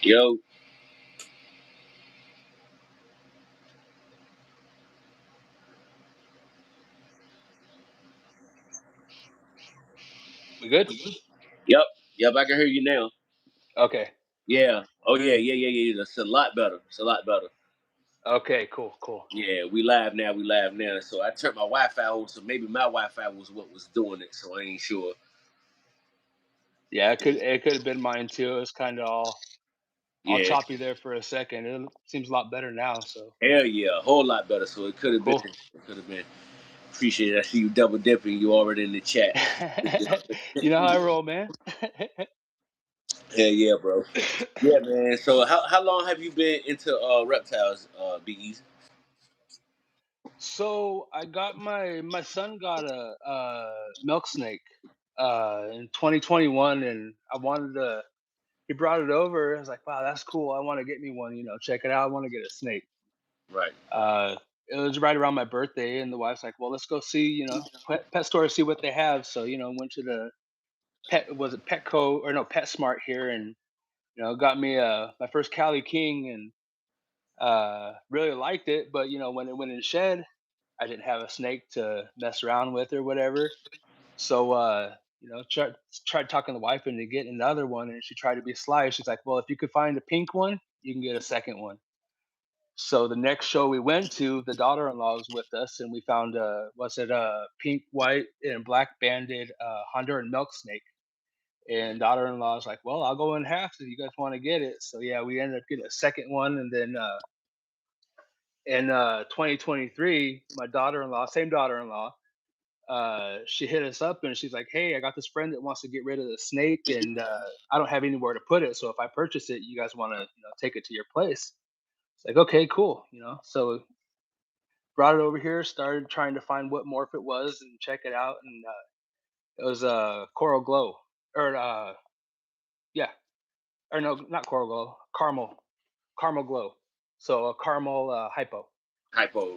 Yo, We good? yep, yep, I can hear you now. Okay. Yeah. Oh yeah. It's a lot better. It's a lot better. Okay, cool. Yeah, we live now. We live now. So I turned my Wi-Fi on, so maybe my Wi-Fi was what was doing it. So I ain't sure. Yeah, it could have been mine too. It was kind of all Yeah. choppy there for a second. It seems a lot better now, so Hell yeah, a whole lot better. So it could have been. cool. It could have been. Appreciate it. I see you double dipping. You already in the chat. You know how I roll, man. Hell yeah, bro. Yeah, man. So how long have you been into reptiles, Biggies? So I got my son got a milk snake in 2021, and I wanted to. He brought it over. I was like, wow, that's cool. I want to get me one. Check it out. I want to get a snake. Right. Uh, it was right around my birthday, and the wife's like, "Well, let's go see, pet store, see what they have." So, went to the Petco or no PetSmart here, and got me my first Cali King, and really liked it. But when it went in shed, I didn't have a snake to mess around with or whatever. So, tried talking the wife into getting another one, and she tried to be sly. She's like, "Well, if you could find a pink one, you can get a second one." So the next show we went to, the daughter-in-law was with us, and we found a pink, white, and black banded Honduran milk snake. And daughter-in-law was like, "Well, I'll go in half if you guys want to get it." So yeah, we ended up getting a second one, and then in 2023, my daughter-in-law, same daughter-in-law, she hit us up and she's like, "Hey, I got this friend that wants to get rid of the snake, and I don't have anywhere to put it. So if I purchase it, you guys want to take it to your place?" It's like, okay, cool. So brought it over here, started trying to find what morph it was and check it out, and it was Coral Glow, or yeah, or no, not Coral Glow, Caramel Glow. So a caramel hypo, Hypo.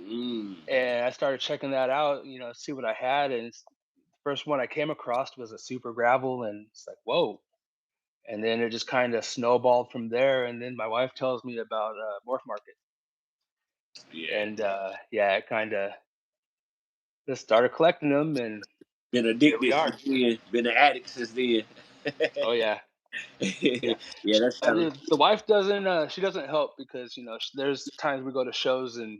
and I started checking that out, see what I had, and the first one I came across was a super gravel, and it's like, whoa. And then it just kind of snowballed from there. And then my wife tells me about Morph Market, Yeah. and yeah, it kind of just started collecting them, and Been here we addicted are. since then. Been an addict since then. Oh yeah. Yeah. Yeah, that's kind of The wife doesn't, she doesn't help because, there's times we go to shows and,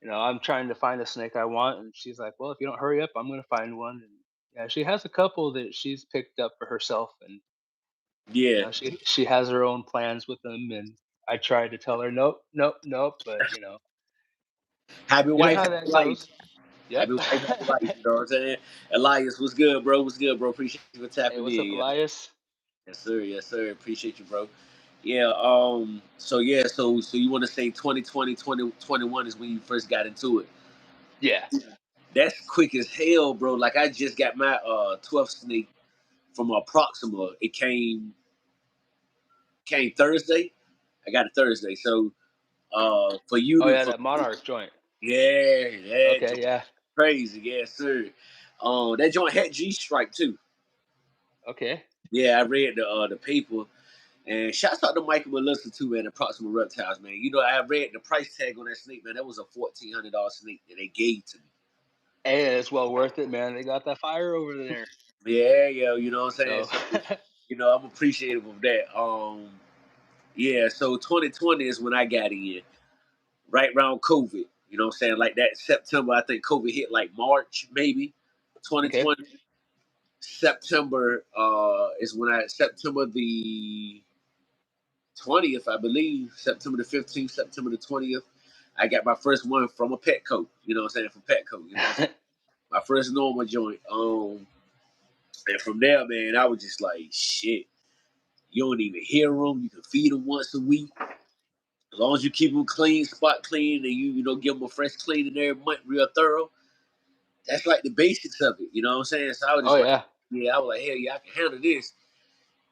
I'm trying to find a snake I want, and she's like, "Well, if you don't hurry up, I'm gonna find one." And yeah, she has a couple that she's picked up for herself, and yeah. she has her own plans with them, and I try to tell her, "Nope, nope, nope," but Happy you know wife, how happy that life. goes. Yep. Happy wife, happy life. You know what I'm saying? Elias, what's good, bro? What's good, bro? Appreciate you for Hey, tapping what's up, in. Yeah. Elias? Yes, sir. Yes, sir. Appreciate you, bro. Yeah. So yeah. So you want to say 2020, 2021 is when you first got into it? Yeah. That's quick as hell, bro. Like I just got my 12th snake from Proxima. It came Thursday. I got it Thursday. So for you Oh to yeah, for that Monarch joint. yeah, that Okay, joint yeah. crazy, yes sir. That joint had G Strike too. Okay. Yeah, I read the paper. And shouts out to Michael Melissa too, man, the Proxima Reptiles, man. You know, I read the price tag on that snake, man. That was a $1,400 snake that they gave to me. Hey, it's well worth it, man. They got that fire over there. Yeah, yeah, you know what I'm saying? So So, I'm appreciative of that. Yeah, so 2020 is when I got in, right around COVID. You know what I'm saying? Like that September, I think COVID hit like March, maybe okay. 2020. September is when September the 20th, I believe, September the 15th, September the 20th. I got my first one from a Petco. You know what I'm saying? From Petco. You know what I'm saying? My first normal joint. And from there, man, I was just like, shit. You don't even hear them. You can feed them once a week. As long as you keep them clean, spot clean, and you give them a fresh cleaning every month, real thorough. That's like the basics of it. You know what I'm saying? So I was Oh just like, yeah. yeah, I was like, hell yeah, I can handle this.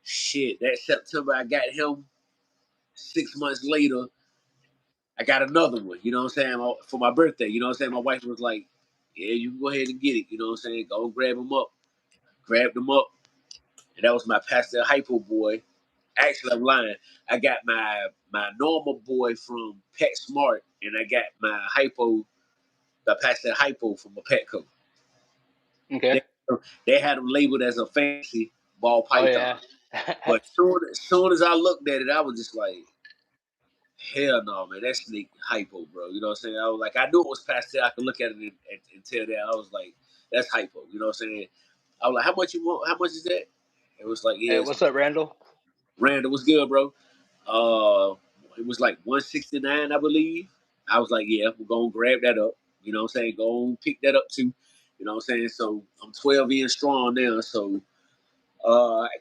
Shit, that September I got him. 6 months later, I got another one. You know what I'm saying? For my birthday. You know what I'm saying? My wife was like, yeah, you can go ahead and get it. You know what I'm saying? Go grab him up. Grabbed him up. And that was my Pastel Hypo boy. Actually, I'm lying. I got my normal boy from PetSmart, and I got my hypo, the Pastel hypo from a Petco. Okay. They, they had them labeled as a fancy ball Oh python, yeah. but soon as I looked at it, I was just like, hell no, man, that snake hypo, bro. You know what I'm saying? I was like, I knew it was pastel. I could look at it and tell that. I was like, that's hypo. You know what I'm saying? I was like, how much you want? How much is that? It was like, Hey, yeah, it's what's up, Randall? Randall was good, bro. Uh, it was like 169, I believe. I was like, yeah, we're gonna grab that up. You know what I'm saying? Go and pick that up too. You know what I'm saying? So I'm 12 in strong now. So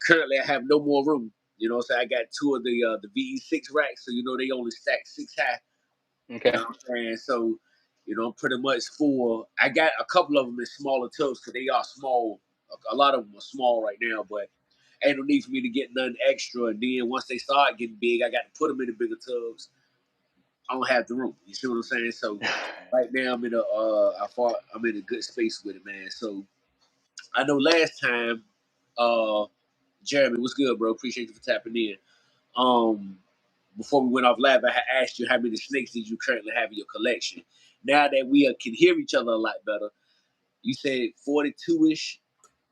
currently I have no more room. You know what I'm saying? I got two of the VE6 racks, so you know they only stack six high. You Okay. know what I'm saying? So, you know, pretty much full. I got a couple of them in smaller tubs because they are small. A lot of them are small right now, but ain't no need for me to get nothing extra. And then once they start getting big, I got to put them in the bigger tubs. I don't have the room. You see what I'm saying? So right now I'm in a good space with it, man. So I know last time, uh, Jeremy, what's good, bro? Appreciate you for tapping in. Um, Before we went off live, I had asked you how many snakes did you currently have in your collection. Now that we can hear each other a lot better, you said 42 ish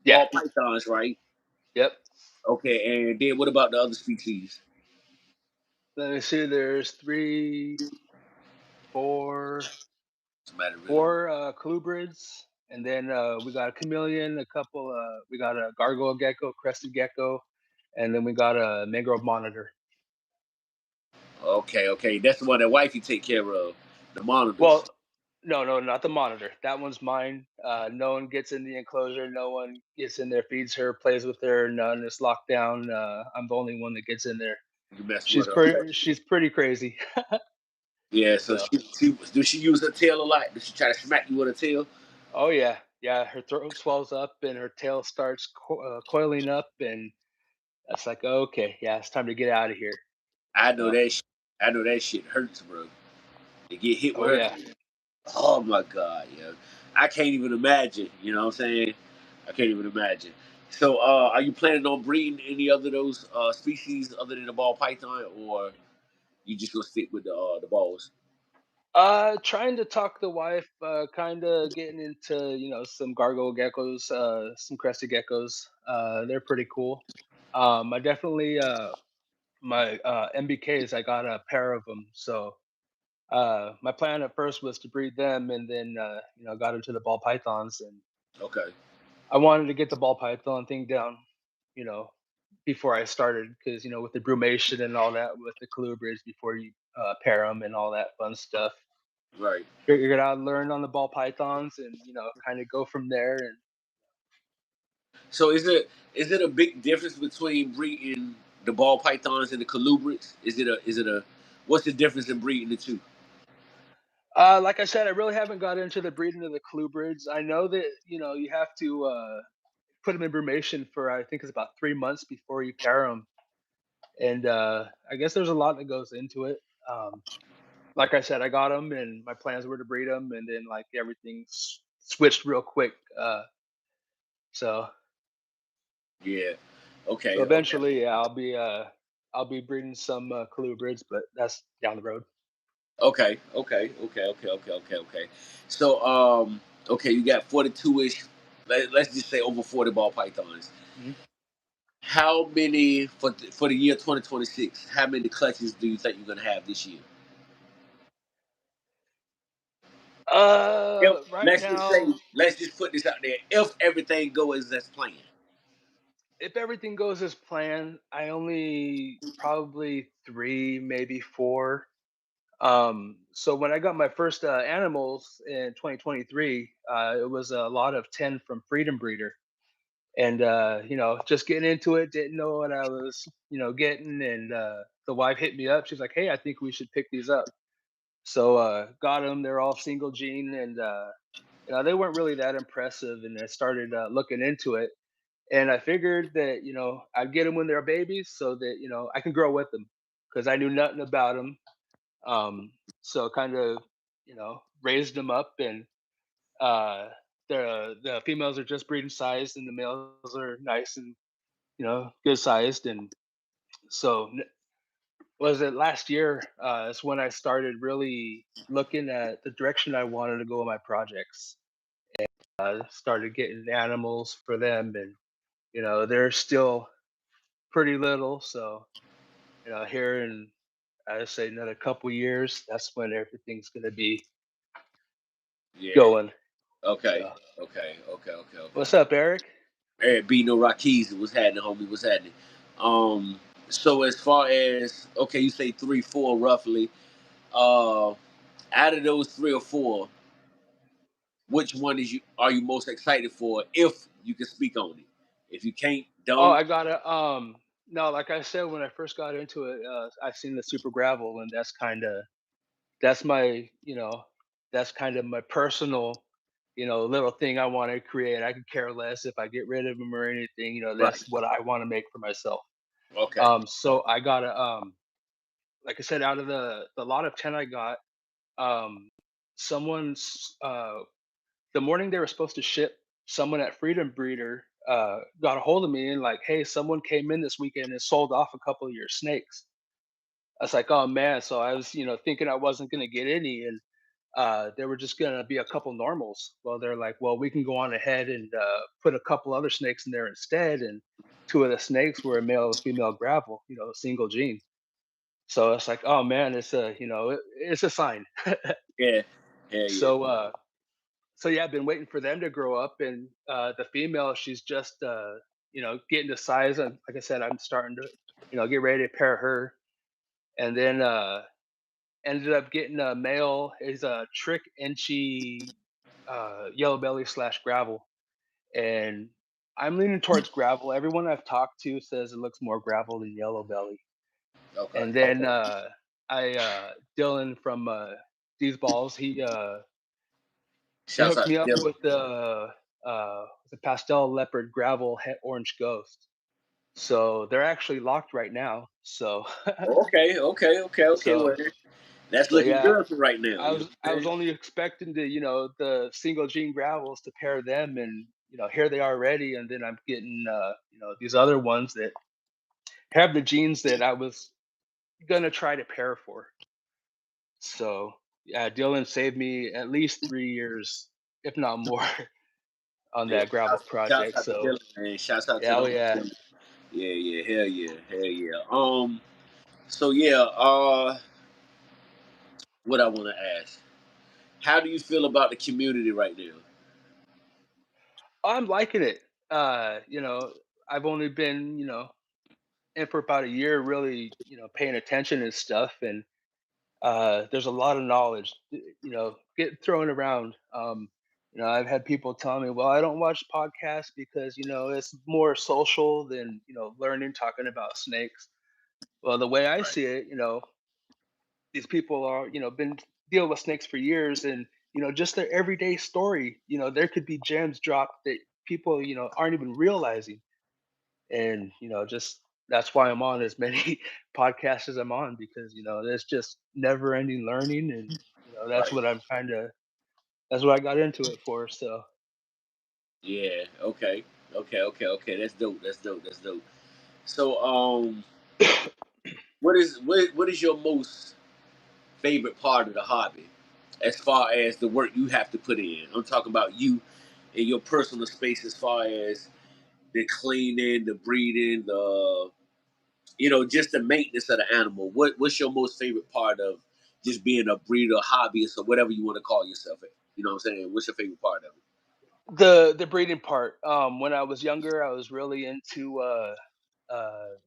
Yeah. ball pythons, right? Yep. Okay, and then what about the other species? Let me see. There's three, four, Somebody really. four colubrids, and then we got a chameleon, a couple. We got a gargoyle gecko, crested gecko, and then we got a mangrove monitor. Okay, okay, that's the one that wifey take care of, the monitors. Well, no, no, not the monitor. That one's mine. No one gets in the enclosure. No one gets in there, feeds her, plays with her. None is locked down. I'm the only one that gets in there. You mess with She's her. Okay. pretty. She's pretty crazy. Yeah, so So, she does she use her tail a lot? Does she try to smack you with her tail? oh yeah, yeah. Her throat swells up and her tail starts coiling up, and that's like, okay, yeah, it's time to get out of here. I know So, that. I know that shit hurts, bro. To get hit oh with yeah. her. Oh my god, yo. I can't even imagine. You know what I'm saying? I can't even imagine. So, are you planning on breeding any other those species other than the ball python, or you just gonna stick with the balls? Trying to talk the wife, kind of getting into, some gargoyle geckos, some crested geckos. They're pretty cool. I definitely, my MBKs, I got a pair of them. So, my plan at first was to breed them and then, got into the ball pythons. And Okay, I wanted to get the ball python thing down, you know, before I started because, with the brumation and all that, with the colubrids before you pair them and all that fun stuff. right. Figured I'd learn on the ball pythons and, kind of go from there. And So, is it a big difference between breeding the ball pythons and the colubrids? Is it a what's the difference in breeding the two? like I said, I really haven't got into the breeding of the colubrids. I know that, you have to put them in brumation for, I think it's about 3 months before you pair them. And I guess there's a lot that goes into it. Um, like I said, I got them and my plans were to breed them. And then like everything switched real quick. So, Yeah. so Okay. Okay. eventually, yeah, I'll be breeding some colubrids, but that's down the road. Okay. So, okay, you got 42 ish. Let's just say over 40 ball pythons. Mhm. How many for the year 2026? How many clutches do you think you're gonna have this year? If Right now, let's just put this out there. If everything goes as planned, if everything goes as planned, I only probably 3, maybe 4. So when I got my first animals in 2023, it was a lot of 10 from Freedom Breeder. And just getting into it, didn't know what I was, getting. And the wife hit me up. She's like, "Hey, I think we should pick these up." So got them. They're all single gene, and they weren't really that impressive. And I started looking into it, and I figured that I'd get them when they're babies, so that I can grow with them, because I knew nothing about them. So kind of raised them up, and uh, the females are just breeding size, and the males are nice and good sized. And So was it last year? Is when I started really looking at the direction I wanted to go with my projects. Started getting animals for them, and they're still pretty little. So here in I'd say another couple years, that's when everything's gonna be Yeah. going. Okay. So Okay. Okay. Okay. Okay. what's up, Eric? Eric B. No Rockies. What's happening, homie? What's happening? Um. So as far as okay, you say 3, 4 roughly. Out of those 3 or 4, which one are you most excited for? If you can speak on it. If you can't, Oh, don't. I gotta no, like I said, when I first got into it, I seen the Super Gravel, and that's my that's kind of my personal little thing I want to create. I could care less if I get rid of them or anything. Right. That's what I want to make for myself. Okay. So I gotta like I said, out of the lot of 10 I got, someone's the morning they were supposed to ship, someone at Freedom Breeder got a hold of me and like, hey, someone came in this weekend and sold off a couple of your snakes. I was like, oh man. So I was, thinking I wasn't gonna get any, and there were just gonna be a couple normals. Well, they're like, well, we can go on ahead and put a couple other snakes in there instead. And two of the snakes were a male and female gravel, single gene. So it's like, oh man, it's a sign. Yeah. Hell yeah. So so yeah, I've been waiting for them to grow up, and the female, she's just getting to size, and like I said, I'm starting to get ready to pair her, and then ended up getting a male is a trick inchy yellow belly slash gravel, and I'm leaning towards gravel. Everyone I've talked to says it looks more gravel than yellow belly, Okay. and then I Dylan from these balls, he Shouts hooked out me to up Dylan. with the pastel leopard gravel orange ghost. So they're actually locked right now. So Okay. Okay. Okay. Okay. so Well, that's so looking yeah, good for right now. I You know was what I I'm was saying? only expecting to the single gene gravels to pair them, and here they are ready, and then I'm getting these other ones that have the genes that I was gonna try to pair for. So yeah, Dylan saved me at least 3 years, if not more, on Yeah. that gravel Shouts project. out to So Dylan, man. Shouts out to yeah, the oh homie yeah. Dylan. Yeah. Yeah. Hell yeah. Hell yeah. So yeah. What I want to ask. How do you feel about the community right now? I'm liking it. I've only been, in for about a year, really, paying attention and stuff. And there's a lot of knowledge, get thrown around. I've had people tell me, well, I don't watch podcasts because, it's more social than, learning, talking about snakes. Well, the way I Right. see it, these people are, been dealing with snakes for years, and, just their everyday story, there could be gems dropped that people, aren't even realizing. And just that's why I'm on as many podcasts as I'm on, because there's just never ending learning, and that's Right. what that's what I got into it for. So Yeah. Okay. Okay. Okay. Okay. That's dope. That's dope. That's dope. So what is your most favorite part of the hobby, as far as the work you have to put in? I'm talking about you in your personal space, as far as the cleaning, the breeding, the just the maintenance of the animal. What's your most favorite part of just being a breeder, hobbyist, or whatever you want to call yourself? You know what I'm saying? What's your favorite part of it? the breeding part, when I was younger, I was really into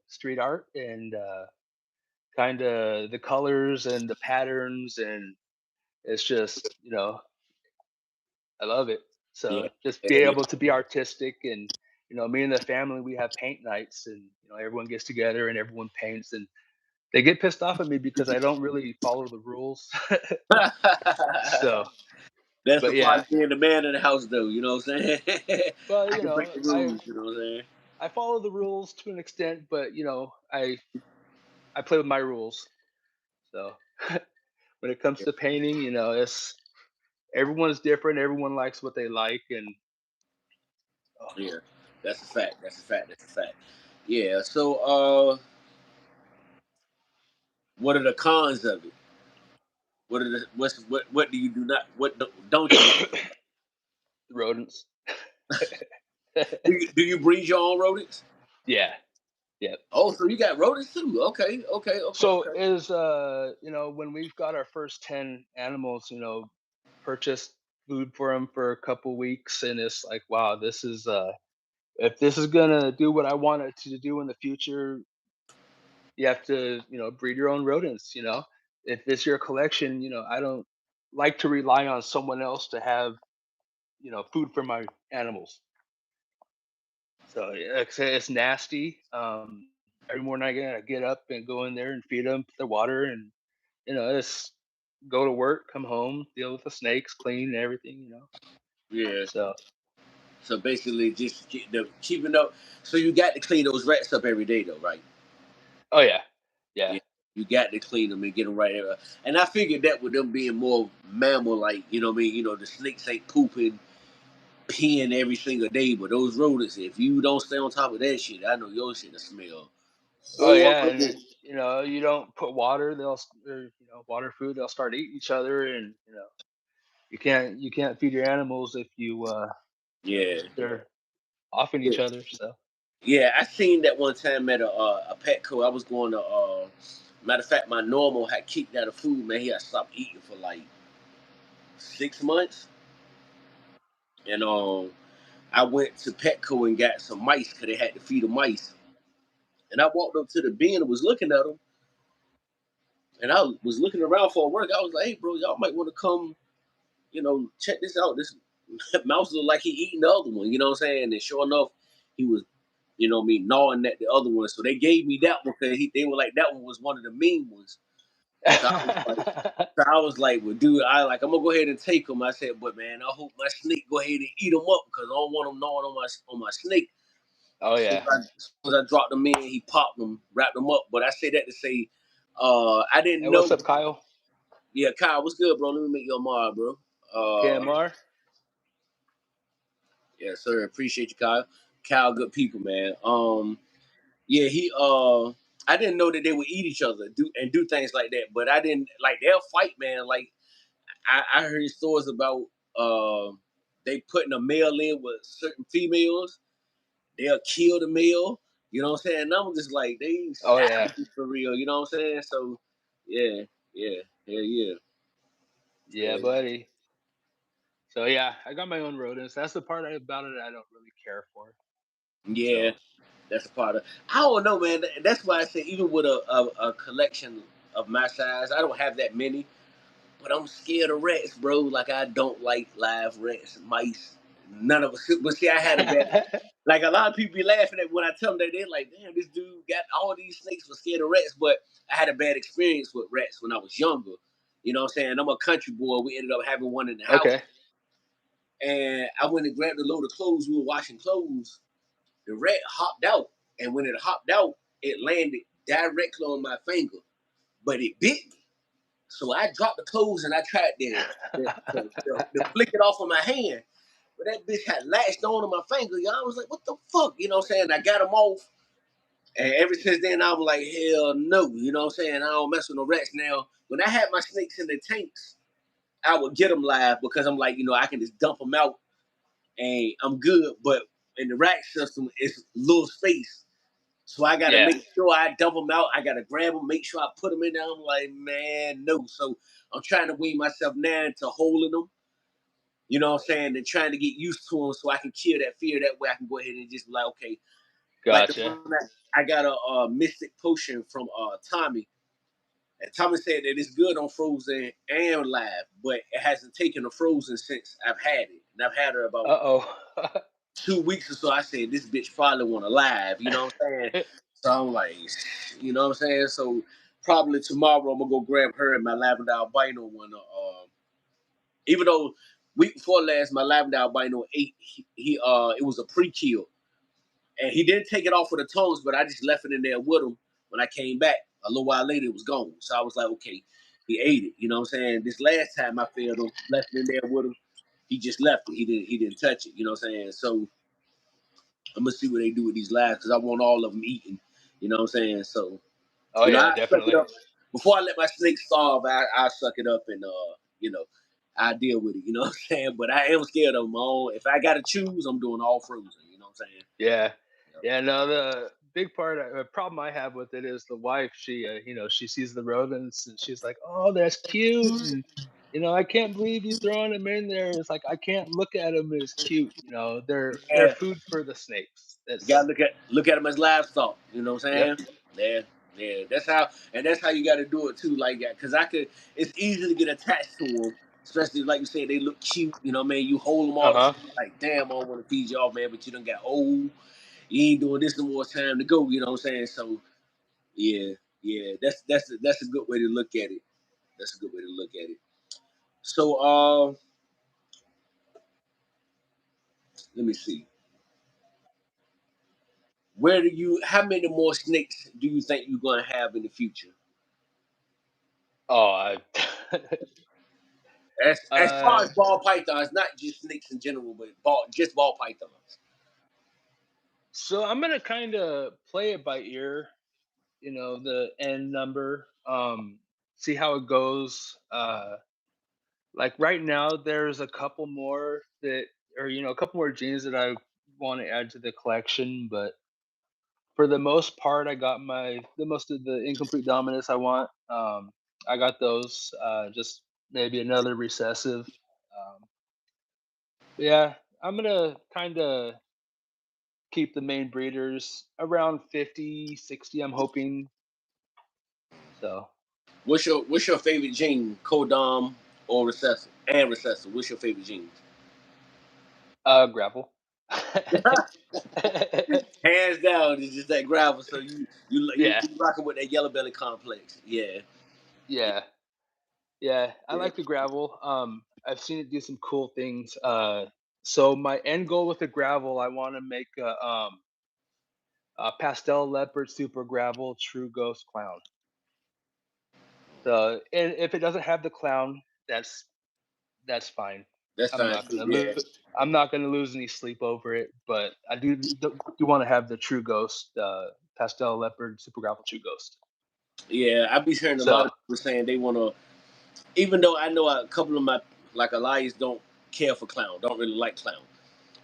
street art, and kind of the colors and the patterns, and it's just I love it. Yeah, So just hell be yeah, able to be artistic, and me and the family, we have paint nights, and everyone gets together and everyone paints, and they get pissed off at me because I don't really follow the rules. So, that's the but part yeah, of being the man of the house, though. You know what I'm saying? well, I can break the rules. You know what I'm saying? I follow the rules to an extent, but I play with my rules. So when it comes Yeah, to painting, it's everyone's different. Everyone likes what they like, and oh, yeah, that's a fact. That's a fact. That's a fact. Yeah. So, What are the cons of it? What do you do not don't you like? Rodents. Do you breed your own rodents? Yeah. Yeah. Oh, so you got rodents too? Okay, okay, okay, So okay. is when we've got our first 10 animals, purchased food for them for a couple weeks, and it's like, wow, this is if this is gonna do what I want it to do in the future, you have to, breed your own rodents, If it's your collection, I don't like to rely on someone else to have, food for my animals. So yeah, like I say, it's nasty. Every morning I get up and go in there and feed them the water, and just go to work, come home, deal with the snakes, clean and everything. Yeah. So, So basically, just keeping up. So you got to clean those rats up every day, though, right? oh yeah, yeah, Yeah. You got to clean them and get them right. And I figured that with them being more mammal-like, you know what I mean? The snakes ain't pooping, peeing every single day, but those rodents, if you don't stay on top of that shit, I know your shit will smell oh yeah, and horrible. you don't put water, or, water food, they'll start eating each other, and you can't feed your animals if Yeah. they're offing each other. So, Yeah, I seen that one time at a Petco. I was going to. Matter of fact, my normal had kicked out of food. Man, he had stopped eating for like 6 months, and I went to Petco and got some mice because they had to feed the mice. And I walked up to the bin and was looking at them, and I was looking around for work. I was like, "Hey, bro, y'all might want to come, check this out. This mouse look like he eating the other one. You know what I'm saying?" And sure enough, he was, gnawing at the other one. So they gave me that one because they were like that one was one of the mean ones. So I was like, well, dude, I'm gonna go ahead and take them. I said, but man, I hope my snake go ahead and eat them up because I don't want them gnawing on my snake. oh Soon yeah, as, as soon as I dropped them in, he popped them, wrapped them up. But I say that to say, I didn't hey, what's know. up, Kyle? Yeah, Kyle, what's good, bro? Let me make your mark, bro. KMR. Yeah, sir. Appreciate you, Kyle. Kyle, good people, man. Yeah, I didn't know that they would eat each other, do things like that. But I didn't like they'll fight, man. Like I heard stories about they putting a male in with certain females. They'll kill the male. You know what I'm saying? And I'm just like they Oh yeah, savages for real. You know what I'm saying? So yeah, yeah, yeah, yeah, yeah, buddy. So yeah, I got my own rodents. That's the part about it I don't really care for. yeah. So, That's a part of. I don't know, man. That's why I say even with a collection of my size, I don't have that many. But I'm scared of rats, bro. Like I don't like live rats, mice, none of us. But see, I had a bad. Like a lot of people be laughing at when I tell them that they're like, "Damn, this dude got all these snakes for scared of rats." But I had a bad experience with rats when I was younger. You know what I'm saying? I'm a country boy. We ended up having one in the house, okay. and I went and grabbed a load of clothes. We were washing clothes. The rat hopped out, and when it hopped out, it landed directly on my finger, but it bit me. So I dropped the clothes and I tried to flick it off of my hand. But that bitch had latched on to my finger. Y'all was like, what the fuck? You know what I'm saying? I got them off. And ever since then, I'm like, hell no. You know what I'm saying? I don't mess with no rats now. When I had my snakes in the tanks, I would get them live because I'm like, I can just dump them out and I'm good. But in the rack system, it's little space. So I got to Yeah, make sure I dump them out. I got to grab them, make sure I put them in there. I'm like, man, no. So I'm trying to wean myself now into holding them. You know what I'm saying? And trying to get used to them so I can kill that fear. That way I can go ahead and just be like, okay. Like the gotcha. one that I got a mystic potion from Tommy. And Tommy said that it's good on frozen and live, but it hasn't taken a frozen since I've had it. And I've had her about Uh oh. 2 weeks or so. I said, this bitch probably want to live. You know what I'm saying? So I'm like, you know what I'm saying? So probably tomorrow I'm gonna go grab her and my lavender albino one. Even though week before last my lavender albino ate, it was a pre-kill, and he didn't take it off with the tongues, but I just left it in there with him. When I came back a little while later, it was gone. So I was like, okay, he ate it. You know what I'm saying? This last time I fed him, left it in there with him. He just left it. He didn't touch it. You know what I'm saying? So I'm gonna see what they do with these labs because I want all of them eating. You know what I'm saying? So Oh I yeah, suck it definitely. up. before I let my snake starve, I suck it up and you know, I deal with it. You know what I'm saying? But I am scared of my own. If I gotta choose, I'm doing all frozen. You know what I'm saying? Yeah. Yep. Yeah, no, the big part problem I have with it is the wife, she, she sees the rodents and she's like, "Oh, that's cute," and, "I can't believe you throwing them in there." It's like, I can't look at them as cute, they're Yeah, food for the snakes. you gotta That's look at them as livestock. You know what I'm Yep. saying? Yeah, yeah. That's how you got to do it too. Like that, because I could. It's easy to get attached to them, especially like you said, they look cute. You know what I mean? You hold them all the time. Uh-huh. Like, damn, I don't want to feed you off, man, but you done got old. You ain't doing this no more. Time to go. You know what I'm saying? So yeah, yeah. That's a good way to look at it. That's a good way to look at it. So let me see. How many more snakes do you think you're gonna have in the future? Oh, I As far uh, as ball pythons, not just snakes in general, but just ball pythons. so I'm gonna kinda play it by ear, the end number, see how it goes, like, right now, there's a couple more a couple more genes that I wanna add to the collection, but for the most part, I got the most of the incomplete dominants I want. I got those, just maybe another recessive. Um, yeah, I'm gonna kinda keep the main breeders around 50, 60. I'm hoping, so, What's your favorite gene? Codom or recessive? And recessive. What's your favorite genes? gravel. Hands down, it's just that gravel. So you Yeah, rocking with that yellow belly complex. Yeah, yeah. Yeah, I yeah. like the gravel. I've seen it do some cool things. So my end goal with the gravel, I want to make a pastel leopard super gravel true ghost clown. So, and if it doesn't have the clown, that's fine. That's I'm fine not too. gonna Yeah, lose. I'm not gonna lose any sleep over it. But I do want to have the true ghost pastel leopard super gravel true ghost. yeah. I be hearing a lot So of people saying they want to. Even though I know a couple of my like Elias don't care for clown, don't really like clown.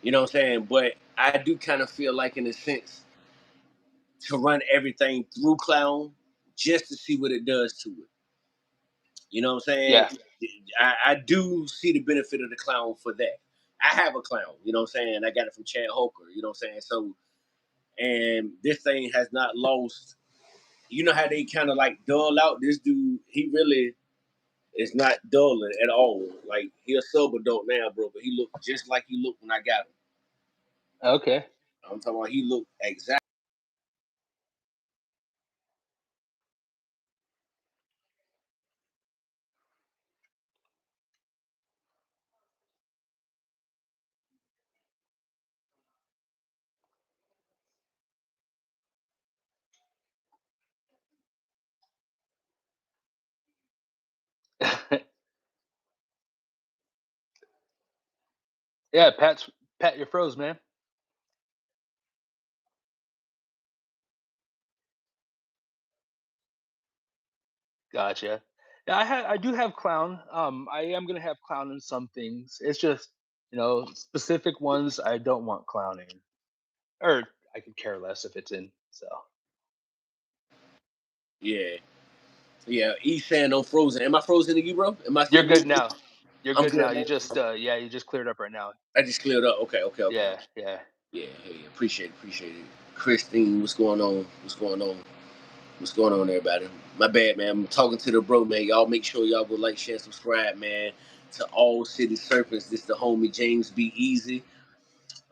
You know what I'm saying? But I do kind of feel like, in a sense, to run everything through clown just to see what it does to it. You know what I'm saying? yeah, I do see the benefit of the clown for that. I have a clown, you know what I'm saying? I got it from Chad Hoker, you know what I'm saying? So, and this thing has not lost. You know how they kind of like dull out this dude? He really is not dulling at all. Like, he a sub adult now, bro, but he looked just like he looked when I got him. okay. I'm talking about he looked exactly. Yeah, Pat, you're froze, man. Gotcha. Yeah, I do have clown. I am gonna have clown in some things. It's just, specific ones I don't want clown in, or I could care less if it's in. So Yeah. Yeah. He's saying I'm frozen. Am I frozen to you, bro? Am I you're still good muted? now. You're I'm good now. good, You man. just you just cleared up right now. I just cleared up. Okay, okay, okay. Yeah, yeah. Yeah, hey, appreciate it. Christine, what's going on? What's going on? What's going on, everybody? My bad, man. I'm talking to the bro, man. Y'all make sure y'all go like, share, subscribe, man. To All City Serpents. This the homie James B. Easy.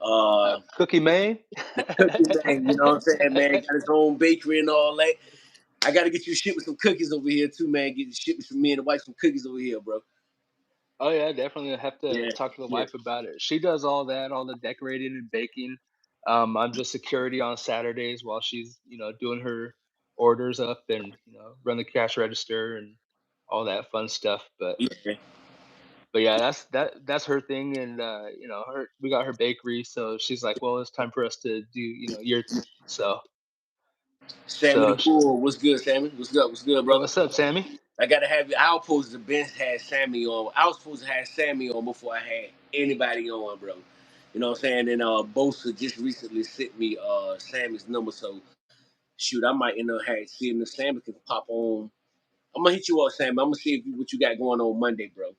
Uh, Cookie man. the cookie man, you know what I'm saying, man? Got his own bakery and all that. I gotta get you shit with some cookies over here too, man. Get you shit with some me and the wife some cookies over here, bro. Oh yeah, definitely. I have to Yeah, talk to the yeah. wife about it. She does all that, all the decorating and baking. I'm just security on Saturdays while she's, doing her orders up and, run the cash register and all that fun stuff. Yeah. But yeah, that's her thing, and her we got her bakery, so she's like, well, it's time for us to do, your thing. So Sammy the So, Bull, what's good, Sammy? What's good, brother? what's up, Sammy? I gotta have you. I was supposed to been had Sammy on. I was supposed to have Sammy on before I had anybody on, bro. You know what I'm saying? And Bosa just recently sent me Sammy's number, so shoot, I might end up seeing if Sammy can pop on. I'm gonna hit you up, Sammy. I'm gonna see what you got going on Monday, bro.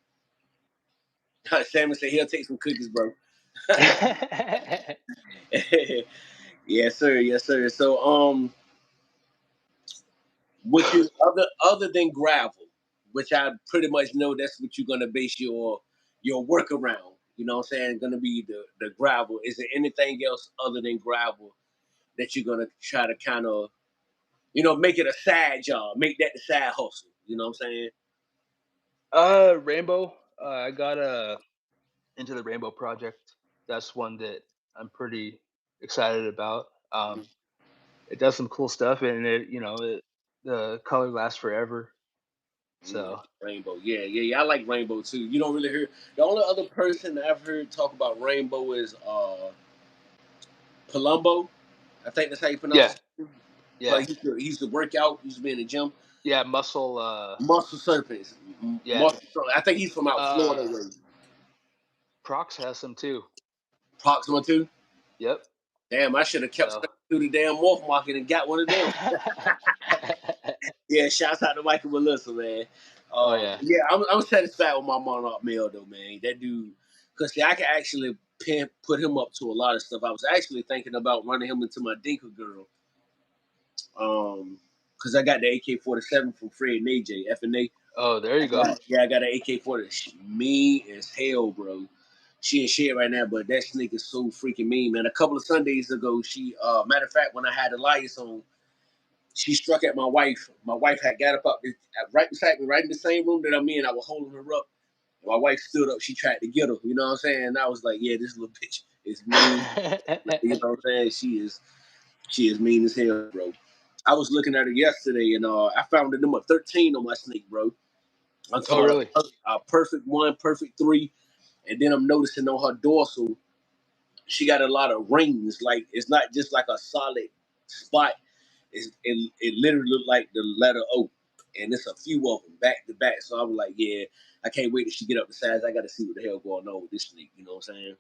Sammy said he'll take some cookies, bro. Yes, sir. Yes, sir. So, what you other than gravel, which I pretty much know that's what you're gonna base your work around. You know what I'm saying? Gonna be the gravel. Is there anything else other than gravel that you're gonna try to kind of make it a side job, make that the side hustle? You know what I'm saying? Rainbow. I got into the Rainbow project. That's one that I'm pretty excited about. It does some cool stuff, and the color lasts forever. Mm, So Rainbow, yeah. I like Rainbow too. You don't really hear the only other person I've heard talk about Rainbow is Palumbo. I think that's how you pronounce yeah, it. yeah, He used to work out. He used to be in the gym. yeah. Muscle. Muscle Serpents. Yeah. I think he's from out Florida Uh, way. Prox has some too. Proxima too. Yep. Damn, I should have kept So. stuff through the damn Morph Market and got one of them. Yeah, shouts out to Michael Melissa, man. Oh yeah. Yeah, I'm satisfied with my Monarch Mail though, man. That dude, cause see, I can actually put him up to a lot of stuff. I was actually thinking about running him into my Dinker girl, cause I got the AK-47 from Fred and AJ, FNA. Oh, there you go. Yeah, I got an AK-40. She mean as hell, bro. She in shit right now, but that snake is so freaking mean, man. A couple of Sundays ago, she, matter of fact, when I had Elias on, she struck at my wife. My wife had got up right beside me, right in the same room that I'm in. I was holding her up. My wife stood up. She tried to get her. You know what I'm saying? And I was like, yeah, this little bitch is mean. You know what I'm saying? She is mean as hell, bro. I was looking at her yesterday, and I found the number 13 on my snake, bro. I'm Oh talking about really? a perfect one, perfect three, and then I'm noticing on her dorsal, she got a lot of rings. Like it's not just like a solid spot. It literally looked like the letter O, and it's a few of them back to back. So I was like, yeah, I can't wait till she get up the size. I got to see what the hell going on with this snake. You know what I'm saying?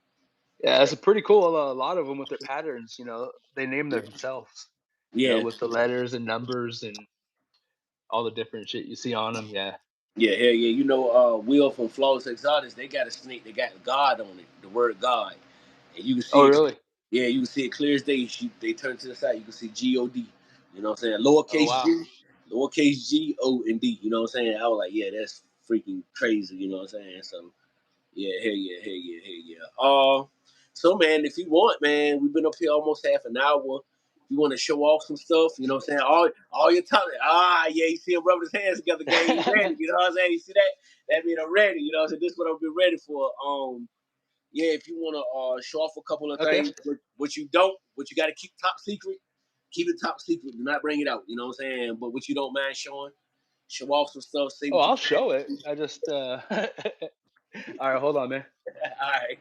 Yeah, it's a pretty cool. A lot of them with their patterns. They name themselves. Yeah, With the letters and numbers and all the different shit you see on them. Yeah. yeah, hell yeah. Will from Flawless Exotics, they got a snake. They got God on it, the word God, and you can Oh see it. really? Yeah, you can see it clear as day. They turn to the side. You can see God. You know what I'm saying? Oh wow. Lowercase G, O, and D. You know what I'm saying? I was like, yeah, that's freaking crazy. You know what I'm saying? So, yeah, hell yeah. So man, if you want, man, we've been up here almost half an hour. If you want to show off some stuff, you know what I'm saying? All your talent. Yeah, you see him rubbing his hands together, gang. He's ready. You know what I'm saying? You see that? That mean I'm ready. You know what I'm saying? This is what I've been ready for. Yeah, if you want to show off a couple of Okay. things, what you got to keep top secret, keep it top secret. Do not bring it out. You know what I'm saying? But what you don't mind showing, show off some stuff. Say Oh, what you I'll show it. I just. All right, hold on, man. All right.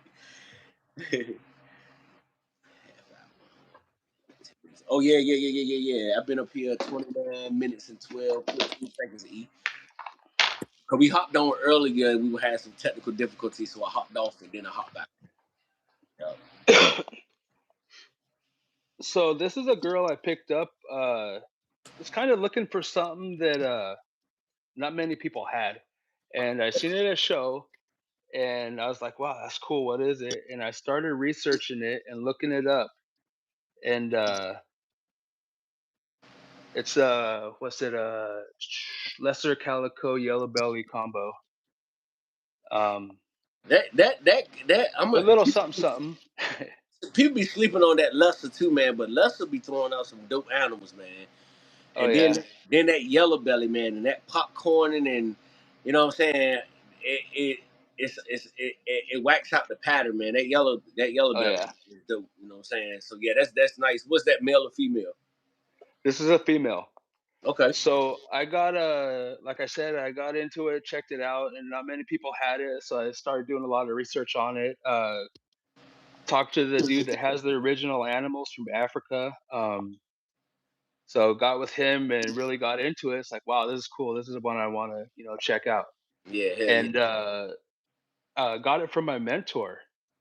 Oh yeah. I've been up here 29 minutes and 15 seconds to eat. Cause we hopped on earlier and we had some technical difficulties, so I hopped off and then I hopped back. Yeah. So this is a girl I picked up. Was kind of looking for something that not many people had, and I seen it at a show, and I was like, "Wow, that's cool. What is it?" And I started researching it and looking it up, and it's what's it? Lesser calico yellow belly combo. Um, That I'm a a little something something. people be sleeping on that Lester too, man. But Lester be throwing out some dope animals, man. Oh And yeah, then that yellow belly, man, and that popcorning, and you know what I'm saying. It whacks out the pattern, man. That yellow oh belly yeah. is dope. You know what I'm saying. So yeah, that's nice. What's that, male or female? This is a female. Okay. So I got like I said, I got into it, checked it out, and not many people had it. So I started doing a lot of research on it. Talked to the dude that has the original animals from Africa. So got with him and really got into it. It's like, wow, this is cool. This is one I want to, check out. Yeah, hell yeah. And got it from my mentor.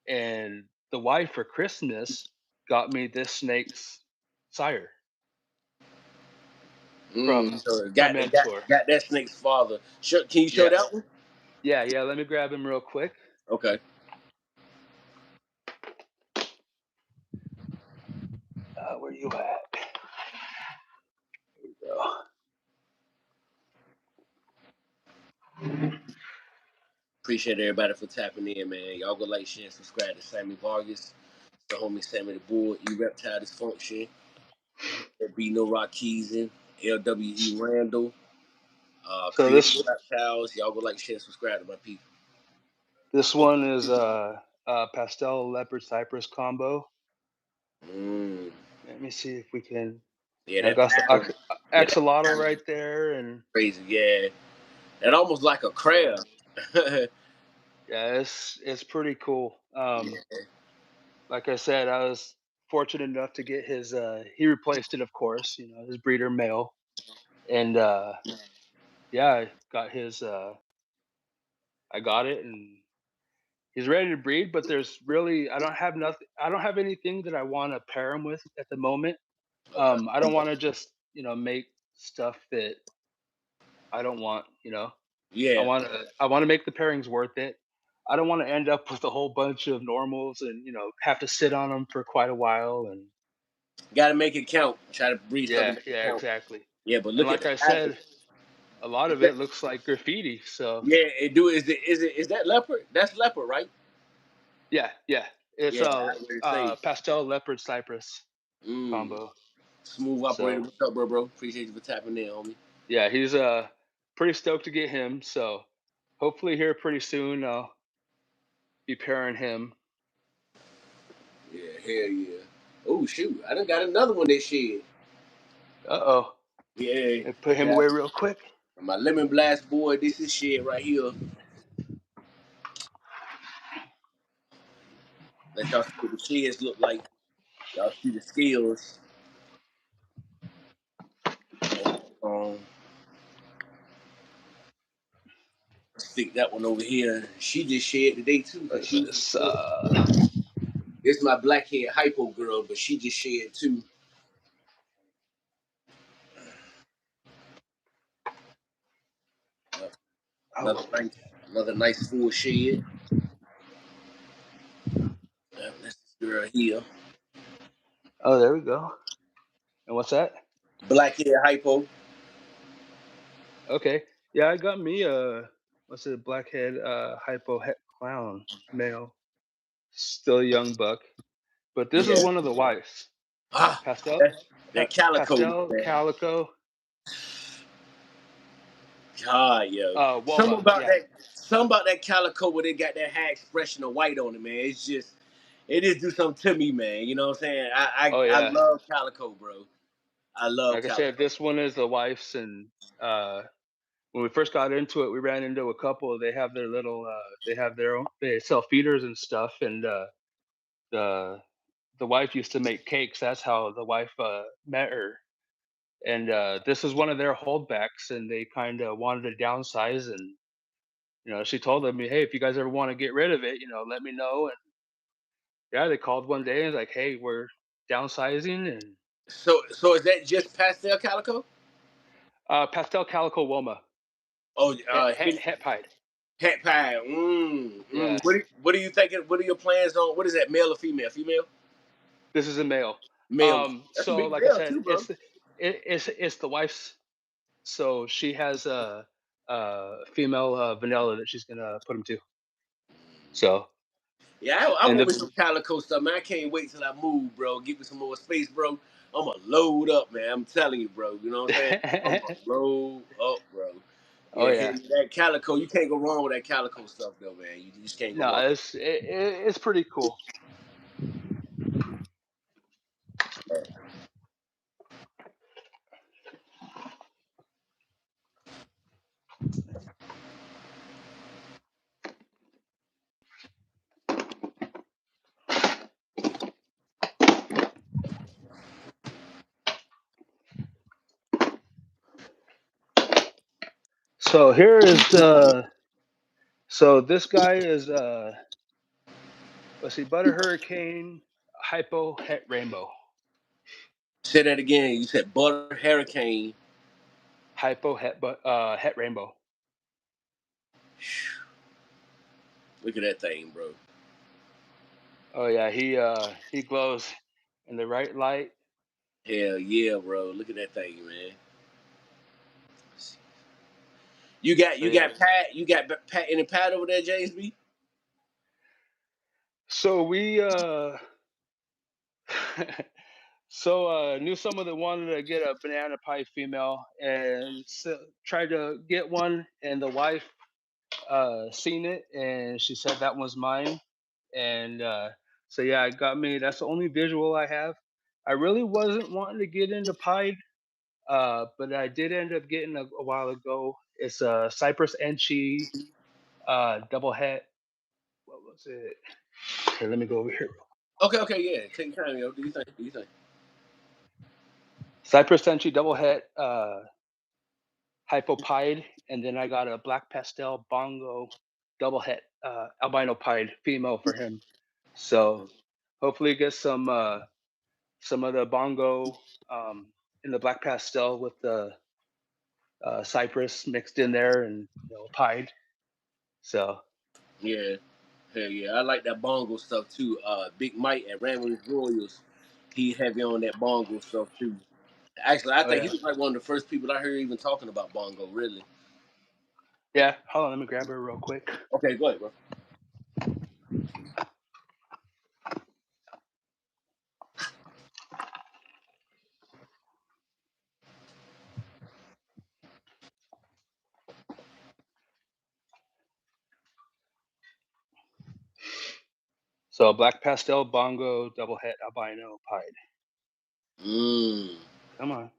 And the wife for Christmas got me this snake's sire from So my got that mentor. that snake's father. Can you show Yeah, that one? yeah. Let me grab him real quick. Okay. Where you at? Here we go. Appreciate everybody for tapping in, man. Y'all go like, share, and subscribe to Sammy Vargas, the homie Sammy the Bull, E Reptile Dysfunction, there be no Rockeesin, LWE Randall, So Creative this Reptiles. Y'all go like, share, and subscribe to my people. this one is pastel leopard cypress combo. Mm. Let me see if we can. Yeah, I that got the pattern. Yeah, that axolotl pattern right there, and crazy. Yeah, that almost like a so crab. Yeah. yeah, it's pretty cool. Like I said, I was fortunate enough to get his. He replaced it, of course. His breeder male, and yeah, I got his. I got it, and he's ready to breed. But there's really, I don't have nothing. I don't have anything that I want to pair him with at the moment. Okay. I don't want to just make stuff that I don't want. Yeah. I want to make the pairings worth it. I don't want to end up with a whole bunch of normals and have to sit on them for quite a while. And Got to make it count. Try to breed something yeah, to make it yeah, count. exactly. Yeah, but And look at like the I pattern. said, a lot of it looks like graffiti. So Yeah, it do. Is that leopard? That's leopard, right? yeah, yeah, it's Yeah, I a was gonna say. pastel leopard cypress Mm, combo. smooth operator. So What's up, bro? Appreciate you for tapping in, homie. yeah, he's pretty stoked to get him. So hopefully here pretty soon I'll be pairing him. Yeah, hell yeah. Oh shoot, I done got another one that shit. Uh oh, Yeah, put I him got away real quick. my lemon blast boy. This is shit right here. Let y'all see what the shits look like. Y'all see the scales. Um, stick that one over here. She just shed today too, cause What's she. this? This is my blackhead hypo girl, but she just shed too. Uh, another Oh, nice, another nice full shed. That's this girl here. oh, there we go. And what's that? Blackhead hypo. Okay. Yeah, I got me a what's it? Blackhead hypo het clown male, still a young buck. But this is Yeah. one of the wives. Ah, Pastel, that, that calico, pastel man. calico. God, yo. Some Woma. about Yeah. that, some about that calico where they got that high expression of white on it, man. It just do something to me, man. You know what I'm saying? Oh I yeah. love calico, bro. I love Like I said, calico. this one is the wife's, and when we first got into it, we ran into a couple. They have their little. They have their own. They sell feeders and stuff, and the the wife used to make cakes. That's how the wife met her. And this is one of their holdbacks, and they kind of wanted to downsize. And she told them, "Hey, if you guys ever want to get rid of it, let me know." And yeah, they called one day and like, "Hey, we're downsizing." And So is that just pastel calico? pastel calico woma, Oh, het hide. hat pie. Yeah, What are you thinking? What are your plans on? What is that? Male or female? Female. this is a male. Male. That's a So big like I male said, too, bro. it's the wife's. So she has a female vanilla that she's gonna put him to. So Yeah, I and want me the some calico stuff, man. I can't wait till I move, bro. Give me some more space, bro. I'm gonna load up, man. I'm telling you, bro. You know what I'm saying? I'm gonna load up, bro. oh Yeah, yeah. that calico. You can't go wrong with that calico stuff, though, man. You just can't go No, wrong. it's pretty cool. So here is the so this guy is let's see, Butter Hurricane, Hypo, Het Rainbow. Say that again. You said butter hurricane. Hypo, Het Rainbow. Look at that thing, bro. Oh yeah, he glows in the right light. Hell yeah, bro. Look at that thing, man. You got So you yeah. got Pat. You got Pat any Pat over there, James B. So we so knew someone that wanted to get a banana pie female and so tried to get one, and the wife seen it and she said that was mine. And so yeah, it got me. That's the only visual I have. I really wasn't wanting to get into pied, but I did end up getting a while ago. It's a Cypress Enchi double het. What was it? Here, let me go over here. Okay, yeah. Take your time, yo. Do you think? Do you think? Cypress Enchi double het hypo pied, and then I got a black pastel bongo double het albino pied female for him. So hopefully get some of the bongo in the black pastel with the cypress mixed in there and pied. So Yeah, hell yeah. I like that bongo stuff too. Big Mike at Ramblers Royals, he heavy on that bongo stuff too. Actually, I oh think he yeah, was like one of the first people I heard even talking about bongo. Really. yeah. Hold on, let me grab her real quick. Okay, go ahead, bro. So black pastel bongo double het albino pied. Mmm. Come on.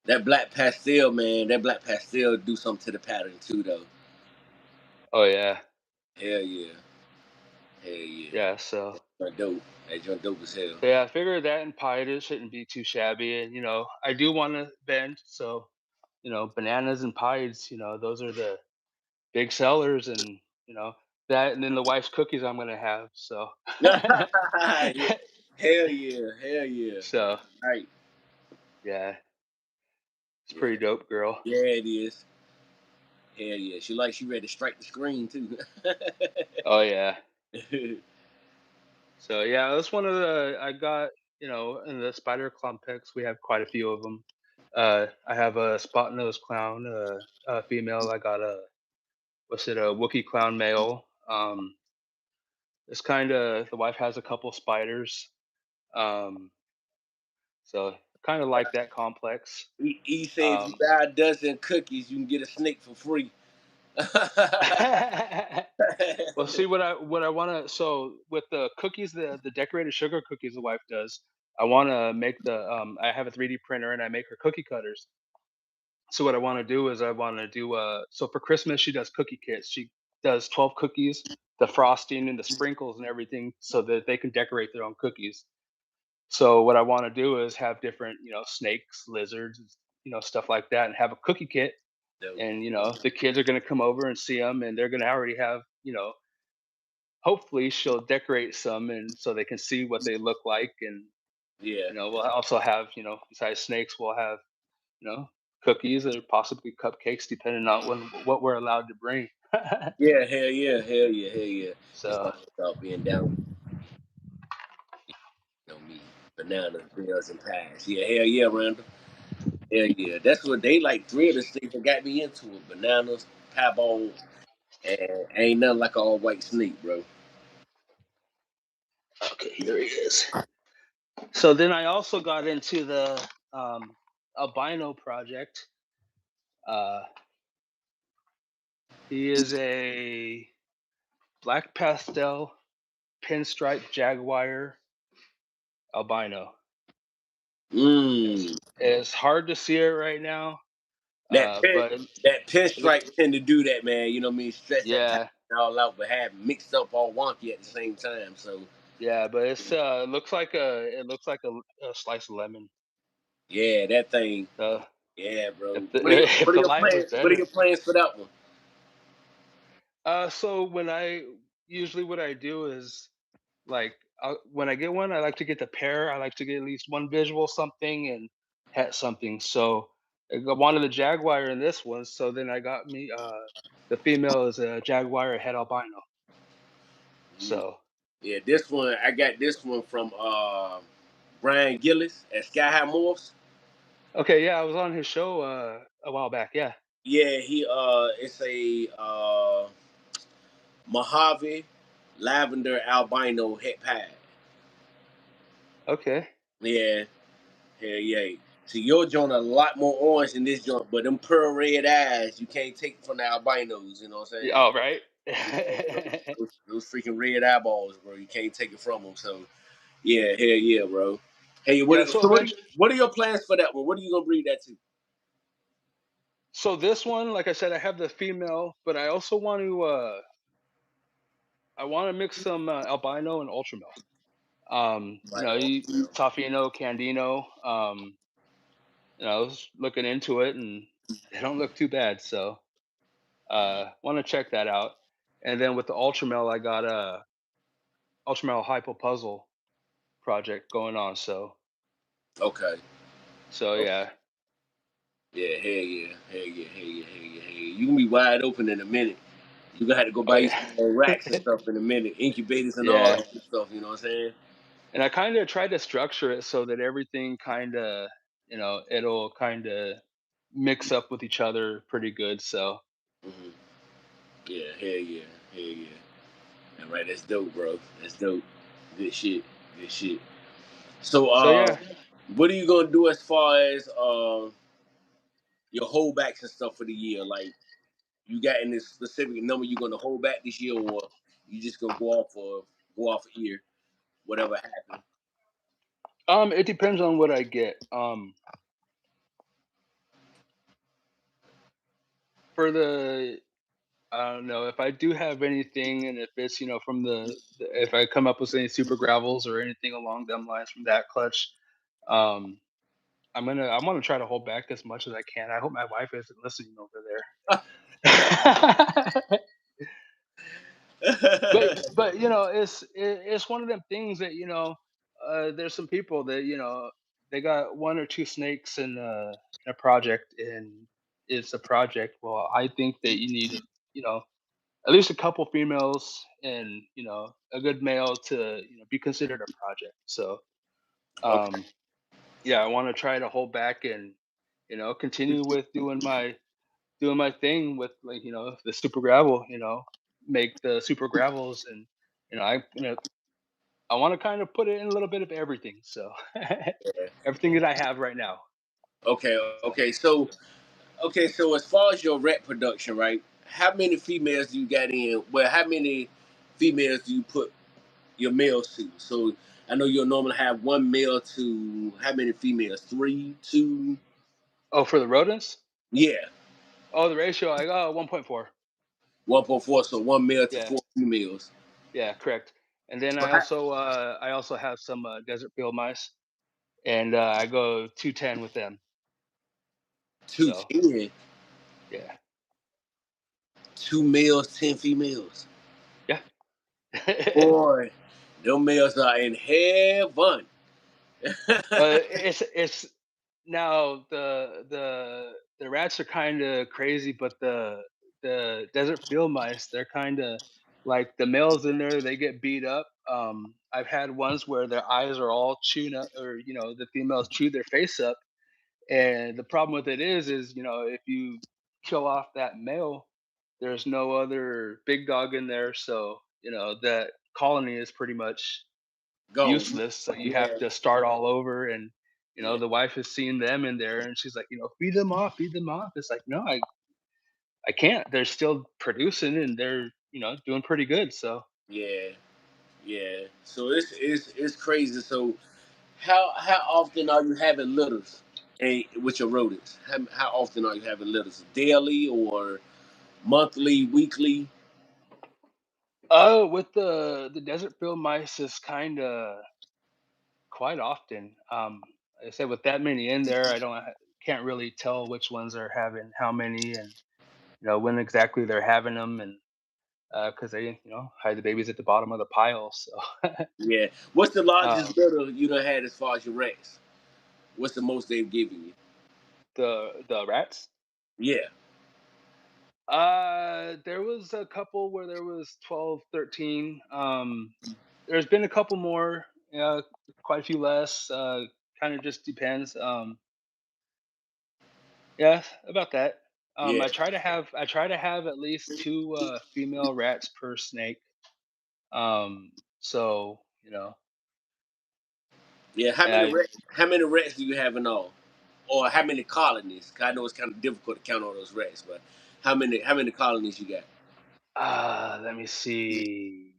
That black pastel, man. That black pastel do something to the pattern too, though. Oh yeah, Hell yeah. Hell yeah. yeah. So That dope. That joint dope as hell. so yeah, I figured that and pied it shouldn't be too shabby, and I do want to bend, so bananas and pies, those are the big sellers, and you know that, and then the wife's cookies I'm gonna have. So, Yeah. Hell yeah. Hell yeah. so Right. yeah, it's Yeah. pretty dope, girl. Yeah, it is. Hell yeah. She ready to strike the screen too. Oh yeah. So yeah, that's one of the I got. In the spider complex, we have quite a few of them. I have a spot nose clown, a female. I got a what's it, a Wookiee clown male. It's kind of the wife has a couple spiders. Um, so kind of like that complex. He said if you Um, buy a dozen cookies, you can get a snake for free. well, see what I want to. So with the cookies, the decorated sugar cookies the wife does, I want to make the. I have a 3D printer and I make her cookie cutters. So what I want to do is I want to do so for Christmas she does cookie kits. She does 12 cookies, the frosting and the sprinkles and everything, so that they can decorate their own cookies. So what I want to do is have different, snakes, lizards, stuff like that, and have a cookie kit. Dope. And the kids are going to come over and see them, and they're going to already have, hopefully she'll decorate some, and so they can see what they look like. And Yeah. we'll also have, besides snakes, we'll have, cookies or possibly cupcakes, depending on what we're allowed to bring. Yeah, hell yeah, hell yeah, hell yeah. It's So all about being down, me. Bananas, bills, and pies. Yeah, hell yeah, Randall. Hell yeah. That's what they like. Three of the things that got me into it. Bananas, pie and ain't nothing like an all white snake, bro. okay, here he is. So then I also got into the albino project. Uh, he is a black pastel pinstripe jaguar albino. Mmm. It's hard to see it right now, That pin but that look, pinstripe tend to do that, man. You know what I mean? Stretch that pattern yeah, all out, but have mixed up all wonky at the same time. So yeah, but it's it looks like a slice of lemon. yeah, that thing. So Yeah, bro. if the What if are the your light was plans? What are better. your plans for that one? So when I usually what I do is like when I get one, I like to get the pair. I like to get at least one visual something and hat something. So I wanted the Jaguar in this one. So then I got me the female is a Jaguar het albino. Mm. So Yeah, this one I got this one from Brian Gillis at Sky High Morphs. okay, yeah, I was on his show a while back. Yeah. Yeah, he it's a Mojave lavender albino het pad. Okay. Yeah, hell yeah. So your joint a lot more orange than this joint, but them pearl red eyes you can't take from the albinos. You know what I'm Yeah, saying? oh, right. Yeah, those freaking red eyeballs, bro. You can't take it from them. So yeah, hell yeah, bro. Hey, Yeah. So eventually, what are your plans for that one? What are you gonna breed that to? so this one, like I said, I have the female, but I also want to I want to mix some albino and ultramel. Like, Tofino, Candino. I was looking into it and they don't look too bad. So want to check that out. And then with the ultramel, I got a ultramel hypo puzzle project going on. okay. So Okay. yeah, Yeah, hell yeah, hell yeah, hell yeah, hell yeah, hell yeah. You gonna be wide open in a minute. You gonna have to go oh buy you yeah, some more racks and stuff in a minute, incubators and all yeah. that good stuff. You know what I'm saying? And I kind of tried to structure it so that everything kind of, it'll kind of mix up with each other pretty good. So, Hmm. Yeah, hell yeah, hell yeah. All right, that's dope, bro. That's dope. Good shit. Good shit. So, so yeah. what are you gonna do as far as your holdbacks and stuff for the year? Like, you got any specific number you're gonna hold back this year, or you just gonna go off a year, whatever happens? It depends on what I get. For the I don't know if I do have anything, and if it's from if I come up with any super gravels or anything along them lines from that clutch, um, I want to try to hold back as much as I can. I hope my wife isn't listening over there. But it's one of them things that there's some people that they got one or two snakes in a project, and it's a project. Well, I think that you need at least a couple females and a good male to be considered a project. So Okay. um yeah, I want to try to hold back and continue with doing my thing with, like, the super gravel, make the super gravels, and I want to kind of put it in a little bit of everything. So Yeah. everything that I have right now. Okay. So Okay. So as far as your rep production, right? How many females do you got in? Well, how many females do you put your males to? So I know you'll normally have one male to how many females? Three, two. oh, for the rodents, Yeah, oh, the ratio I got 1.4. 1.4. So one male to Yeah, four females. yeah, correct. And then So how, I also have some desert field mice, and I go 210 with them. two So ten, yeah, two males, 10 females. yeah. Boy, them males are in heaven. It's now the rats are kind of crazy, but the desert field mice, they're kind of like the males in there. They get beat up. I've had ones where their eyes are all chewed up, or the females chew their face up. And the problem with it is if you kill off that male, there's no other big dog in there, so that colony is pretty much Go. useless, so you have Yeah, to start all over. And yeah, the wife has seen them in there, and she's like, feed them off, feed them off. It's like, no, I can't. They're still producing, and they're doing pretty good. So yeah, yeah. So it's crazy. So how often are you having litters and with your rodents? How often are you having litters? Daily or monthly, weekly? oh, with the desert field mice is kind of quite often. Like I said, with that many in there, I don't. can't really tell which ones are having how many, and when exactly they're having them, and because they hide the babies at the bottom of the pile. So Yeah. What's the um, largest litter you done had as far as your rats? What's the most they've given you? the rats. Yeah. There was a couple where there was 12, 13. There's been a couple more, quite a few less. Kind of just depends. Yeah, about that. Yeah. I try to have at least two female rats per snake. So Yeah. I How many rats do you have in all? Or how many colonies? 'Cause I know it's kind of difficult to count all those rats, but how many colonies you got? let me see.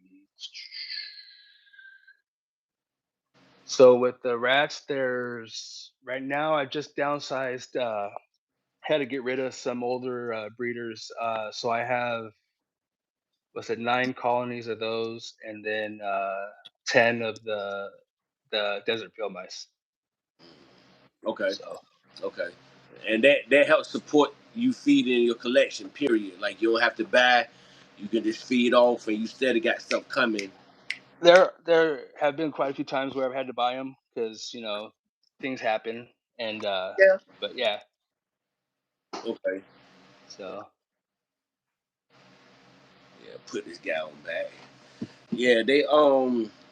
So with the rats, there's right now I just downsized. Had to get rid of some older breeders. So I have, what's it, 9 colonies of those, and then 10 of the desert field mice. Okay. So Okay. And that helps support you feeding your collection, period. Like you don't have to buy, you can just feed off and you steady got stuff coming. there have been quite a few times where I've had to buy them because things happen, and Yeah. but yeah. Okay. So Yeah, put this guy on back. Yeah, they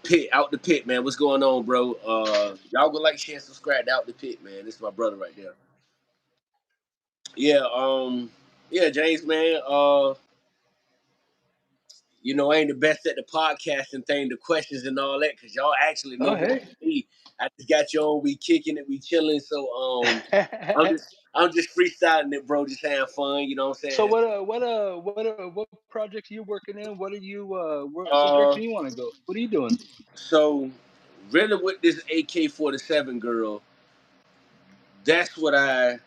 pit out the pit, man. What's going on, bro? Y'all go like, share, subscribe to Out the Pit, man. This is my brother right there. Yeah, yeah, James, man. I ain't the best at the podcasting thing, the questions and all that, because y'all actually know oh more hey. than me. I just got you on, we kicking it, we chilling. So I'm just freestyling it, bro, just having fun, you know what I'm So saying? what project are you working in? What are you what Uh direction you want to go? What are you doing? so really with this AK-47 girl, that's what I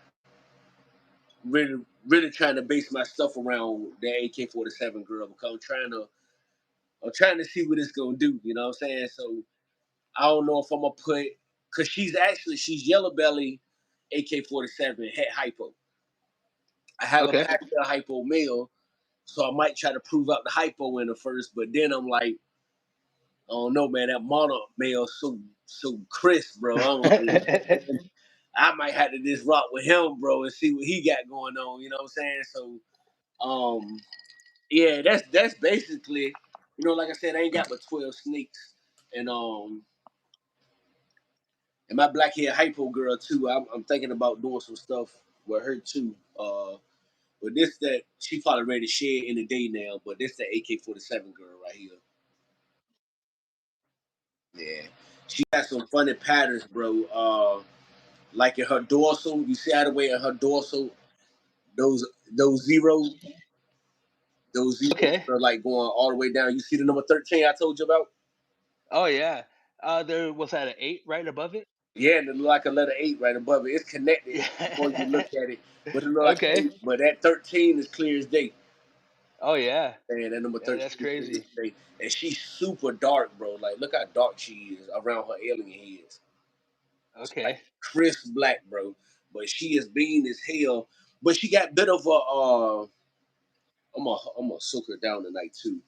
really trying to base my stuff around, the AK-47 girl, because I'm trying to see what it's gonna do, you know what I'm saying? So I don't know if I'm gonna put, because she's yellow belly AK-47 het hypo. I have a Okay. pastel hypo male, so I might try to prove out the hypo in her first, but then I'm like, I don't know, man, that mono male so crisp, bro. I don't know. I might have to just rock with him, bro, and see what he got going on. You know what I'm saying? So, yeah, that's basically, like I said, I ain't got but 12 sneaks, and my black hair hypo girl too. I'm thinking about doing some stuff with her too. But this that she probably ready to share in the day now. But this the AK-47 girl right here. Yeah, she got some funny patterns, bro. Like in her dorsal, you see how the way in her dorsal, those those zeros, those zeros Okay. are like going all the way down. You see the number 13 I told you about? Oh yeah. There was that an 8 right above it. Yeah, and it look like a letter 8 right above it. It's connected before you Yeah. look at it, but it look like an Okay. 8. But that 13 is clear as day. Oh yeah. And that number Yeah, that's 13 is clear crazy. as day. And she's super dark, bro. Like, look how dark she is around her alien heads. Like Okay. crisp black, bro. But she is being as hell. But she got a bit of a I'm gonna soak her down tonight too.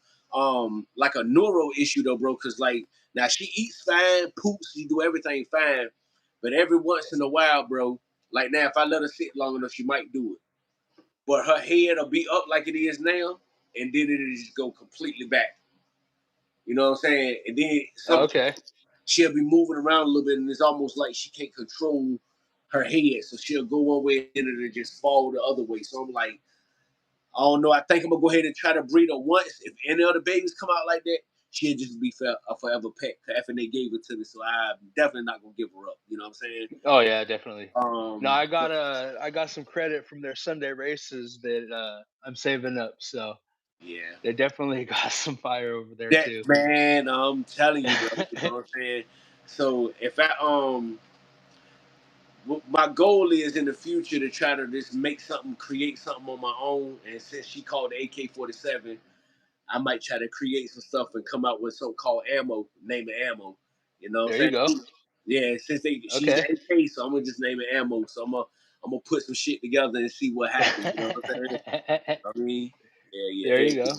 Like a neuro issue though, bro. Cause like now she eats fine, poops, she do everything fine, but every once in a while, bro. Like now, if I let her sit long enough, she might do it. But her head will be up like it is now, and then it'll just go completely back. You know what I'm saying? And then Oh, sometimes okay. she'll be moving around a little bit, and it's almost like she can't control her head. So she'll go one way and it'll just fall the other way. So I'm like, I don't know. I think I'm gonna go ahead and try to breed her once. If any other babies come out like that, she'll just be a forever pet. After they gave it to me, so I'm definitely not gonna give her up. You know what I'm saying? Oh yeah, definitely. No, Um, I got some credit from their Sunday races that I'm saving up. So yeah, they definitely got some fire over there that too. man, I'm telling you, bro. You know what I'm saying? So if I my goal is in the future to try to just make something, create something on my own. And since she called the AK-47, I might try to create some stuff and come out with something called ammo, name it ammo. You know what There I'm you go. saying? Yeah, since she's Okay. AK, so I'm gonna just name it ammo. So I'm I'm gonna put some shit together and see what happens. You know what I'm saying? I mean, There yeah. you go.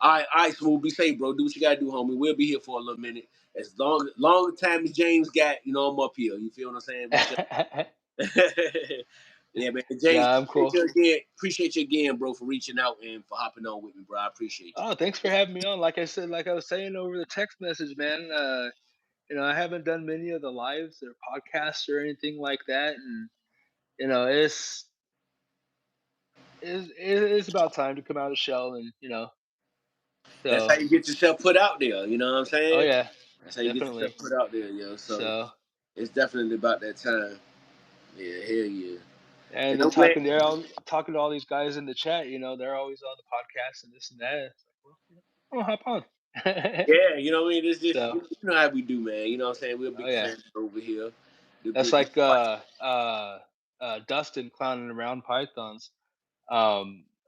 All right, Smooth. Be safe, bro. Do what you gotta do, homie. We'll be here for a little minute. As long time as James got, I'm up here. You feel what I'm saying? We yeah, man. James, Nah, I'm cool. appreciate you again, bro, for reaching out and for hopping on with me, bro. I appreciate you. Oh, thanks for having me on. Like I said, like I was saying over the text message, man. I haven't done many of the lives or podcasts or anything like that, and it's about time to come out of the shell, and That's how so you get yourself put out there. You know what I'm oh saying? yeah, That's how you get yourself definitely. put out there, yo. So So it's definitely about that time. Yeah, hell yeah. and And then I'm glad. talking to all these guys in the chat, they're always on the podcast and this and that. It's like, well, I'll hop on. Yeah, you know what I mean? It's just So how we do, man. You know what I'm saying? We're a oh big yeah, fan over here. The that's big like Dustin clowning around pythons.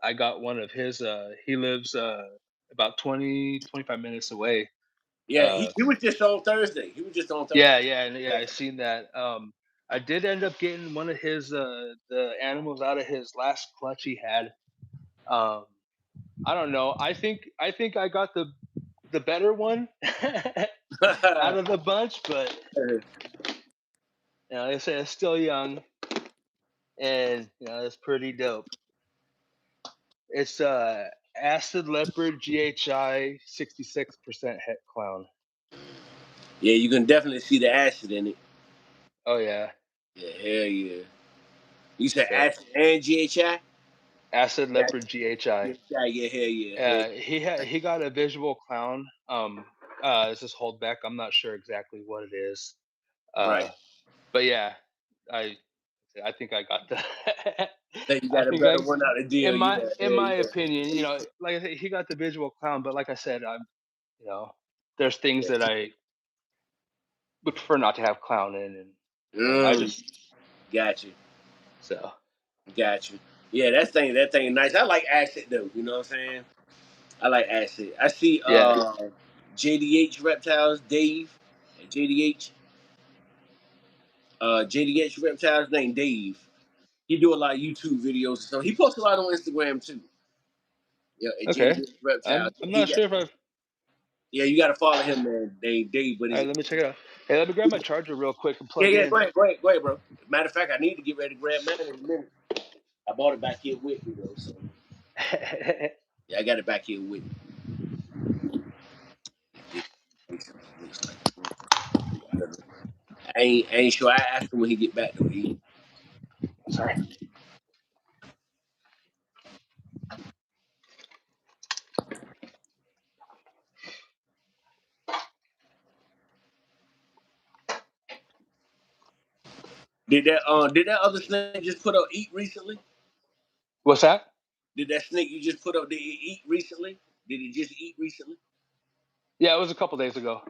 I got one of his. He lives about 25 minutes away. Yeah, Uh, he was just on Thursday. He was just on Thursday. yeah, I seen that. I did end up getting one of his the animals out of his last clutch he had. Um, I don't know. I think I got the better one out of the bunch, but they say it's still young and it's pretty dope. It's acid leopard GHI 66% het clown. Yeah, you can definitely see the acid in it. Oh yeah. Yeah, hell yeah. You said So acid and GHI? acid Yeah, leopard GHI. yeah, hell yeah, hell He got a visual clown. This is holdback. I'm not sure exactly what it is. right. Uh, but yeah, I I think I got the. Think you I got a think better one out the deal. Yeah, in hell my yeah. opinion, like I said, he got the visual clown. But like I said, there's things that I would prefer not to have clown in, and I Mm, just got you. so Got you. Yeah, that thing nice. I like acid though, you know what I'm saying? I like acid. I see yeah. JDH reptiles, Dave at JDH reptiles named Dave. He do a lot of YouTube videos and stuff. He posts a lot on Instagram too. Yeah, at Okay. JDH reptiles. I'm He not got sure if I've. yeah, you gotta follow him, man. Dave, but All is right, let me check it out. Hey, let me grab my charger real quick and yeah, plug in. go ahead, bro. Matter of fact, I need to get ready to grab mine in a minute. I bought it back here with me though, so yeah, I got it back here with me. I ain't sure. I asked him when he get back though. Sorry. Did that other snake just put up eat recently? What's that? Did that snake you just put up did it eat recently? Did it just eat recently? Yeah, it was a couple days ago.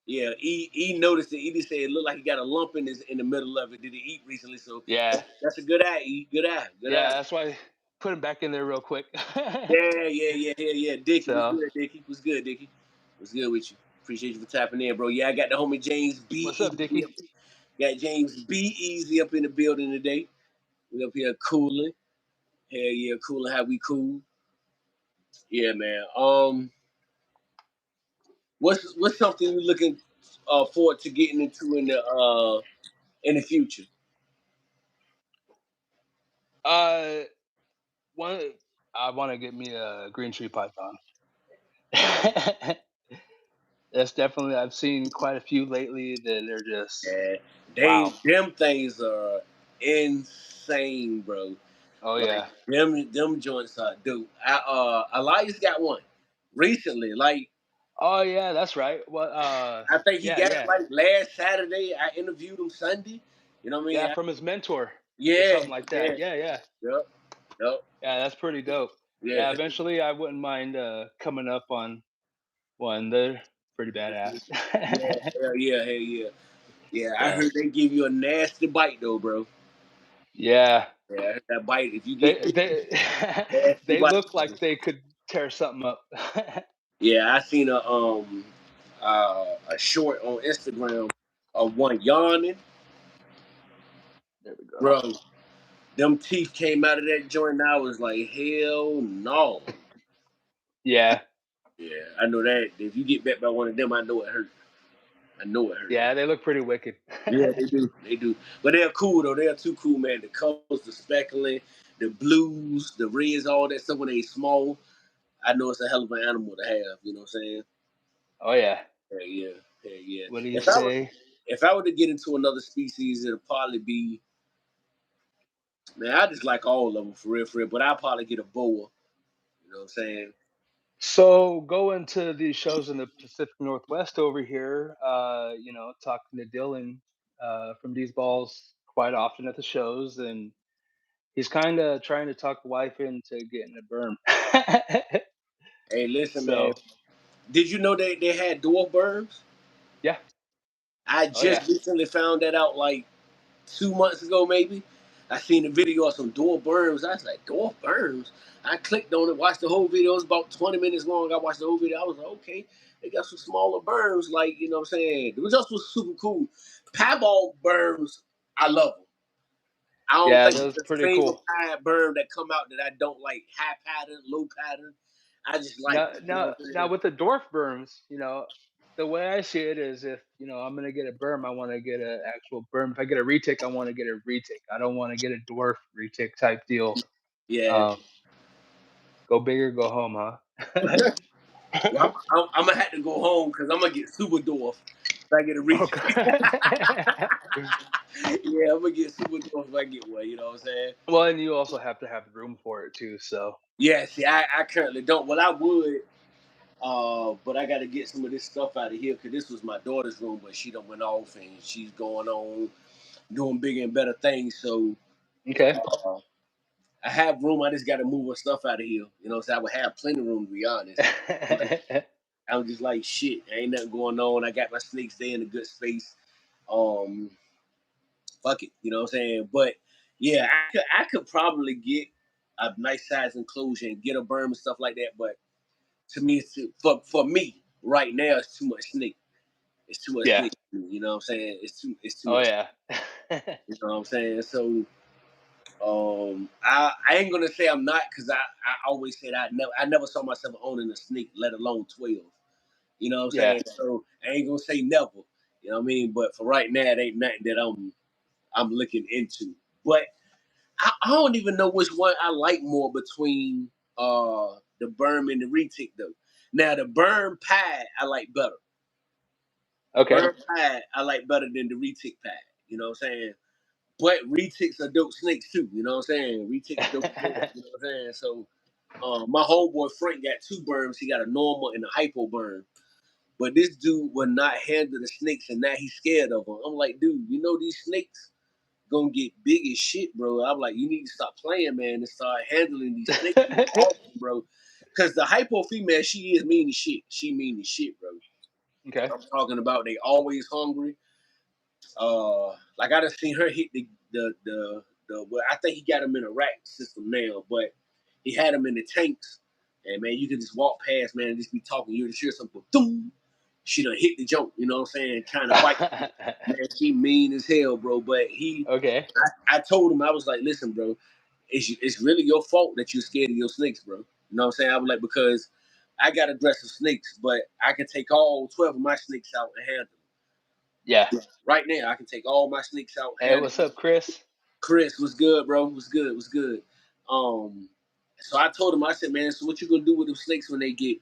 Yeah, he noticed it. He just said it looked like he got a lump in the middle of it. Did it eat recently? So Yeah, that's a good eye. E. Good eye. Good yeah. eye. That's why I put him back in there real quick. Yeah. Dickie was So, good. Dickie was good. Dickie was good with you. Appreciate you for tapping in, bro. Yeah, I got the homie James B what's up, Easy. Dickie? Got James B Easy up in the building today. We up here cooling. Hell yeah, cooling how we cool. Yeah, man. What's something you're looking forward to getting into in the future? Uh, one. I want to get me a green tree python. That's definitely. I've seen quite a few lately that are just Yeah, wow. them things are insane, bro. Oh Like yeah, them joints are dope. Elias got one recently. Like oh yeah. That's right. What? I think he Yeah, got it yeah, like last Saturday. I interviewed him Sunday. You know what I mean? yeah. From his mentor or Yeah, something like yeah, that. Yeah, yeah, yep, yep, yeah. That's pretty dope. yeah, Yeah. Eventually, I wouldn't mind coming up on one. They're pretty badass. yeah, hell yeah. Yeah, I So heard they give you a nasty bite though, bro. yeah, Yeah, I heard that bite. If you get they nasty they bite. look like they could tear something up. Yeah, I seen a short on Instagram of one yawning. There we go. bro. Them teeth came out of that joint. And I was like, hell no. Yeah. Yeah, I know that. If you get bit by one of them, I know it hurt. I know it hurt. Yeah, they look pretty wicked. Yeah, they do. They do. But they're cool though. They're too cool, man. The colors, the speckling, the blues, the reds, all that stuff when they small. I know it's a hell of an animal to have. You know what I'm saying? Oh yeah. Yeah, yeah, yeah, yeah. What do you say? If I were to get into another species, it'd probably be, man. I just like all of them for real, for real. But I'd probably get a boa. You know what I'm saying? So going to these shows in the Pacific Northwest over here, talking to Dylan from these balls quite often at the shows, and he's kind of trying to talk the wife into getting a berm. Hey, listen, man. So Did you know they had dwarf birds? yeah, I oh yeah, just recently found that out, like 2 months ago, maybe. I seen a video of some dwarf berms. I was like, dwarf berms? I clicked on it, watched the whole video. It was about 20 minutes long. I watched the whole video. I was like, okay, they got some smaller berms, like, you know what I'm saying? It was just was super cool. Piebald berms, I love them. I don't yeah, think that it's was a pretty single cool. pie berm that come out that I don't like. High pattern, low pattern. I just like Now, it. You know now, what I'm now saying? with the dwarf berms, the way I see it is if I'm gonna get a berm, I want to get an actual berm. If I get a retic, I want to get a retic. I don't want to get a dwarf retic type deal. Yeah. Um, Go big or go home, huh? Well, I'm gonna have to go home because I'm gonna get super dwarf if I get a reach. Okay. Yeah, I'm gonna get super dwarf if I get one. You know what I'm saying? Well, and you also have to have room for it too. So Yeah. See, I currently don't. Well, I would, but I got to get some of this stuff out of here because this was my daughter's room, but she done went off and she's going on doing bigger and better things. So okay. uh, I have room. I just got to move her stuff out of here. You know, so I would have plenty of room to be honest. But I'm just like shit. Ain't nothing going on. I got my snakes there in a good space. Um, Fuck it. You know what I'm saying? But yeah, I could probably get a nice size enclosure and get a berm and stuff like that. But to me, for me right now, it's too much snake. It's too much Yeah. snake. You know what I'm saying? It's too Oh much. yeah. You know what I'm saying? So I ain't gonna say I'm not because I always said I never saw myself owning a snake, let alone 12. You know what I'm Yeah. saying? So I ain't gonna say never. You know what I mean? But for right now, it ain't nothing that I'm looking into. But I don't even know which one I like more between the berm and the retic though. Now the berm pie I like better. Okay. Berm pie I like better than the retic pie. You know what I'm saying? But retics are dope snakes too. You know what I'm saying? Retics dope snakes. You know what I'm saying? So my homeboy Frank got two berms. He got a normal and a hypo berm. But this dude would not handle the snakes, and now he's scared of them. I'm like, dude, you know these snakes gonna get big as shit, bro. I'm like, you need to stop playing, man, and start handling these snakes more often, bro. Because the hypo female, she is mean as shit. She mean as shit, bro. Okay. I'm talking about they always hungry. Like I done seen her hit the well, I think he got him in a rack system now, but he had him in the tanks. And man, you could just walk past, man, and just be talking. You just hear something, boom. She done hit the joke, you know what I'm saying? Kind of fight. Man, she mean as hell, bro. But Okay. I told him, I was like, listen, bro, it's really your fault that you're scared of your snakes, bro. You know what I'm saying? I was like, because I got a dress of snakes, but I can take all 12 of my snakes out and handle them. Yeah. Right now, I can take all my snakes out and Hey, handle what's them. up, Chris? Chris, was good, bro? Was good, was good. Um, so I told him, I said, man, so what you gonna do with them snakes when they get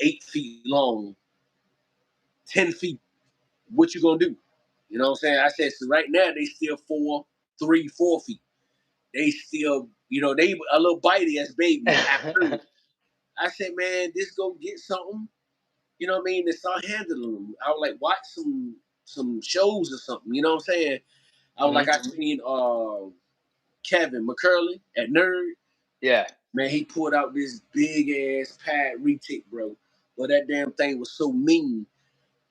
8 feet long, 10 feet? What you gonna do? You know what I'm saying? I said, so right now they still 4 feet. They still, they a little bitey as babies. I said, man, just go get something, you know what I mean, and start handling them. I was like, watch some shows or something, you know what I'm saying? I was hmm like, I seen Kevin McCurley at Nerd. Yeah. Man, he pulled out this big ass pad retic, bro. But that damn thing was so mean.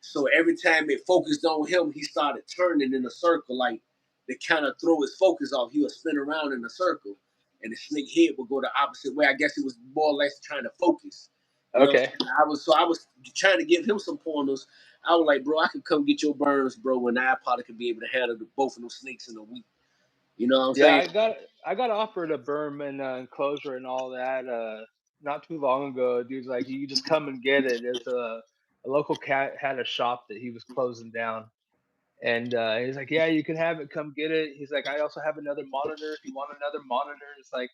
So every time it focused on him, he started turning in a circle, like to kind of throw his focus off. He would spin around in a circle, and the snake head would go the opposite way. I guess it was more or less trying to focus. You know what Okay. I'm saying? I was trying to give him some pointers. I was like, bro, I could come get your burns, bro, and I probably could be able to handle both of them snakes in a week. You know what I'm Yeah, saying? I got offered a Berman enclosure and all that not too long ago. Dude's like, you just come and get it. There's a local cat had a shop that he was closing down, and he's like, yeah, you can have it. Come get it. He's like, I also have another monitor if you want another monitor. It's like,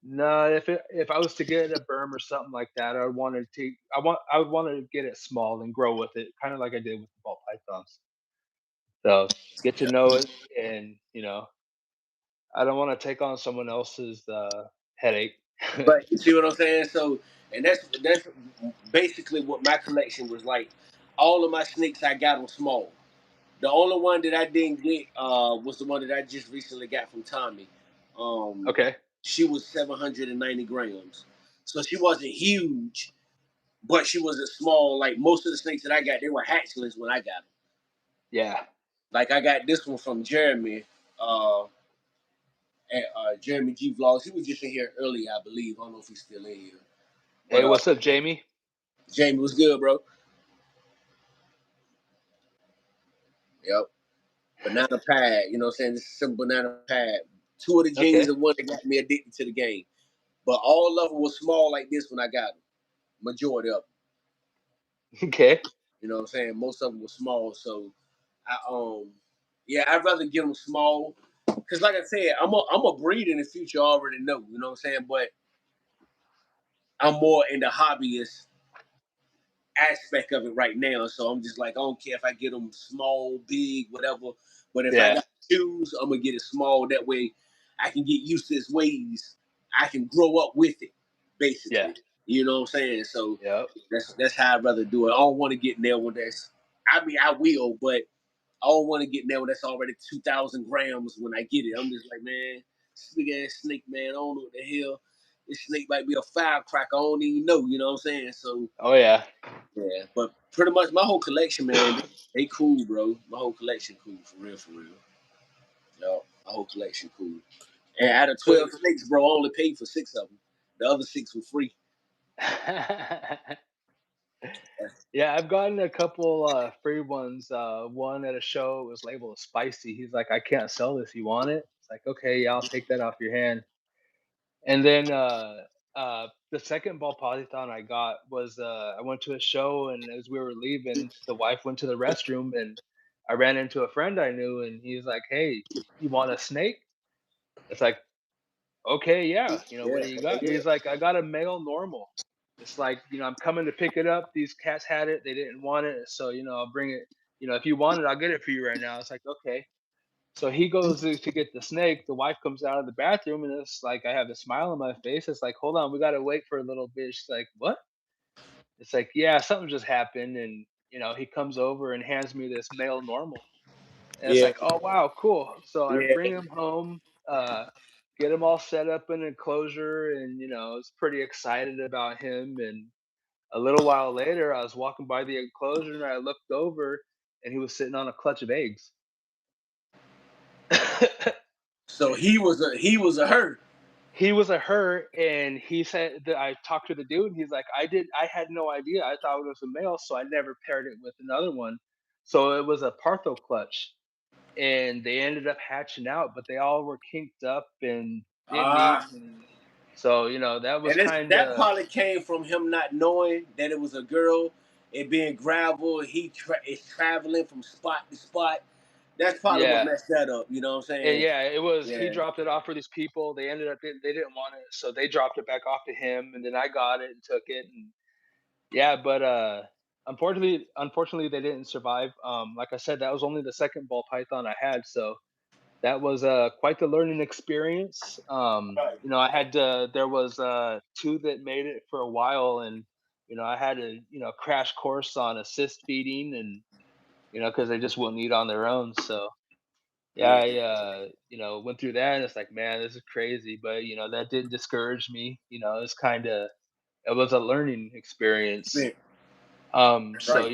no, if I was to get a berm or something like that, I would want to get it small and grow with it, kind of like I did with the ball pythons. So get to know it, and I don't want to take on someone else's headache. But you see what I'm saying? So, and that's basically what my collection was like. All of my snakes I got them small. The only one that I didn't get was the one that I just recently got from Tommy. Um, Okay. she was 790 grams, so she wasn't huge, but she was a small. Like most of the snakes that I got, they were hatchlings when I got them. Yeah. Like I got this one from Jeremy, uh, at Jeremy G Vlogs. He was just in here earlier, I believe. I don't know if he's still in here, but Hey, what's up, Jamie? Jamie was good, bro. Yep. Banana pad, you know what I'm saying? This is some banana pad. Two of the Okay. genes and one that got me addicted to the game. But all of them were small like this when I got them. Majority of them. Okay. You know what I'm saying? Most of them were small. So I yeah, I'd rather get them small. Cause like I said, I'm a breed in the future, I already know, you know what I'm saying? But I'm more in the hobbyist aspect of it right now. So I'm just like, I don't care if I get them small, big, whatever. But if I Yeah. got to choose, I'm gonna get it small. That way, I can get used to its ways. I can grow up with it, Yeah. basically. You know what I'm saying? So Yep. that's how I'd rather do it. I don't want to get in there when that's. I mean, I will, but I don't want to get in there when that's already 2,000 grams when I get it. I'm just like, man, this big ass snake, man. I don't know what the hell. This snake might be a firecracker. I don't even know. You know what I'm saying? So Oh yeah. yeah, but pretty much my whole collection, man, they cool, bro. My whole collection cool, for real, for real. Yo, my whole collection cool. And out of So 12 snakes, bro, I only paid for 6 of them. The other 6 were free. yeah, I've gotten a couple free ones. One at a show was labeled as spicy. He's like, I can't sell this. You want it? It's like, okay, yeah, I'll take that off your hand. And then the second ball python I got was I went to a show, and as we were leaving, the wife went to the restroom, and I ran into a friend I knew, and he's like, "Hey, you want a snake?" It's like, "Okay, yeah. What Yeah, do you hell got?" yeah. He's like, "I got a male normal." It's like, I'm coming to pick it up. These cats had it. They didn't want it, so I'll bring it. If you want it, I'll get it for you right now. It's like, okay. So he goes to get the snake. The wife comes out of the bathroom, and it's like I have a smile on my face. It's like, hold on, we gotta wait for a little bit. She's like, what? It's like, yeah, something just happened, and he comes over and hands me this male normal, and it's Yeah, like, oh wow, cool. So I bring yeah. him home, uh, get him all set up in an enclosure, and I was pretty excited about him. And a little while later, I was walking by the enclosure, and I looked over, and he was sitting on a clutch of eggs. So he was a her. He was a her, and he said that I talked to the dude, and he's like, I had no idea. I thought it was a male, so I never paired it with another one. So it was a Partho clutch, and they ended up hatching out, but they all were kinked up and didn't eat. Ah, And so, that was and kind that of, probably came from him not knowing that it was a girl. It being gravel, is traveling from spot to spot. That's probably what yeah. messed that up. You know what I'm And saying? yeah, it was, he Yeah. dropped it off for these people. They ended up, they didn't want it. So they dropped it back off to him, and then I got it and took it. And yeah, but unfortunately, they didn't survive. Like I said, that was only the second ball python I had, so that was quite the learning experience. Right. I had there was two that made it for a while, and I had to crash course on assist feeding, and because they just wouldn't eat on their own. So yeah, Yeah. I went through that, and it's like, man, this is crazy, but that didn't discourage me. It was a learning experience. Yeah. So, Right.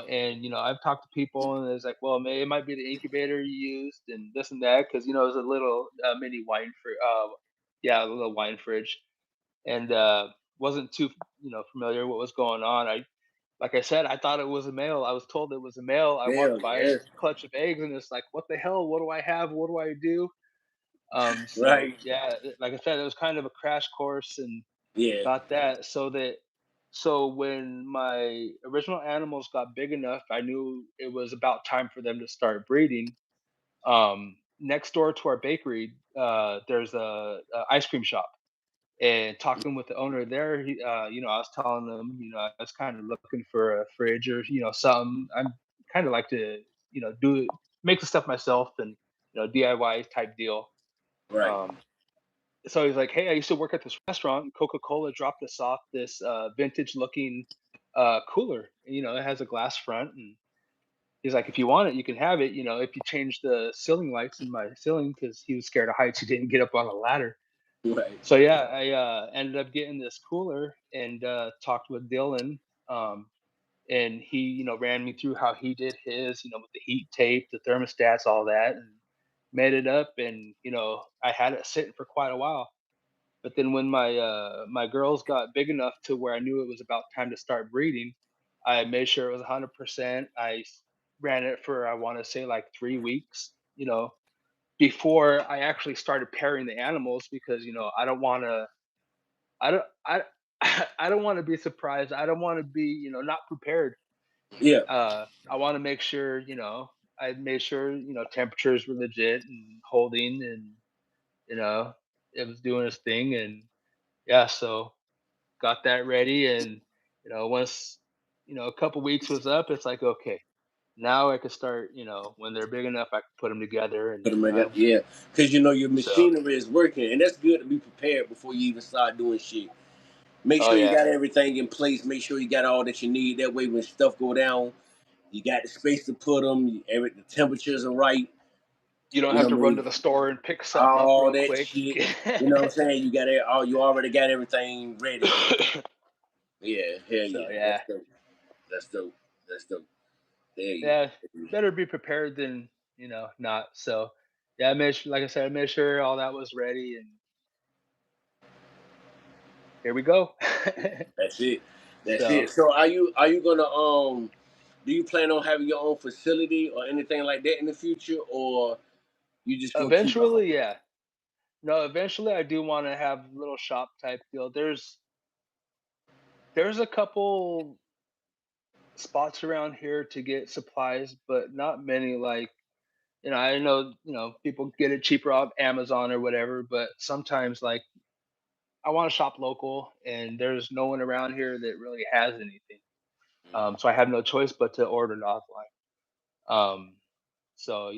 and I've talked to people, and it's like, well, it might be the incubator you used and this and that, because it was a little mini wine yeah, a little wine fridge, and wasn't too familiar what was going on. like I said, I thought it was a male. I was told it was a male. I Hell walked by yeah. its clutch of eggs, and it's like, what the hell? What do I have? What do I do? So Right. yeah, like I said, it was kind of a crash course, and Yeah. got that so when my original animals got big enough, I knew it was about time for them to start breeding. Next door to our bakery, there's a ice cream shop, and talking with the owner there, I was telling them, I was kind of looking for a fridge or something. I'm kind of like to do make the stuff myself and DIY type deal. Right. Um, so he's like, "Hey, I used to work at this restaurant. And Coca-Cola dropped us off this vintage looking cooler. It has a glass front, and he's like, if you want it, you can have it. If you change the ceiling lights in my ceiling, because he was scared of heights, he didn't get up on a ladder. Right. So yeah, I ended up getting this cooler and talked with Dylan, um, and he ran me through how he did his, with the heat tape, the thermostats, all that, and made it up. And I had it sitting for quite a while. But then when my girls got big enough to where I knew it was about time to start breeding, I made sure it was 100%. Ran it for, I want to say, like 3 weeks, before I actually started pairing the animals, because I don't want to I don't I I don't want to be surprised. I don't want to be not prepared. Yeah. I want to make sure I made sure temperatures were legit and holding, and you know it was doing its thing. And yeah, so got that ready. And once a couple weeks was up, it's like, okay, now I could start. When they're big enough, I can put them together. And Put 'em together. Yeah. Because your so machinery is working, and that's good to be prepared before you even start doing shit. Make oh sure you yeah, got everything in place. Make sure you got all that you need. That way, when stuff go down, you got the space to put them. The temperatures are right. you don't You have know to what I run to mean? the store and pick something up All real that quick. shit. You know what I'm saying? You got it. All you already got everything ready. Yeah. Hell So yeah. yeah, That's dope. That's dope. That's dope. Hell yeah. yeah, better be prepared than not. So yeah, like I said, I made sure all that was ready, and here we go. That's it. That's So it. So are you gonna do you plan on having your own facility or anything like that in the future, or you just gonna keep it eventually, home? yeah, no, eventually I do want to have a little shop type deal. There's a couple spots around here to get supplies, but not many. Like I know people get it cheaper off Amazon or whatever, but sometimes like I want to shop local, and there's no one around here that really has anything. So I have no choice but to order it offline. Um, so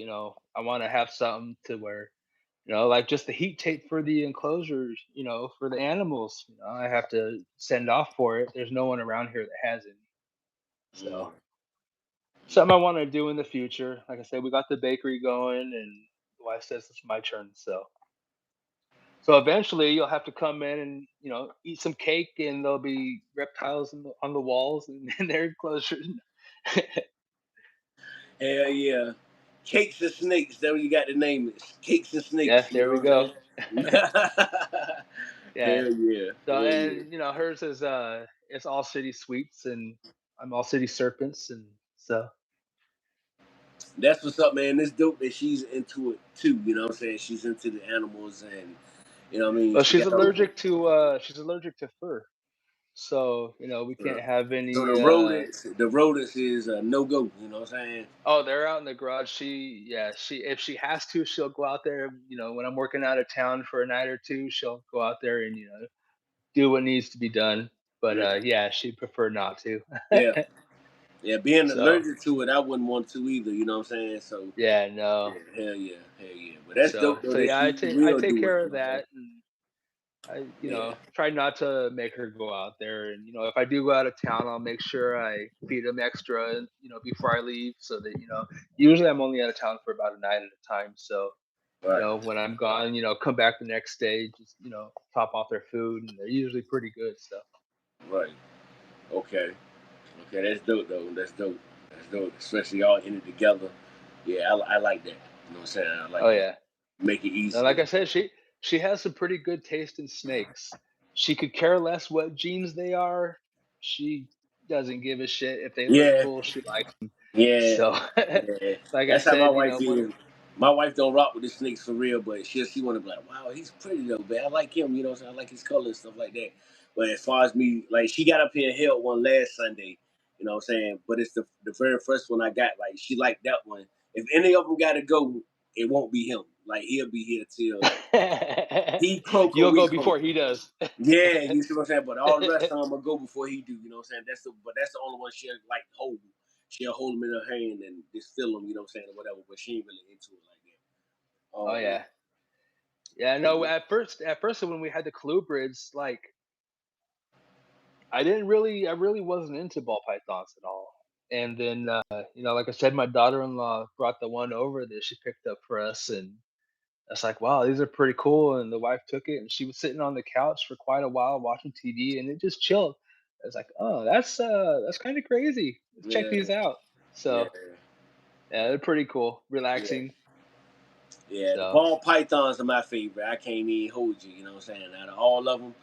I want to have something to where like just the heat tape for the enclosures, for the animals. I have to send off for it. There's no one around here that has any. Mm. So something I want to do in the future. Like I said, we got the bakery going, and the wife says it's my turn. So eventually you'll have to come in and eat some cake, and there'll be reptiles on the walls and in their enclosures. Hell yeah. Cakes and snakes, that's what you got to name it. Cakes and Yeah, snakes, you there know we what I'm go. saying? Hell Yeah. yeah. So, Hell yeah. and hers is it's all city sweets, and I'm all city serpents, and so That's what's up, man. It's dope that she's into it too, you know what I'm saying? She's into the animals and you know what I mean? well, She got her she's allergic to fur. So, we can't have so any the rodents is a no go, you know what I'm saying? oh, they're out in the garage. She if she has to, she'll go out there, when I'm working out of town for a night or two, she'll go out there and do what needs to be done. But Yeah. yeah, she'd prefer not to. Yeah. Yeah, being So, allergic to it, I wouldn't want to either, you know what I'm saying? So yeah, yeah, no. hell yeah, hell yeah. But that's dope though So that yeah, she I will take do it, care you of know what I'm saying? that. And I, Yeah. try not to make her go out there. And if I do go out of town, I'll make sure I feed them extra, before I leave, so that Usually, I'm only out of town for about a night at a time. So, Right. when I'm gone, come back the next day, just top off their food, and they're usually pretty good. So, Right. Okay. Okay, that's dope though. That's dope. That's dope. Especially y'all in it together. Yeah, I like that. You know what I'm saying? I oh like that. yeah. Make it Now, easier. like I said, she has some pretty good taste in snakes. She could care less what genes they are. She doesn't give a shit if they look Yeah, cool. She likes them. yeah, So, yeah. like I That's how my said, wife one. is. My wife don't rock with the snakes for real, but she want to be like, wow, he's pretty though, man. I like him, you know what I'm saying? I like his color and stuff like that. But as far as me, like she got up here and held one last Sunday, you know what I'm saying? But it's the very first one I got, like she liked that one. If any of them gotta go, it won't be him. Like he'll be here till he croak or You'll we go croak. before he does. Yeah, you see what I'm saying? But all the rest of them will go before he do, you know what I'm saying? That's the only one she'll like hold. She'll hold him in her hand and just feel him, you know what I'm saying, or whatever. But she ain't really into it like that. Oh yeah, yeah. But No, yeah, at first when we had the colubrids, like I really wasn't into ball pythons at all. And then, like I said, my daughter-in-law brought the one over that she picked up for us, and I was like, "Wow, these are pretty cool." And the wife took it, and she was sitting on the couch for quite a while watching TV, and it just chilled. I was like, "Oh, that's kind of crazy. Let's check yeah, these out." yeah, So yeah, they're pretty cool, yeah. relaxing. Yeah, the So, ball pythons are my favorite. I can't even hold you, you know what I'm saying? Out of all of them,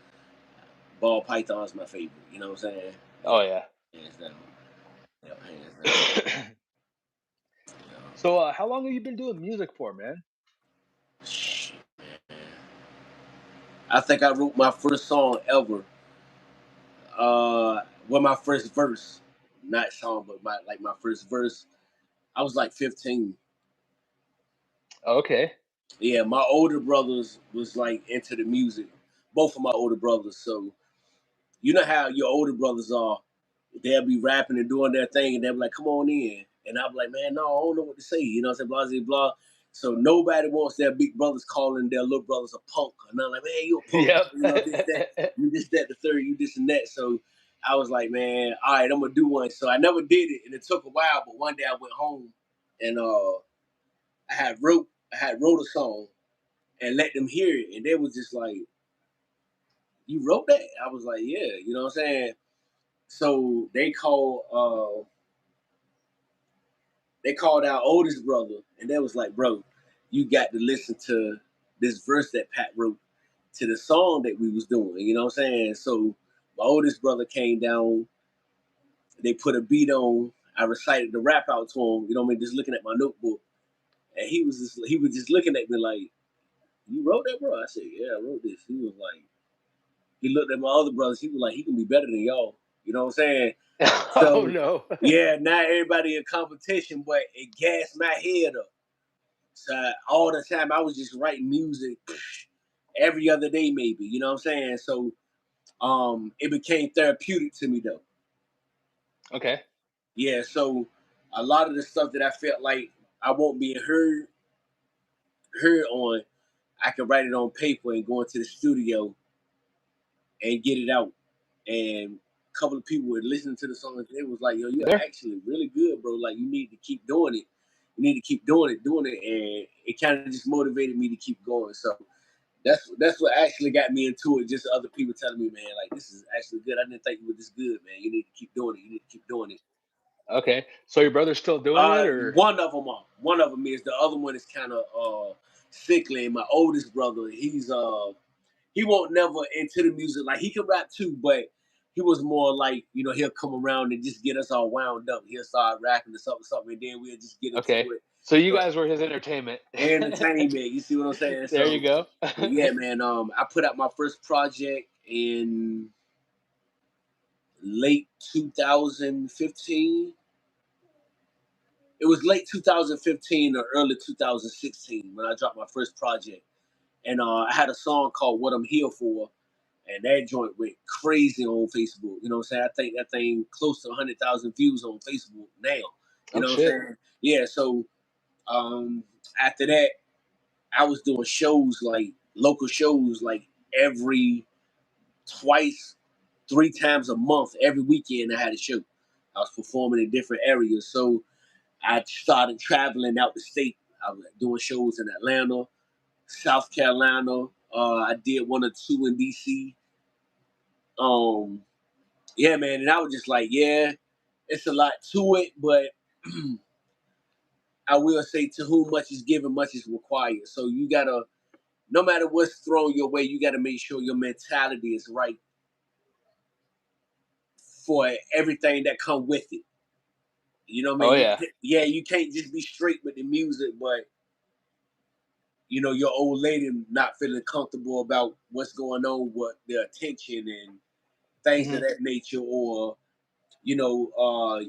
ball pythons my favorite, you know what I'm saying? oh Yeah, yeah. hands down. Yeah, hands down. Yeah. So, how long have you been doing music for, man? Shit, man. I think I wrote my first song ever. With my first verse, not song, but my first verse. I was like 15. Okay. Yeah, my older brothers was like into the music. Both of my older brothers. So you know how your older brothers are. They'll be rapping and doing their thing, and they'll be like, "Come on in," and I'll be like, "Man, no, I don't know what to say." You know what I'm saying? Blah, blah, blah. So nobody wants their big brothers calling their little brothers a punk. And I'm like, "Man, you a punk," Yep. you know, this, that, you this, that, the third, you this and that. So I was like, "Man, all right, I'm gonna do one." So I never did it, and it took a while. But one day I went home, and I had wrote a song and let them hear it, and they was just like, "You wrote that?" I was like, "Yeah," you know what I'm saying. So they called our oldest brother, and they was like, "Bro, you got to listen to this verse that Pat wrote to the song that we was doing." You know what I'm saying? So my oldest brother came down. They put a beat on. I recited the rap out to him. You know what I mean? Just looking at my notebook, and he was just looking at me like, "You wrote that, bro?" I said, "Yeah, I wrote this." He was like, he looked at my other brothers. He was like, "He can be better than y'all." You know what I'm saying? Oh So no. yeah, not everybody in competition, but it gassed my head up. So all the time I was just writing music every other day, maybe. You know what I'm saying? So it became therapeutic to me though. Okay. Yeah, so a lot of the stuff that I felt like I won't be heard on, I could write it on paper and go into the studio and get it out. And a couple of people were listening to the song and it was like, "Yo, you're There. actually really good, bro. Like you need to keep doing it. You need to keep doing it." And it kind of just motivated me to keep going. So that's what actually got me into it. Just other people telling me, "Man, like this is actually good. I didn't think you were this good, man. You need to keep doing it. You need to keep doing it." Okay. So your brother's still doing it, or? One of them is. The other one is kind of sickly. And my oldest brother, he won't never into the music. Like he can rap too, but he was more like, he'll come around and just get us all wound up. He'll start rapping or something, and then we'll just get into Okay. it. So you But guys were his entertainment. entertainment, you see what I'm saying? There you So, go. but yeah, man, I put out my first project in late 2015. It was late 2015 or early 2016 when I dropped my first project. And I had a song called "What I'm Here For," and that joint went crazy on Facebook. You know what I'm saying? I think that thing close to 100,000 views on Facebook now. You Oh know what I'm shit. saying? Yeah. So after that, I was doing shows like local shows like every twice, 3 times a month. Every weekend I had a show. I was performing in different areas. So I started traveling out the state. I was doing shows in Atlanta, South Carolina. I did one or two in DC. Um, yeah, man, and I was just like, yeah, it's a lot to it, but I will say, to whom much is given, much is required. So you gotta, no matter what's thrown your way, you gotta make sure your mentality is right for everything that come with it. You know what I Oh mean? yeah. Yeah, you can't just be straight with the music, but your old lady not feeling comfortable about what's going on with the attention and things of Hmm. that nature, or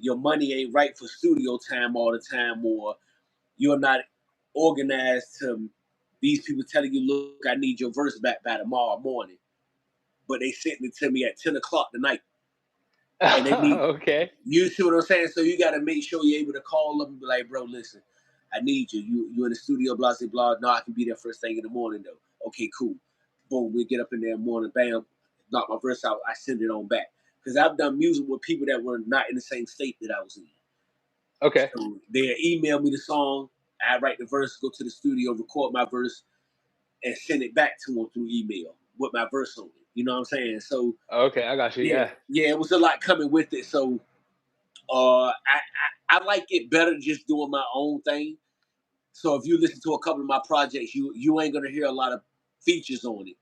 your money ain't right for studio time all the time, or you're not organized to these people telling you, look, I need your verse back by tomorrow morning, but they sent it to me at 10 o'clock tonight, and they need Okay. you see what I'm saying. So you got to make sure you're able to call them and be like, bro, listen, I need you. You in the studio, blah blah blah. No, I can be there first thing in the morning though. Okay, cool. Boom, we get up in there in the morning, bam, knock my verse out. I send it on back because I've done music with people that were not in the same state that I was in. Okay. So they email me the song. I write the verse, go to the studio, record my verse, and send it back to them through email with my verse on it. You know what I'm saying? So Okay. I got you. yeah, Yeah. yeah, it was a lot coming with it. So I like it better just doing my own thing. So if you listen to a couple of my projects, you ain't gonna hear a lot of features on it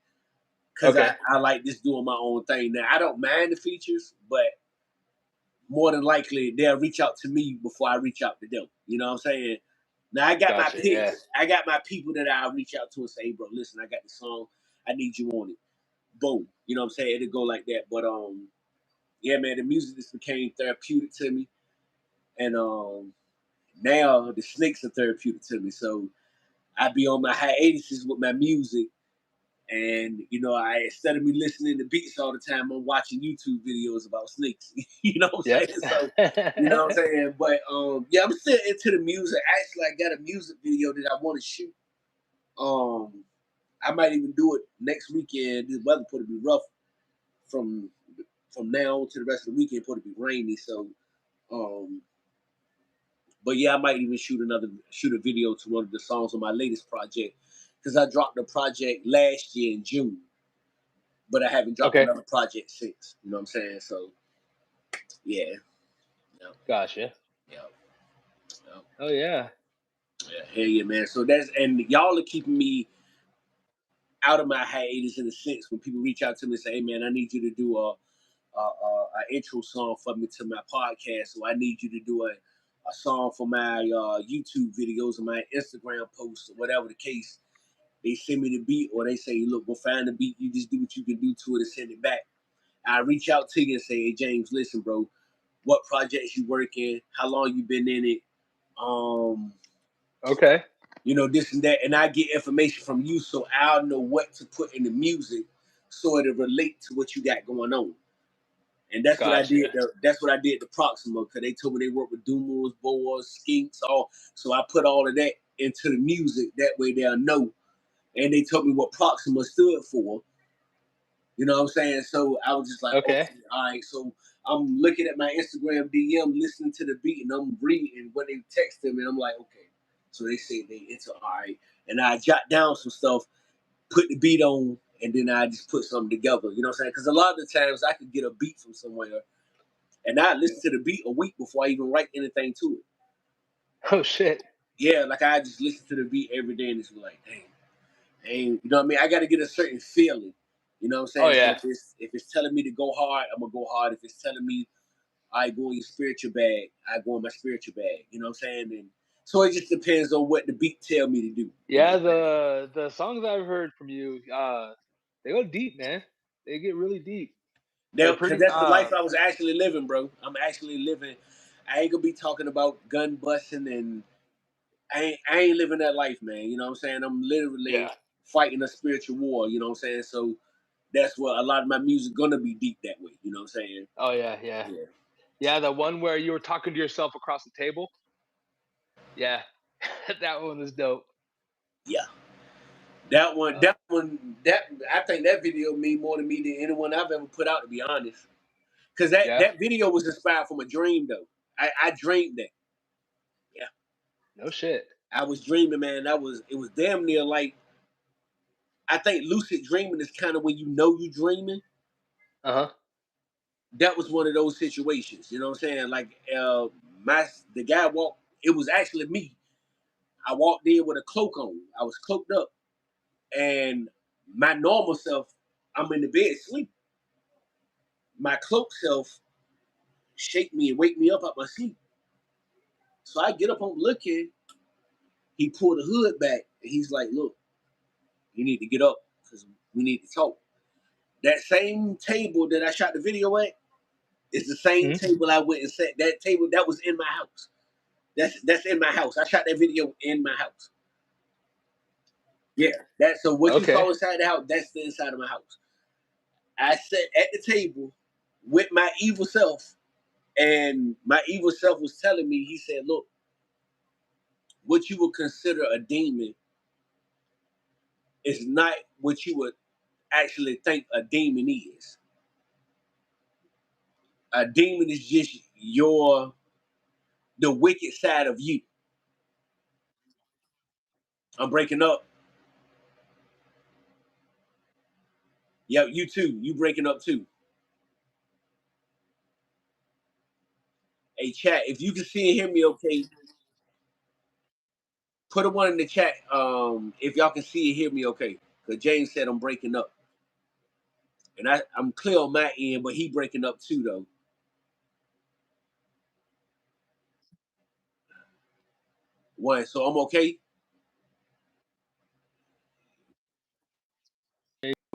because Okay. I like just doing my own thing. Now I don't mind the features, but more than likely they'll reach out to me before I reach out to them. You know what I'm saying? Now I got my Gotcha. Yeah. picks. I got my people that I'll reach out to and say, hey, bro, listen, I got the song. I need you on it. Boom. You know what I'm saying? It'll go like that. But yeah, man, the music just became therapeutic to me. And now the snakes are therapeutic to me. So I be on my hiatuses with my music. And I instead of me listening to beats all the time, I'm watching YouTube videos about snakes. You know what I'm Yep. saying? So you know what I'm saying? But yeah, I'm still into the music. Actually, I got a music video that I want to shoot. Um I might even do it next weekend. The weather supposed to be rough from now on to the rest of the weekend, supposed to be rainy. So um but yeah, I might even shoot a video to one of the songs on my latest project because I dropped the project last year in June, but I haven't dropped Okay. another project since. You know what I'm saying? So yeah, yeah, Gotcha. yeah, yeah, Oh yeah. yeah, hell yeah, man. So and y'all are keeping me out of my hiatus in a sense when people reach out to me and say, "Hey, man, I need you to do a intro song for me to my podcast, so I need you to do a song for my YouTube videos or my Instagram posts or whatever the case." They send me the beat, or they say, "Look, go find the beat. You just do what you can do to it and send it back." I reach out to you and say, "Hey, James, listen, bro. What projects you working? How long you been in it? Um, Okay. this and that." And I get information from you, so I'll know what to put in the music, so it'll relate to what you got going on. And that's what I did. Gotcha. That's what I did to Proxima because they told me they work with Doomers, Boas, Skinks, all. So I put all of that into the music. That way they'll know. And they told me what Proxima stood for. You know what I'm saying? So I was just like, Okay. okay, all right. So I'm looking at my Instagram DM, listening to the beat, and I'm reading what they text them, and I'm like, okay. So they say they into all right, and I jot down some stuff, put the beat on, and then I just put something together. You know what I'm saying? Because a lot of the times I could get a beat from somewhere, and I listen to the beat a week before I even write anything to it. Oh shit. Yeah, like I just listen to the beat every day, and it's like, dang, you know what I mean? I got to get a certain feeling. You know what I'm Oh saying? So yeah. if it's telling me to go hard, I'm gonna go hard. If it's telling me I go in your spiritual bag, I go in my spiritual bag. You know what I'm saying? And so it just depends on what the beat tell me to do. You know Yeah, what I'm saying? the songs I've heard from you, they go deep, man. They get really deep. They're Because pretty that's the life I was actually living, bro. I'm actually living. I ain't gonna be talking about gun busting, and I ain't living that life, man. You know what I'm saying? I'm literally yeah. fighting a spiritual war. You know what I'm saying? So that's what a lot of my music gonna be deep that way. You know what I'm saying? Oh yeah, yeah. Yeah. Yeah, the one where you were talking to yourself across the table. Yeah. That one was dope. Yeah. That one, Uh, that one, that I think that video mean more to me than anyone I've ever put out, to be honest. Because that yeah. that video was inspired from a dream, though. I dreamed that. Yeah, No shit. I was dreaming, man. It was damn near like I think lucid dreaming is kind of when you know you dreaming. Uh-huh. That was one of those situations. You know what I'm saying? Like the guy walked. It was actually me. I walked in with a cloak on. I was cloaked up, and my normal self, I'm in the bed sleep. My cloak self shake me and wake me up out my sleep. So I get up, I'm looking. He pulled the hood back, and he's like, "Look, you need to get up because we need to talk." That same table that I shot the video at is the same table I went and sat. That table that was in my house. That's in my house. I shot that video in my house. Yeah, that. So what you saw Okay. inside the house, that's the inside of my house. I sat at the table with my evil self, and my evil self was telling me. He said, "Look, what you would consider a demon is not what you would actually think a demon is. A demon is just the wicked side of you." I'm breaking up. Yeah, you too. You breaking up too. Hey, chat. If you can see and hear me, okay, put a one in the chat. If y'all can see and hear me, okay. Because James said I'm breaking up, and I'm clear on my end, but he breaking up too though. One, so I'm okay.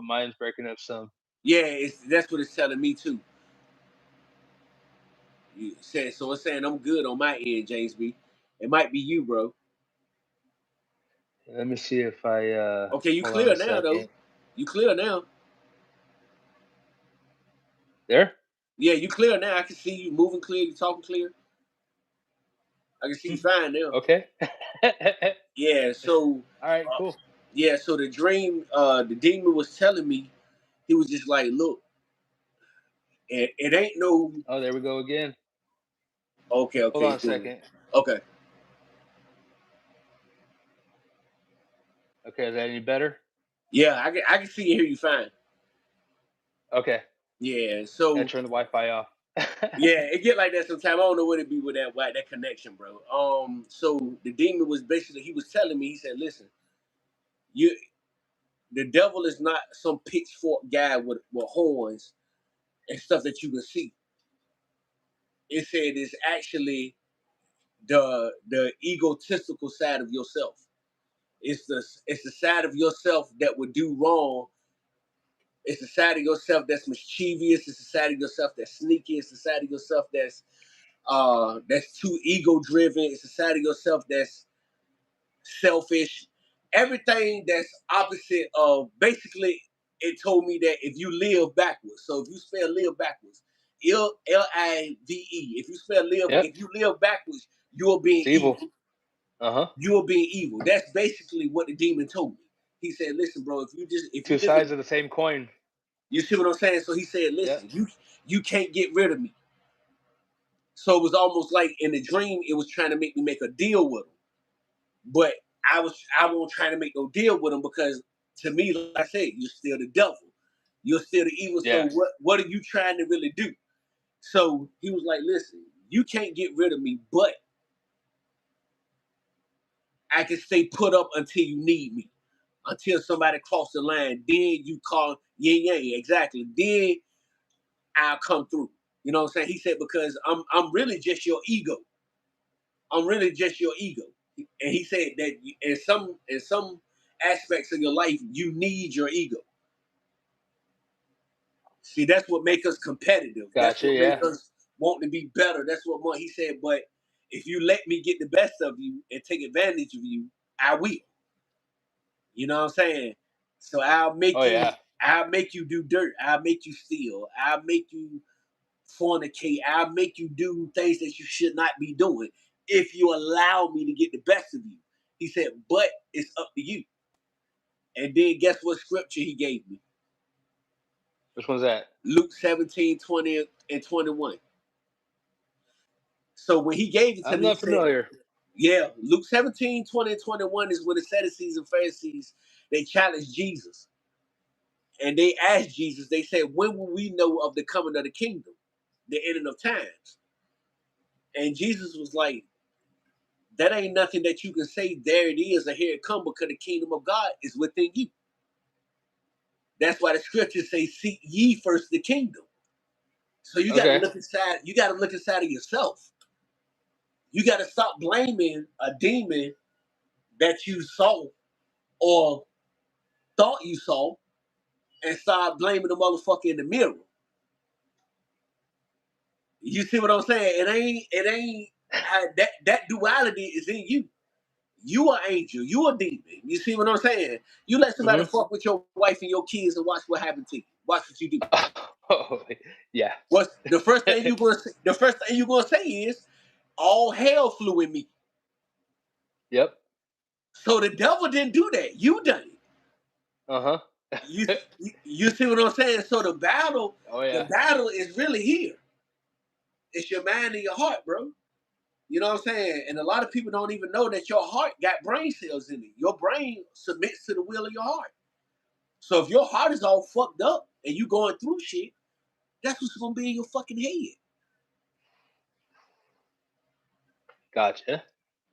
Mine's breaking up some. Yeah, that's what it's telling me too. You said so. It's saying I'm good on my end, James B. It might be you, bro. Let me see if I Okay, you hold on a clear now though. second. You clear now. There? Yeah, you clear now. I can see you moving clear. You talking clear. I can see you fine now. Okay. Yeah. So, All right, uh, cool. yeah. So the dream, the demon was telling me, he was just like, look, it ain't no. Oh, there we go again. Okay, Hold on okay, a cool. second. Okay. Okay, is that any better? Yeah, I can see and hear you fine. Okay. Yeah. Gotta So turn the Wi-Fi off. yeah, it get like that sometimes. I don't know what it be with that connection, bro. So the demon was basically, he was telling me, he said, listen, you the devil is not some pitchfork guy with horns and stuff that you can see. It said it's actually the egotistical side of yourself. It's the side of yourself that would do wrong. It's the side of yourself that's mischievous. It's the side of yourself that's sneaky. It's the side of yourself that's too ego driven. It's the side of yourself that's selfish. Everything that's opposite of, basically, it told me that if you live backwards. So if you spell live backwards, Live. If you spell live, Yep. if you live backwards, you're being It's evil. evil. Uh-huh. You're being evil. That's basically what the demon told me. He said, "Listen, bro, if you Two just, sides of the same coin. you see what I'm saying." So he said, Yep. "Listen, you can't get rid of me." So it was almost like in the dream, it was trying to make me make a deal with him. But I won't try to make no deal with him, because to me, like I said, you're still the devil. You're still the evil. So Yeah. what are you trying to really do? So he was like, "Listen, you can't get rid of me, but I can stay put up until you need me. Until somebody cross the line, then you call yin yang, exactly. Then I'll come through." You know what I'm saying? He said, "Because I'm really just your ego. I'm really just your ego." And he said that in some aspects of your life, you need your ego. See, that's what makes us competitive. That's Gotcha. what makes Yeah. us want to be better. That's what more he said. But if you let me get the best of you and take advantage of you, I will. You know what I'm saying? So Oh yeah. I'll make you do dirt. I'll make you steal. I'll make you fornicate. I'll make you do things that you should not be doing if you allow me to get the best of you. He said, but it's up to you. And then guess what scripture he gave me? Which one's that? Luke 17:20 and 21. So when he gave it to I'm me, he not said, familiar. yeah, Luke 17:20 and 21 is when the Sadducees and Pharisees, they challenged Jesus. And they asked Jesus, they said, when will we know of the coming of the kingdom, the ending of times? And Jesus was like, that ain't nothing that you can say, there it is, or here it come, because the kingdom of God is within you. That's why the scriptures say, seek ye first the kingdom. So you got to Okay. look inside. You got to look inside of yourself. You got to stop blaming a demon that you saw or thought you saw, and start blaming the motherfucker in the mirror. You see what I'm saying? It ain't that duality is in you. You are angel, you a demon. You see what I'm saying? You let somebody Hmm. fuck with your wife and your kids and watch what happens to you. Watch what you do. Oh, yeah. What's the first thing you gonna say? The first thing you gonna say is, all hell flew in me. Yep. So the devil didn't do that. You done it. Uh-huh. You see what I'm saying? So Oh the yeah. battle is really here. It's your mind and your heart, bro. You know what I'm saying? And a lot of people don't even know that your heart got brain cells in it. Your brain submits to the will of your heart. So if your heart is all fucked up and you going through shit, that's what's gonna be in your fucking head. Gotcha.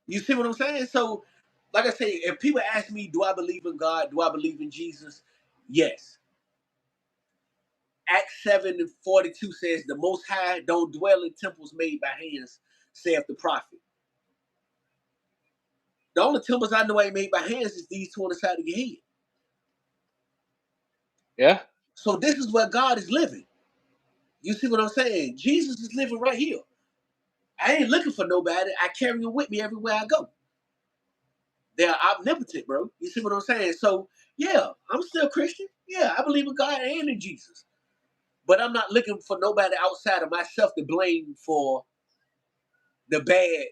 You see what I'm saying? So, like I say, if people ask me, do I believe in God? Do I believe in Jesus? Yes. Acts 7:42 says, the Most High don't dwell in temples made by hands, saith the prophet. The only temples I know ain't made by hands is these two on the side of your head. Yeah. So this is where God is living. You see what I'm saying? Jesus is living right here. I ain't looking for nobody. I carry them with me everywhere I go. They're omnipotent, bro. You see what I'm saying? So, yeah, I'm still Christian. Yeah, I believe in God and in Jesus. But I'm not looking for nobody outside of myself to blame for the bad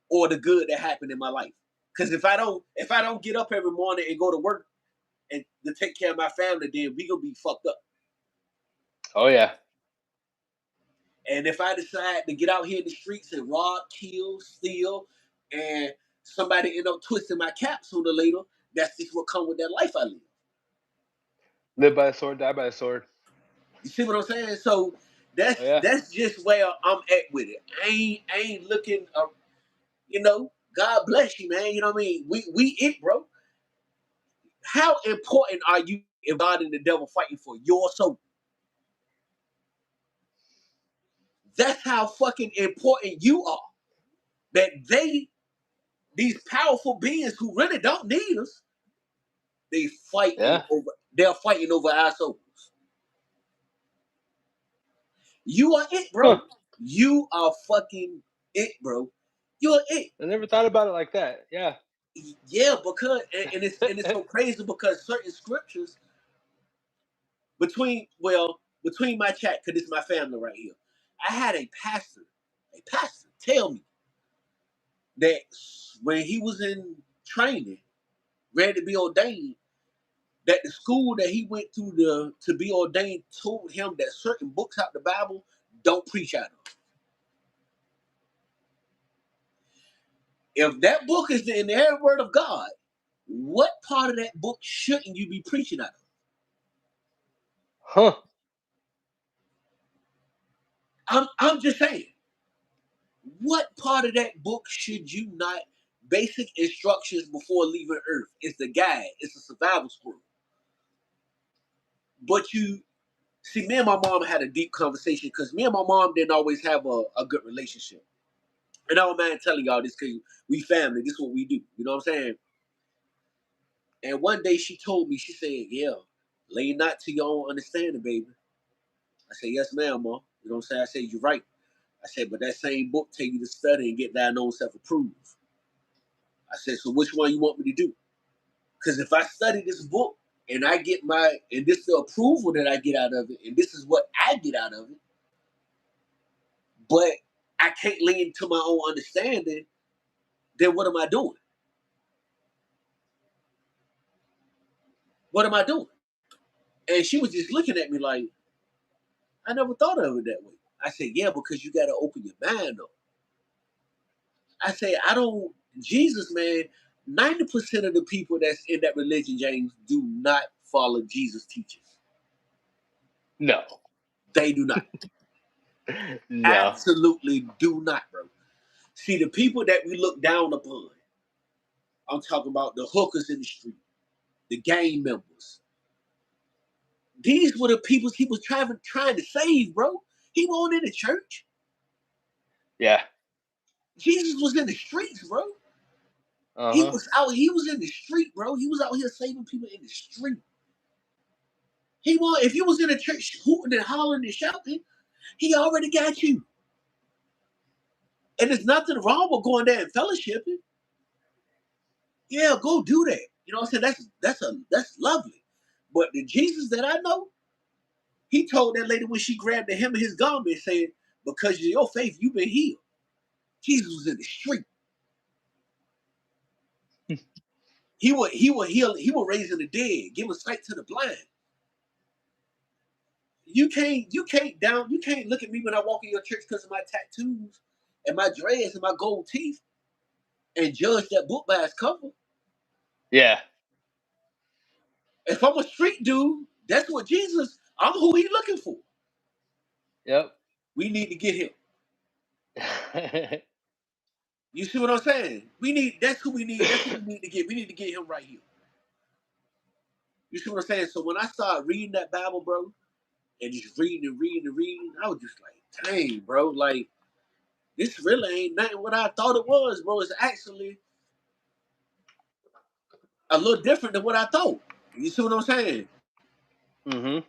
or the good that happened in my life. Because if I don't get up every morning and go to work and to take care of my family, then we gonna be fucked up. Oh yeah. And if I decide to get out here in the streets and rob, kill, steal, and somebody end up twisting my cap sooner or later, that's just what come with that life I live. Live by the sword, die by the sword. You see what I'm saying? So Oh that's yeah. that's just where I'm at with it. I ain't looking. God bless you, man. You know what I mean? We it, bro. How important are you if God and the devil fighting for your soul? That's how fucking important you are. That these powerful beings who really don't need us, they fighting Yeah. over. They're fighting over our souls. You are it, Huh. bro. You are fucking it, bro. You're it. I never thought about it like that. Yeah. Yeah, because and it's so crazy because certain scriptures between my chat, because this is my family right here. I had a pastor tell me that when he was in training, ready to be ordained, that the school that he went through to be ordained told him that certain books out the Bible don't preach out of. If that book is the inerrant word of God, what part of that book shouldn't you be preaching out of? Huh. I'm just saying, what part of that book should you not? Basic instructions before leaving Earth. It's the guide. It's a survival scroll. But you see, me and my mom had a deep conversation because me and my mom didn't always have a good relationship. And I don't mind telling y'all this because we family. This is what we do. You know what I'm saying? And one day she told me, she said, "Yeah, lean not to your own understanding, baby." I said, "Yes, ma'am, ma." You know what I'm saying? I said, "You're right." I said, "But that same book tell you to study and get thine own self approved." I said, "So which one you want me to do?" Because if I study this book and I get and this is the approval that I get out of it, and this is what I get out of it, but I can't lean to my own understanding, then what am I doing? What am I doing? And she was just looking at me like, I never thought of it that way. I said, yeah, because you got to open your mind up. I say, I don't, Jesus, man, 90% of the people that's in that religion, James, do not follow Jesus' teachings. No. They do not. No. Absolutely do not, bro. See, the people that we look down upon, I'm talking about the hookers in the street, the gang members. These were the people he was trying to save, bro. He wasn't in the church. Yeah. Jesus was in the streets, bro. He was out. He was in the street, bro. He was out here saving people in the street. He was. If you was in a church hooting and hollering and shouting, he already got you. And there's nothing wrong with going there and fellowshipping. Yeah, go do that. You know what I'm saying? That's lovely. But the Jesus that I know, he told that lady when she grabbed the hem of his garment and said, "Because of your faith, you've been healed." Jesus was in the street. He would heal. He would raise the dead, give a sight to the blind. You can't look at me when I walk in your church because of my tattoos and my dreads and my gold teeth and judge that book by its cover. Yeah. If I'm a street dude, that's what Jesus. I'm who he looking for. Yep. We need to get him. You see what I'm saying? That's who we need. That's who we need to get. We need to get him right here. You see what I'm saying? So when I started reading that Bible, bro, and just reading, I was just like, dang, bro, like, this really ain't nothing what I thought it was, bro. It's actually a little different than what I thought. You see what I'm saying? Mm-hmm.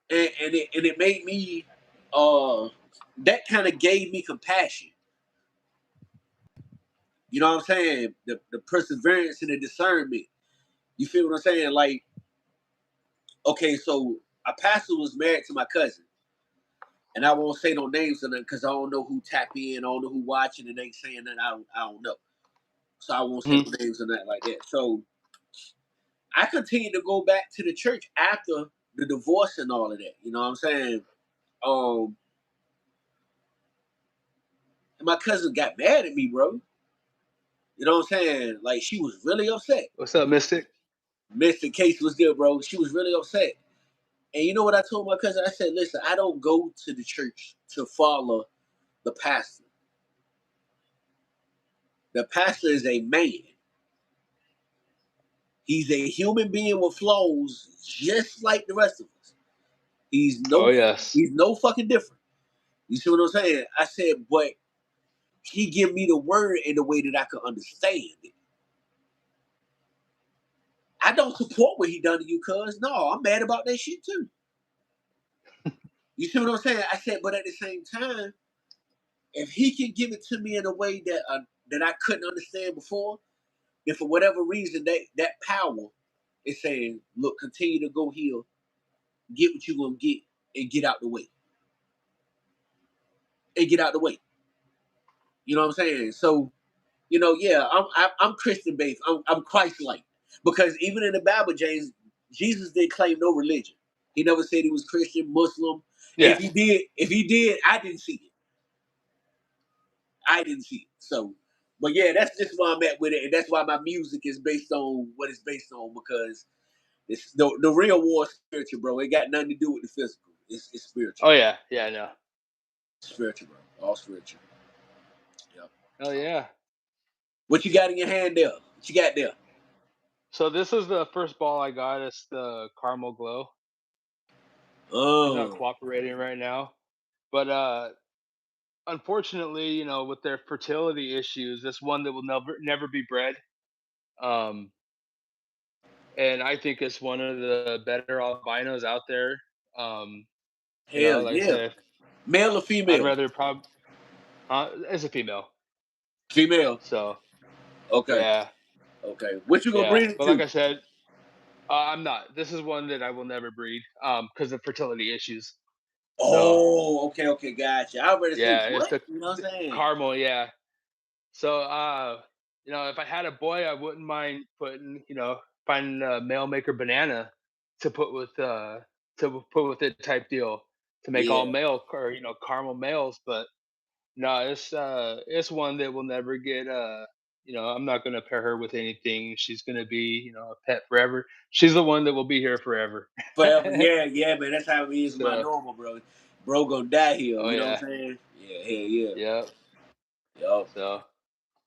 And it made me, that kind of gave me compassion. You know what I'm saying? The perseverance and the discernment. You feel what I'm saying? Like, okay, so a pastor was married to my cousin. And I won't say no names of them because I don't know who tap in, I don't know who watching, and ain't saying that I don't know. So I won't say no names or that like that. So I continued to go back to the church after the divorce and all of that. You know what I'm saying? And my cousin got mad at me, bro. You know what I'm saying? Like, she was really upset. What's up, Mystic? Mystic Case was good, bro. She was really upset. And you know what I told my cousin? I said, listen, I don't go to the church to follow the pastor. The pastor is a man. He's a human being with flaws just like the rest of us. He's no fucking different. You see what I'm saying? I said, but he give me the word in a way that I can understand it. I don't support what he done to you, cuz. No, I'm mad about that shit too. You see what I'm saying? I said, but at the same time, if he can give it to me in a way that I couldn't understand before, then for whatever reason, that power is saying, look, continue to go here, get what you're gonna get, and get out the way. And get out the way. You know what I'm saying? So, you know, yeah, I'm Christian based. I'm Christ-like. Because even in the Bible, James, Jesus didn't claim no religion. He never said he was Christian, Muslim. Yeah. If he did, I didn't see it. So, but yeah, that's just where I'm at with it, and that's why my music is based on what it's based on, because it's the real war is spiritual, bro. It got nothing to do with the physical. It's spiritual. Oh yeah, I know. Spiritual, bro. All spiritual. Yep. Oh yeah. What you got in your hand there? What you got there? So this is the first ball I got. It's the Caramel Glow. Oh. He's not cooperating right now, but unfortunately, you know, with their fertility issues, it's one that will never be bred. And I think it's one of the better albinos out there. You know, Hell like I yeah. said, Male or I'd female? rather as a female. Female. So Okay. yeah. Okay. What you gonna Yeah, breed it but to? like I said, I'm not. This is one that I will never breed, because of fertility issues. So Oh, okay, gotcha. I already say yeah, it's what? You know what I'm saying? caramel. Yeah. So you know, if I had a boy, I wouldn't mind putting, you know, finding a male maker banana to put with it type deal to make all Yeah. male, or you know, caramel males. But no, it's one that will never get you know, I'm not gonna pair her with anything. She's gonna be, you know, a pet forever. She's the one that will be here forever. Forever. Yeah, man. That's how it is with my So normal, bro. Bro gonna die here. oh You know what yeah. I'm saying? Yeah, hell yeah. Yep. Yup. So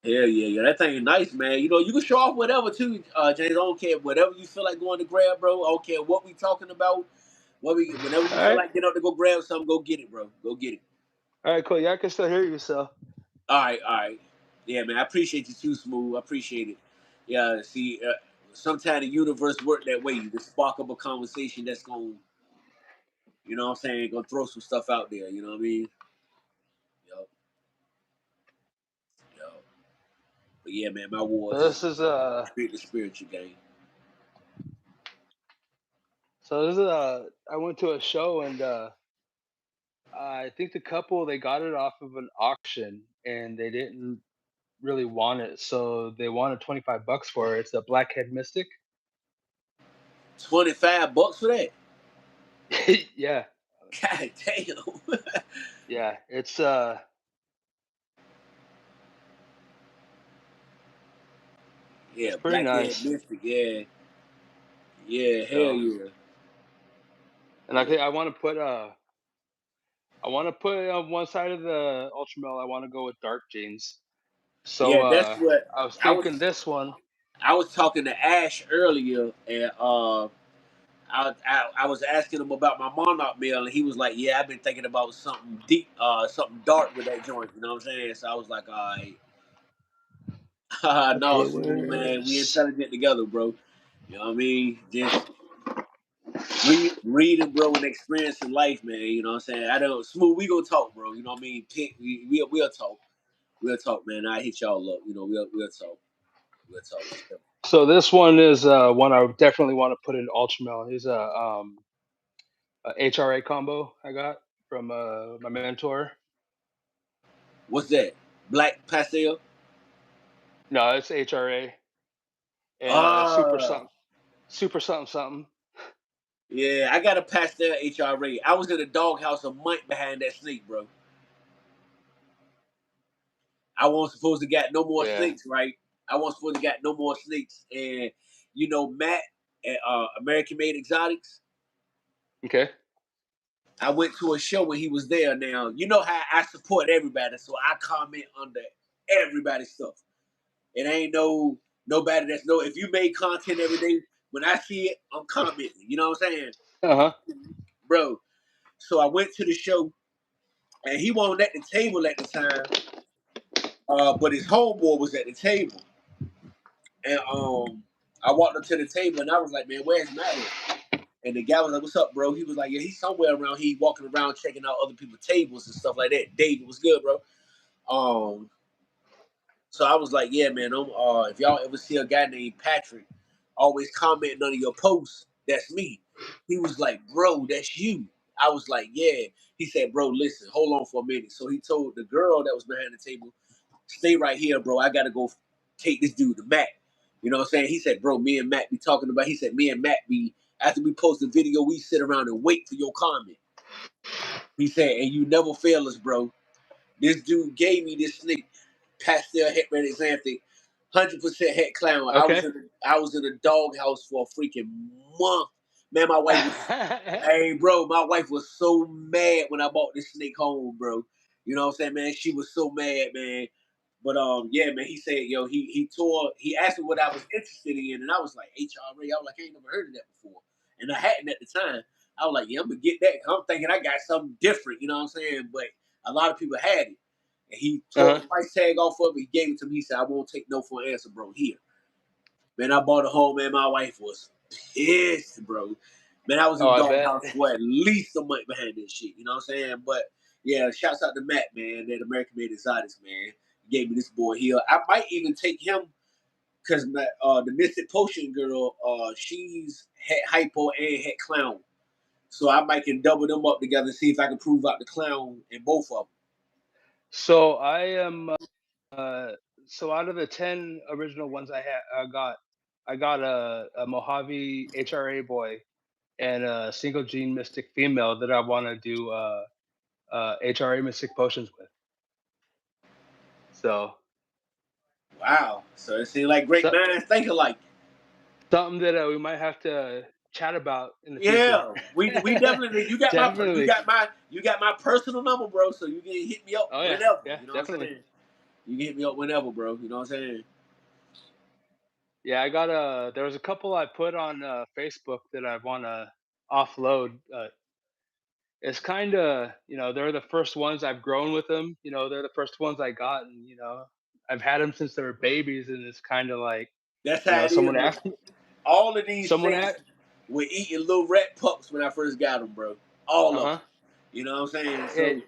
Hell yeah. That thing is nice, man. You know, you can show off whatever too, James. I don't care. Whatever you feel like going to grab, bro. I don't care what we talking about. Whenever you all feel right. like getting up to go grab something, go get it, bro. Go get it. All right, cool. Yeah, I can still hear you. So All right, all right. Yeah, man, I appreciate you too, Smooth. I appreciate it. Yeah, see, sometimes the universe work that way. The spark of a conversation that's going, you know what I'm saying, gonna throw some stuff out there. You know what I mean? Yo, yo. But yeah, man, my wars is this is strictly spiritual game. I went to a show and I think the couple they got it off of an auction and they didn't really want it, so they wanted $25 for it. It's a Blackhead Mystic. 25 bucks for that? Yeah, God damn. yeah. It's Yeah, pretty Blackhead nice. Mystic. Yeah, yeah, hell So, yeah. and I Yeah, think I want to put it on one side of the Ultramel. I want to go with Dark Jeans. So yeah. That's what I was I was. thinking this one. I was talking to Ash earlier, and I was asking him about my Monarch meal, and he was like, "Yeah, I've been thinking about something deep, something dark with that joint." You know what I'm saying? So I was like, "All right, no, Okay, Smooth man, we where's intelligent together, bro. You know what I mean? Just reading, bro, and experiencing life, man. You know what I'm saying? I don't Smooth. We gonna talk, bro. You know what I mean? We'll talk. We'll talk, man. I hit y'all up. You know, we'll talk. We'll talk for sure. so this one is one I definitely want to put in Ultramel. He's a HRA combo I got from my mentor. What's that? Black pastel? No, it's HRA and Uh super something something. yeah, I got a pastel HRA. I was in a doghouse a month behind that snake, bro. I wasn't supposed to get no more Yeah. snakes, right? I wasn't supposed to get no more snakes. And you know, Matt at American Made Exotics, Okay. I went to a show when he was there. Now, you know how I support everybody, so I comment under everybody's stuff. It ain't nobody that's no if you make content every day, when I see it, I'm commenting. You know what I'm saying? Uh huh. Bro. So I went to the show and he wasn't at the table at the time, but his homeboy was at the table. And I walked up to the table and I was like, man, where's Matt at? And the guy was like, what's up, bro? He was like, yeah, he's somewhere around here walking around checking out other people's tables and stuff like that. David was good, bro. Um, so I was like, yeah, man, if y'all ever see a guy named Patrick always commenting under your posts, that's me. He was like, bro, that's you. I was like, yeah. He said, bro, listen, hold on for a minute. So he told the girl that was behind the table, stay right here, bro. I gotta go take this dude to Matt. You know what I'm saying? He said, bro, me and Matt be talking about. He said, me and Matt be after we post the video, we sit around and wait for your comment. He said, and you never fail us, bro. This dude gave me this snake, pastel het red xanthic, 100% het clown. Okay. I was in a doghouse for a freaking month. Man, my wife was hey bro, my wife was so mad when I bought this snake home, bro. You know what I'm saying, man? She was so mad, man. But yeah, man, he said, yo, he asked me what I was interested in, and I was like, HRA. I was like, I ain't never heard of that before. And I hadn't at the time. I was like, yeah, I'm gonna get that. I'm thinking I got something different, you know what I'm saying? But a lot of people had it. And he tore Uh the price tag off of it, he gave it to me. He said, I won't take no for an answer, bro. Here. Man, I bought a home, man. My wife was pissed, bro. Man, I was oh, in I bet. doghouse for at least a month behind this shit. You know what I'm saying? But yeah, shouts out to Matt, man. That American Made Exotics, man. He gave me this boy here. I might even take him because the Mystic Potion girl, she's het hypo and het clown. So I might can double them up together and see if I can prove out the clown in both of them. So I am. Uh, so out of the 10 original ones I got a Mojave HRA boy and a single gene mystic female that I want to do HRA mystic potions with. So Wow. So it seems like great so, minds think alike. something that we might have to chat about in the future. Yeah, we definitely. Definitely. You got my personal number, bro. So you can hit me up Oh yeah, whenever. yeah, You know what I'm definitely. saying? You can hit me up whenever, bro. You know what I'm saying? Yeah, I got a. There was a couple I put on Facebook that I want to offload. it's kind of, they're the first ones I've grown with them. They're the first ones I got, and I've had them since they were babies, and it's kind of like, That's how it is, someone bro. asked me, All of these someone snakes asked, were eating little rat pups when I first got them, bro. All uh of huh, them. You know what I'm saying? it, So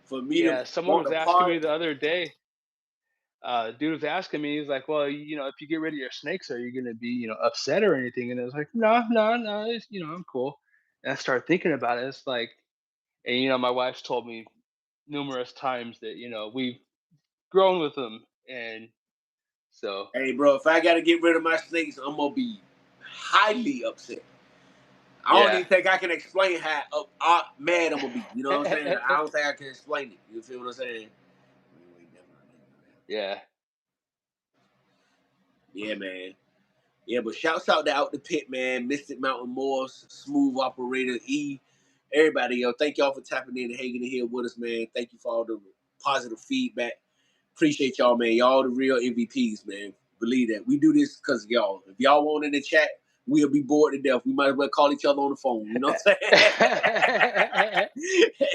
for me to yeah, someone want was a asking part, me the other day. Dude was asking me, he's like, well, if you get rid of your snakes, are you gonna be, upset or anything? And I was like, no, no, no, I'm cool. And I started thinking about it. It's like, and my wife's told me numerous times that we've grown with them, and so hey, bro, if I got to get rid of my snakes, I'm gonna be highly upset. I don't yeah, even think I can explain how mad I'm gonna be. You know what I'm saying? I don't think I can explain it. You feel what I'm saying? yeah, Yeah, man. Yeah, but shouts out to Out the Pit, man. Mystic Mountain Morse, Smooth Operator E, everybody, yo. Thank y'all for tapping in and hanging in here with us, man. Thank you for all the positive feedback. Appreciate y'all, man. Y'all the real MVPs, man. Believe that. We do this because y'all. If y'all want in the chat, we'll be bored to death. We might as well call each other on the phone. You know what I'm saying?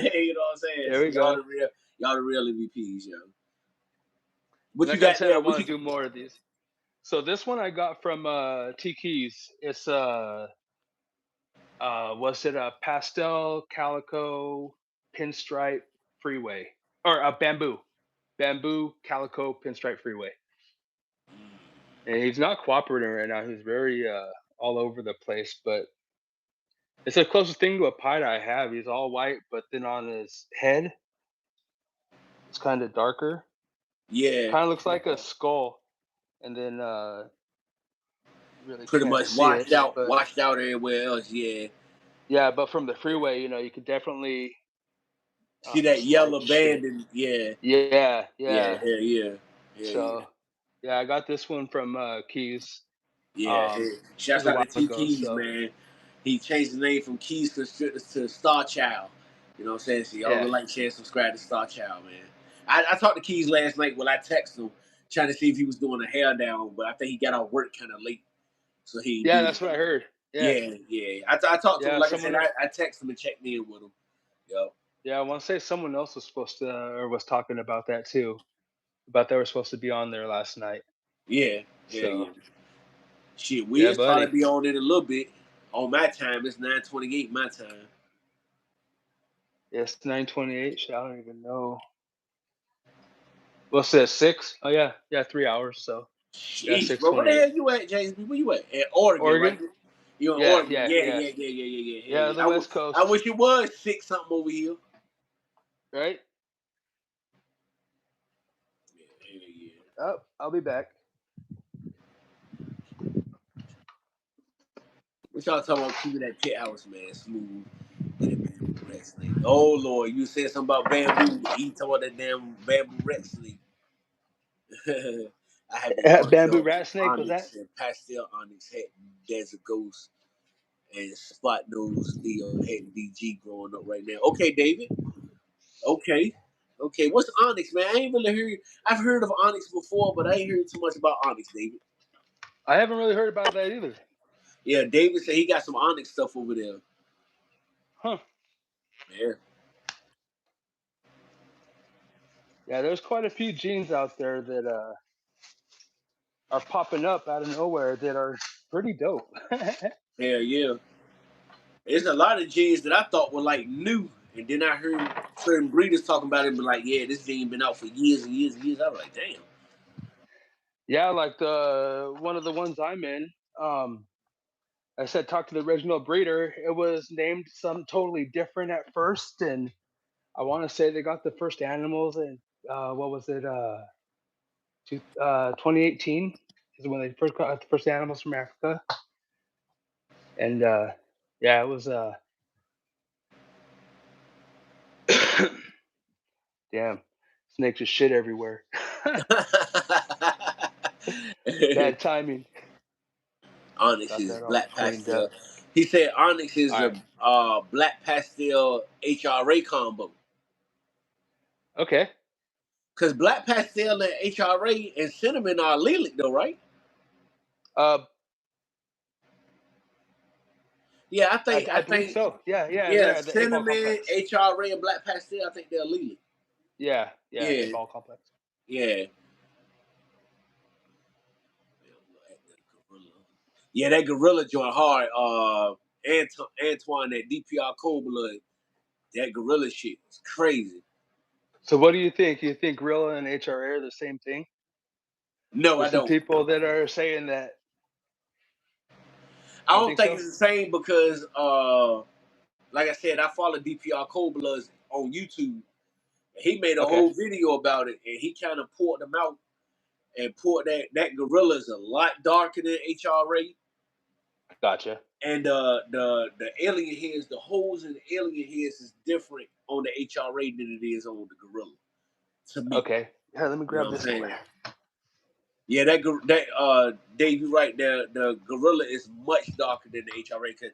You know what I'm saying? there So we go. y'all the real MVPs, yo. What you Like I got said, I there? What want you to do more of these. So this one I got from T Keys. It's was it a pastel calico pinstripe freeway, or a bamboo calico pinstripe freeway? And he's not cooperating right now. He's very all over the place, but it's the closest thing to a pied I have. He's all white, but then on his head, it's kind of darker. Yeah, Kind of looks like a skull, and then really pretty can't much see it, but washed out everywhere else. Yeah. yeah, but from the freeway, you could definitely. Oh, See that slide yellow shit. band and yeah, Yeah, yeah, yeah. yeah, yeah, yeah, yeah. So yeah, I got this one from Keys. Yeah, hey, It was shouts a out to while T ago. Keys, So man. He changed the name from Keys to Star Child. You know what I'm saying? So y'all go yeah, like, share, subscribe to Star Child, man. I talked to Keys last night when I texted him, trying to see if he was doing a hair down, but I think he got out work kind of late, so he yeah, did that's it. what I heard. Yeah, Yeah, yeah. I talked to him, yeah. like I said, I texted him and checked in with him. Yo, Yeah, I want to say someone else was supposed to, or was talking about that too. About they were supposed to be on there last night. yeah, yeah, So yeah. Shit, yeah, Wiz probably buddy. be on it a little bit. On my time, it's 9:28 my time. Yeah, it's 9:28. Shit, I don't even know. What's this? 6? Oh yeah, yeah, 3 hours. So yeah, Sheesh, six bro. Where the twenty-eight. hell you at, James? Where you at? At Oregon, right? Oregon. You in Yeah, Oregon? yeah, Yeah, yeah, yeah, yeah, yeah, yeah, yeah. Hell yeah. yeah. The West I Coast, wish it was 6 something over here. right? Yeah, hell yeah. Oh, I'll be back. What y'all talking about keeping that pit house, man, smooth and that bamboo rat snake? Oh Lord, you said something about bamboo. He talking about that damn bamboo rat snake. I have a bunch Bamboo of rat snake was that? onyx and pastel onyx head desert ghost and spot nose Leo head DG growing up right now. Okay, David. Okay. Okay. What's onyx, man? I ain't really heard. I've heard of onyx before, but I ain't heard too much about onyx, David. I haven't really heard about that either. Yeah, David said he got some onyx stuff over there. Huh? Yeah. Yeah, there's quite a few genes out there that are popping up out of nowhere that are pretty dope. Hell yeah. There's a lot of genes that I thought were like new. And then I heard certain breeders talking about it and be like, yeah, this gene been out for years and years and years. I was like, damn. Yeah, like the one of the ones I'm in. Um, I said talk to the original breeder. It was named some totally different at first, and I want to say they got the first animals in what was it? 2018 is when they first got the first animals from Africa, and yeah, it was damn snakes with shit everywhere. Bad timing. Onyx Got is that all black cleaned up. pastel. He said Onyx is All right. a black pastel HRA combo. Okay. Cause black pastel and HRA and cinnamon are allelic though, right? Uh, Yeah, I believe so. Yeah, yeah, yeah, they're at the 8 Ball Cinnamon, complex. HRA, and Black Pastel. I think they're legal. Yeah, yeah, 8 Yeah, Ball complex. yeah. Yeah, that gorilla joint hard. Antoine, that DPR Cold Blood, that gorilla shit is crazy. So what do you think? You think Gorilla and HRA are the same thing? No, I There's some don't. people that are saying that. I You don't don't think think so? it's the same because, like I said, I follow DPR Cold Bloods on YouTube. He made a Okay, whole video about it, and he kind of poured them out and poured that gorilla is a lot darker than HRA. gotcha. And the alien heads, the holes in the alien heads is different on the HRA than it is on the gorilla. To me, Okay, yeah. Let me you know grab what I'm this boy. saying? Yeah, Dave, you're right. The gorilla is much darker than the HRA. Cause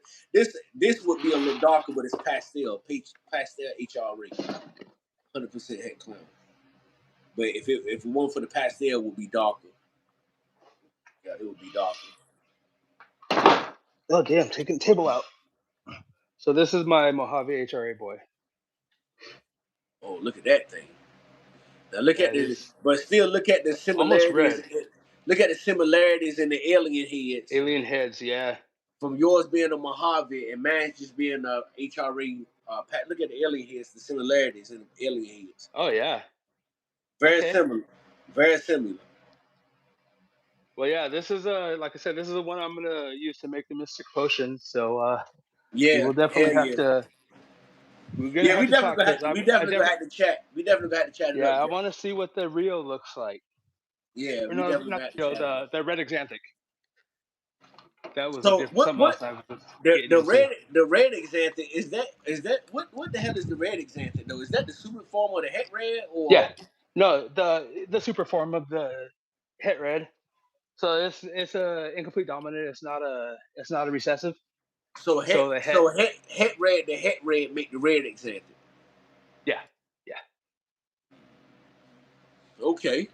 this would be a little darker, but it's pastel HRA, 100% head clown. But if it weren't for the pastel, it would be darker. Yeah, it would be darker. Oh damn, taking the table out. So this is my Mojave HRA boy. Oh, look at that thing. Now look Yeah, at the, he's but still look at the almost similarities. red. Look at the similarities in the alien heads Alien heads, yeah. from yours being a Mojave and mine just being a HRE. Look at the alien heads, the similarities in the alien heads. Oh yeah. Very Okay. similar. Very similar. Well, yeah. This is like I said, this is the one I'm gonna use to make the Mystic Potion. So we Yeah, will definitely hell have yeah. to. We're gonna Yeah, have we to definitely talk gonna because have to, we I definitely gonna never. have to chat. We definitely gonna have to chat it Yeah, up, I Jack. want to see what the Rio looks like. Yeah, Or we no, definitely not gonna have to Rio. chat it up. The red Exanthic. That was So something else I was getting into. the red exanthic is that what the hell is the red exanthic though? Is that the super form of the het red or Yeah. No, the super form of the Het Red. So it's a incomplete dominant. It's not a recessive. So the het. the het red make the red exanthic? Yeah, yeah, Okay,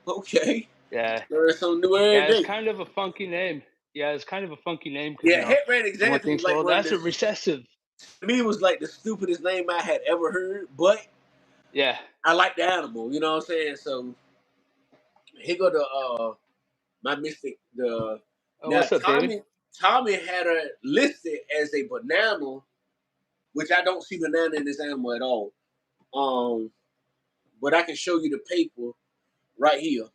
okay. yeah, Learn something new every yeah. It's day. kind of a funky name. Yeah, it's kind of a funky name because Yeah, het red everyone exanthic was thinks, like well, one of that's the a recessive. to me it was like the stupidest name I had ever heard, but Yeah. I like the animal. You know what I'm saying? So here go the my mystic the Oh, now what's up, David? Tommy had her listed as a banana, which I don't see banana in this animal at all. Um, but I can show you the paper right here.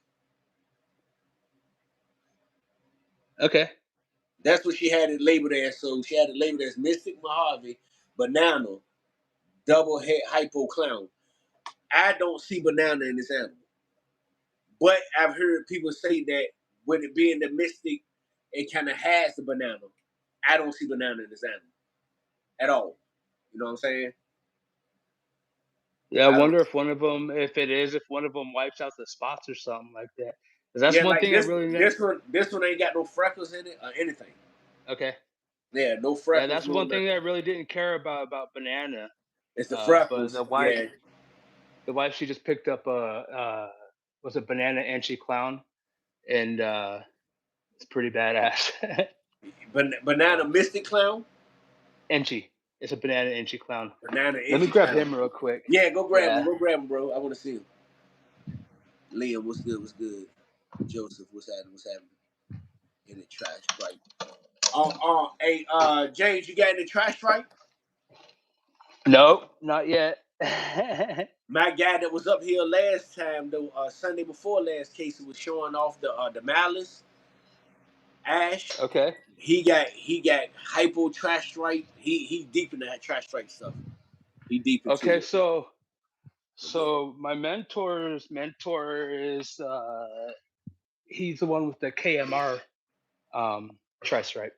Okay. That's what she had it labeled as. So she had it labeled as Mystic Mojave Banana Double Head Hypo Clown. I don't see banana in this animal, but I've heard people say that with it being the Mystic, it kind of has the banana. I don't see banana in this animal at all. You know what I'm saying? Yeah, I I don't. wonder if one of them, if one of them wipes out the spots or something like that. Because that's Yeah, one like thing I really never. this one ain't got no freckles in it or anything. Okay. Yeah, no Yeah, freckles, that's no one thing that I nothing. really didn't care about banana. It's the But freckles. Yeah, the wife, she just picked up a was a banana Enchi clown, and it's pretty badass. banana So Mystic Clown, Enchi, it's a banana Enchi clown. banana Let me itchy grab clown. him real quick. Yeah, Yeah. go grab him, bro. I want to see him. Liam, what's good? What's good? Joseph, what's happening? What's happening? In the trash, right? Hey, James, you got in the trash, right? Nope, not yet. My guy that was up here last time, the Sunday before last, Casey was showing off the malice Ash. Okay. He got hypo trash strike. He deep in that trash strike stuff. He deep into Okay, it. so my mentor's mentor is he's the one with the KMR tri stripe.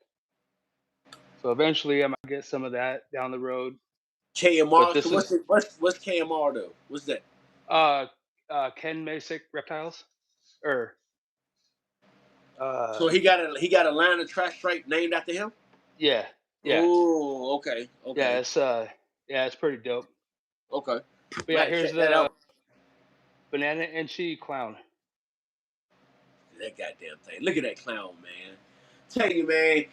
So eventually I might get some of that down the road. But KMR. So this is what's KMR though? What's that? uh Ken Masick reptiles. Or So uh he got a line of trash strike named after him. yeah, yeah. Oh, okay, Yeah, okay, it's pretty dope. okay. But yeah, Might here's check that the out. banana Enchi clown. That goddamn thing. Look at that clown, man. Tell you, man.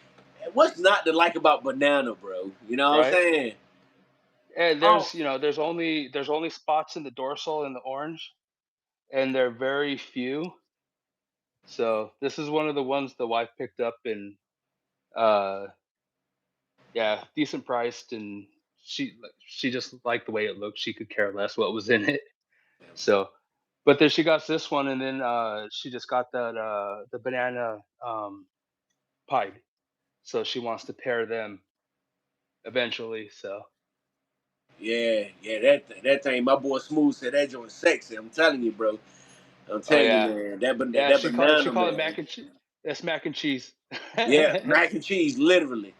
What's not to like about banana, bro? You know what I'm right? saying? And Oh, there's only spots in the dorsal and the orange, and they're very few. So this is one of the ones the wife picked up, and uh yeah, decent priced, and she just liked the way it looked. She could care less what was in it. So, but then she got this one, and then she just got that the banana pie. So she wants to pair them eventually. So, yeah, that thing. My boy Smooth said that joint sexy. I'm telling you, bro. I'm oh telling you, yeah, man. yeah. That She banana, called it man. mac and cheese. That's mac and cheese. Yeah, mac and cheese, literally,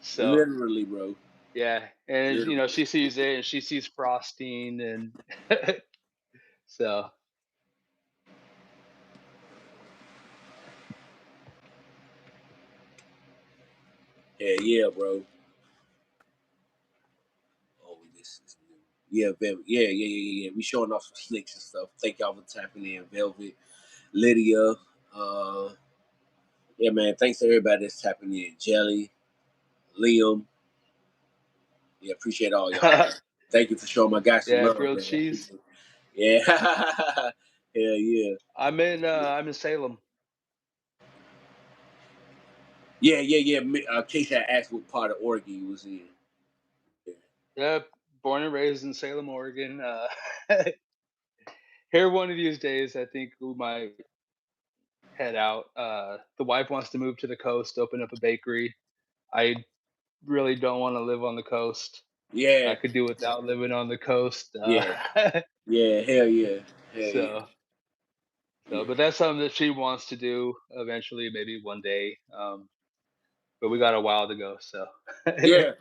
So literally, bro. yeah, and Literally. she sees it, and she sees frosting, and so Yeah, yeah, bro. Oh, this is new. Yeah, yeah. We showing off some slicks and stuff. Thank y'all for tapping in, Velvet, Lydia. Yeah, man. Thanks to everybody that's tapping in. Jelly, Liam. Yeah, appreciate all y'all, man. Thank you for showing my guys some yeah, love, grilled man. cheese. Yeah. Hell yeah. I'm in Salem. Yeah. Casey had asked what part of Oregon he was in. Yeah. Yeah, born and raised in Salem, Oregon. Here one of these days, I think we might head out. The wife wants to move to the coast, open up a bakery. I really don't want to live on the coast. I Yeah. could do without living on the coast. Yeah. Yeah. Hell yeah. Hell yeah. So, Yeah. but that's something that she wants to do eventually, maybe one day. But we got a while to go. So, Yeah.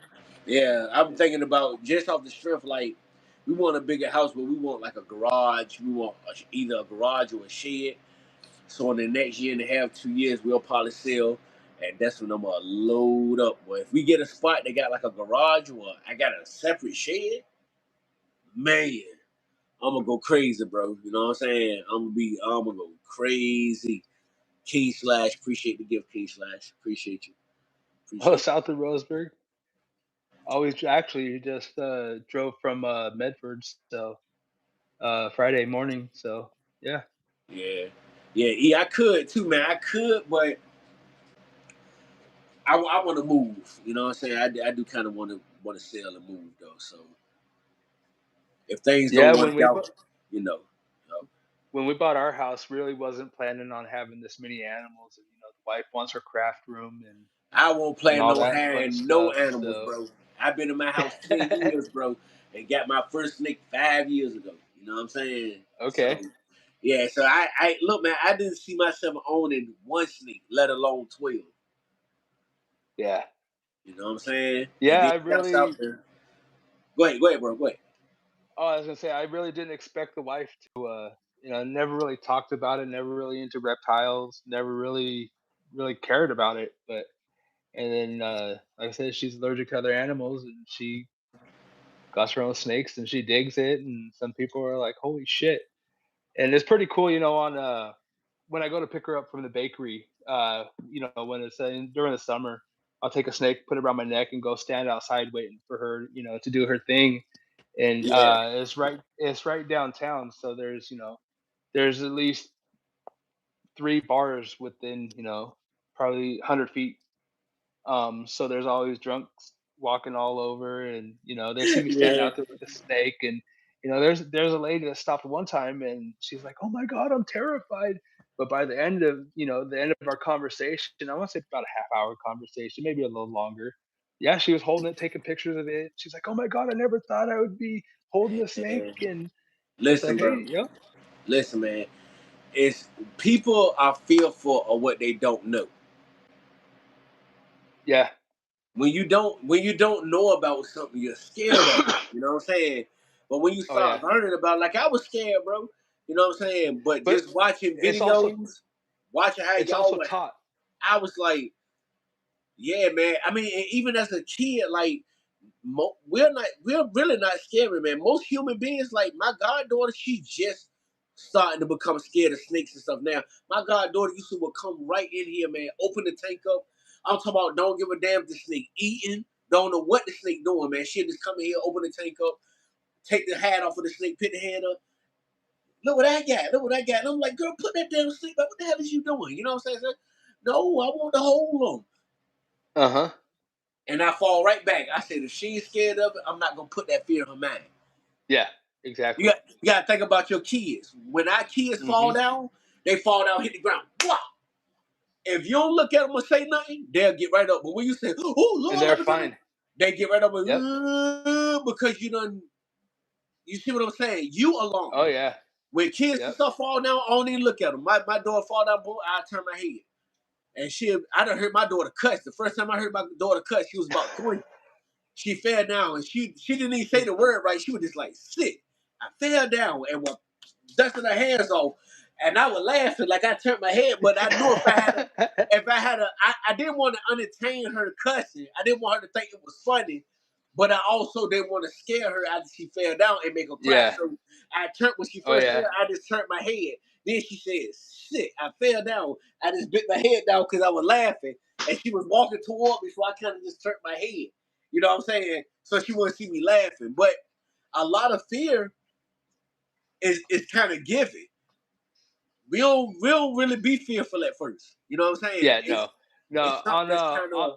Yeah. I'm thinking about just off the strength, like, we want a bigger house, but we want like a garage. We want either a garage or a shed. So in the next year and a half, 2 years, we'll probably sell, and that's when I'm gonna load up. But if we get a spot that got like a garage or I got a separate shed, man, I'm gonna go crazy, bro. You know what I'm saying? I'm gonna go crazy. King Slash, appreciate the gift, King Slash. Appreciate you. oh, Appreciate south of Roseburg. Always actually just drove from Medford. So Friday morning. So yeah. you. Yeah. Yeah, I could too, man. I could, but I want to move. You know what I'm saying? I do kind of want to sell and move though. So if things Yeah, don't work out, you know, when we bought our house, really wasn't planning on having this many animals, and the wife wants her craft room I won't and plan all no that fun having no stuff. animals, So bro. I've been in my house 10 years, bro, and got my first snake 5 years ago. You know what I'm saying? So okay, yeah, so I look, man, I didn't see myself owning one snake, let alone 12. yeah, You know what I'm saying? And yeah. then that's out there. Go ahead, bro. Go ahead. Oh, I was gonna say I really didn't expect the wife to. Never really talked about it. Never really into reptiles. Never really cared about it. But and then, like I said, she's allergic to other animals, and she got her own snakes, and she digs it. And some people are like, "Holy shit!" And it's pretty cool, on when I go to pick her up from the bakery, when it's during the summer, I'll take a snake, put it around my neck, and go stand outside waiting for her, to do her thing. And Yeah, it's right downtown, so there's at least 3 bars within, probably 100 feet. So there's always drunks walking all over, and they see me standing yeah, out there with a snake, and there's a lady that stopped one time, and she's like, "Oh my god, I'm terrified." But by the end of our conversation, I want to say about a half hour conversation, maybe a little longer. Yeah, she was holding it, taking pictures of it. She's like, "Oh my god, I never thought I would be holding a snake," yeah. and it's like, Listen, "Hey, bro. yep, Listen, man. It's people are fearful of what they don't know. yeah, When you don't know about something, you're scared of it. You know what I'm saying? But when you oh start yeah." learning about, like I was scared, bro. You know what I'm saying? But But just watching it's also videos, watching how it's y'all also were, taught. I was like, yeah, man. I mean, even as a kid, like we're really not scary, man. Most human beings, like my goddaughter, she just starting to become scared of snakes and stuff now. My goddaughter used to would come right in here, man, open the tank up. I'm talking about don't give a damn if the snake eating. Don't know what the snake doing, man. She'll just come in here, open the tank up, take the hat off of the snake, put the hand up. Look what I got. Look what I got. And I'm like, girl, put that damn snake back. What the hell is you doing? You know what I'm saying? No, I want to hold them. Uh-huh. And I fall right back. I said, if she's scared of it, I'm not gonna put that fear in her mind. Yeah, exactly. You got to think about your kids. When our kids fall down, they fall down, hit the ground. Blah. If you don't look at them or say nothing, they'll get right up. But when you say, "Oh Lord," And they're fine. they get right up and, Yep. because you done. You see what I'm saying? You alone. Oh yeah. When kids and Yep. stuff fall down, I don't even look at them. My daughter fall down, boy, I turn my head. And I done heard my daughter cuss. The first time I heard my daughter cuss, she was about 3. She fell down, and she didn't even say the word right. She was just like, "Sick." I fell down and was dusting her hands off, and I was laughing like I turned my head. But I knew I didn't want to entertain her cussing. I didn't want her to think it was funny, but I also didn't want to scare her after she fell down and make her cry. Yeah. So I turned when she Oh first yeah. fell, I just turned my head. Then she said, "Shit, I fell down." I just bit my head down because I was laughing, and she was walking toward me, so I kind of just turned my head. You know what I'm saying? So she wouldn't see me laughing. But a lot of fear is kind of given. We don't really be fearful at first. You know what I'm saying? Yeah, no. No, It's something that's kind of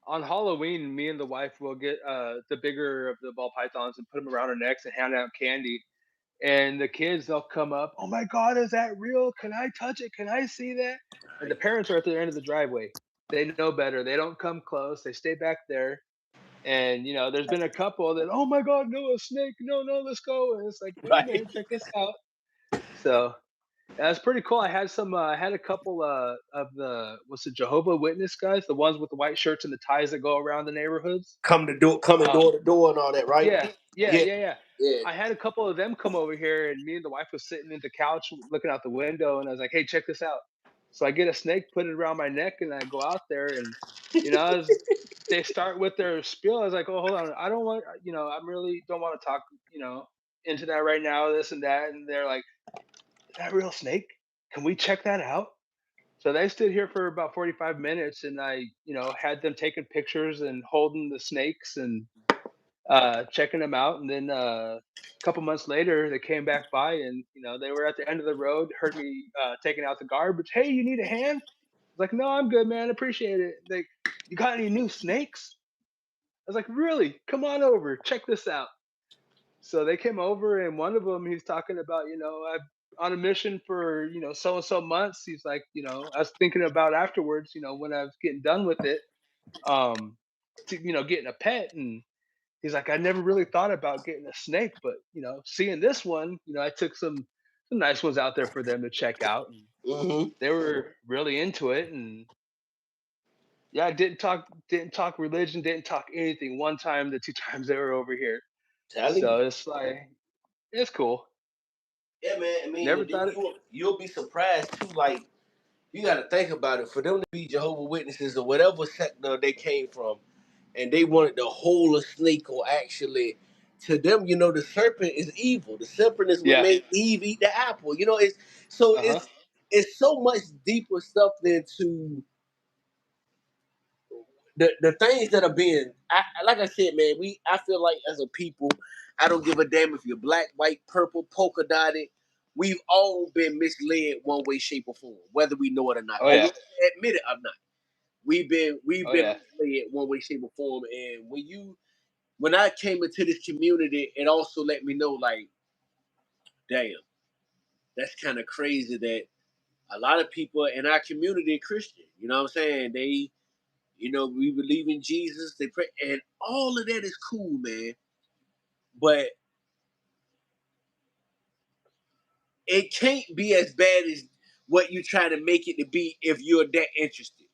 on Halloween, me and the wife will get the bigger of the ball pythons and put them around our necks and hand out candy. And the kids, they'll come up, "Oh my God, is that real? Can I touch it? Can I see that?" And the parents are at the end of the driveway. They know better. They don't come close. They stay back there. And there's been a couple that, "Oh my God, no, a snake! No, no, let's go!" And it's like, wait a right. minute, check this out. So that's pretty cool. I had I had a couple of the what's it, Jehovah Witness guys, the ones with the white shirts and the ties that go around the neighborhoods. Coming Uh, door to door and all that, right? yeah, yeah, Yeah, yeah, yeah. yeah. I had a couple of them come over here, and me and the wife was sitting in the couch looking out the window, and I was like, "Hey, check this out." So I get a snake, put it around my neck, and I go out there, and as they start with their spiel, I was like, "Oh, hold on, I don't want, I really don't want to talk, into that right now, this and that." And they're like, "Is that a real snake? Can we check that out?" So they stood here for about 45 minutes, and I, had them taking pictures and holding the snakes and checking them out. And then a couple months later, they came back by, and they were at the end of the road, heard me taking out the garbage. "Hey, you need a hand?" I was like, "No, I'm good, man. Appreciate it." Like, "You got any new snakes?" I was like, "Really? Come on over. Check this out." So they came over, and one of them, he's talking about, I'm on a mission for, so and so months. He's like, I was thinking about afterwards, when I was getting done with it, um, getting a pet. And he's like, "I never really thought about getting a snake, but seeing this one, I took some nice ones out there for them to check out, and Mm-hmm. they were really into it." And yeah, didn't talk religion, didn't talk anything. One time, the two times they were over here, Telling you. so it's like it's cool. Yeah, man. I mean, Never and then thought it. you'll be surprised too. Like you got to think about it. For them to be Jehovah Witnesses or whatever sector they came from, and they wanted to hold a snake or actually, to them, the serpent is evil. The serpent is what Yeah. made Eve eat the apple. Uh huh. It's so much deeper stuff than to the things that are being. Like I said, man, I feel like as a people, I don't give a damn if you're black, white, purple, polka dotted. We've all been misled one way, shape, or form, whether we know it or not, Oh or yeah. whether we admit it or not. We've Oh been yeah. misled one way, shape, or form. And when I came into this community, it also let me know, like, damn, that's kind of crazy that a lot of people in our community are Christian. You know what I'm saying? We believe in Jesus. They pray, and all of that is cool, man. But it can't be as bad as what you try to make it to be if you're that interested.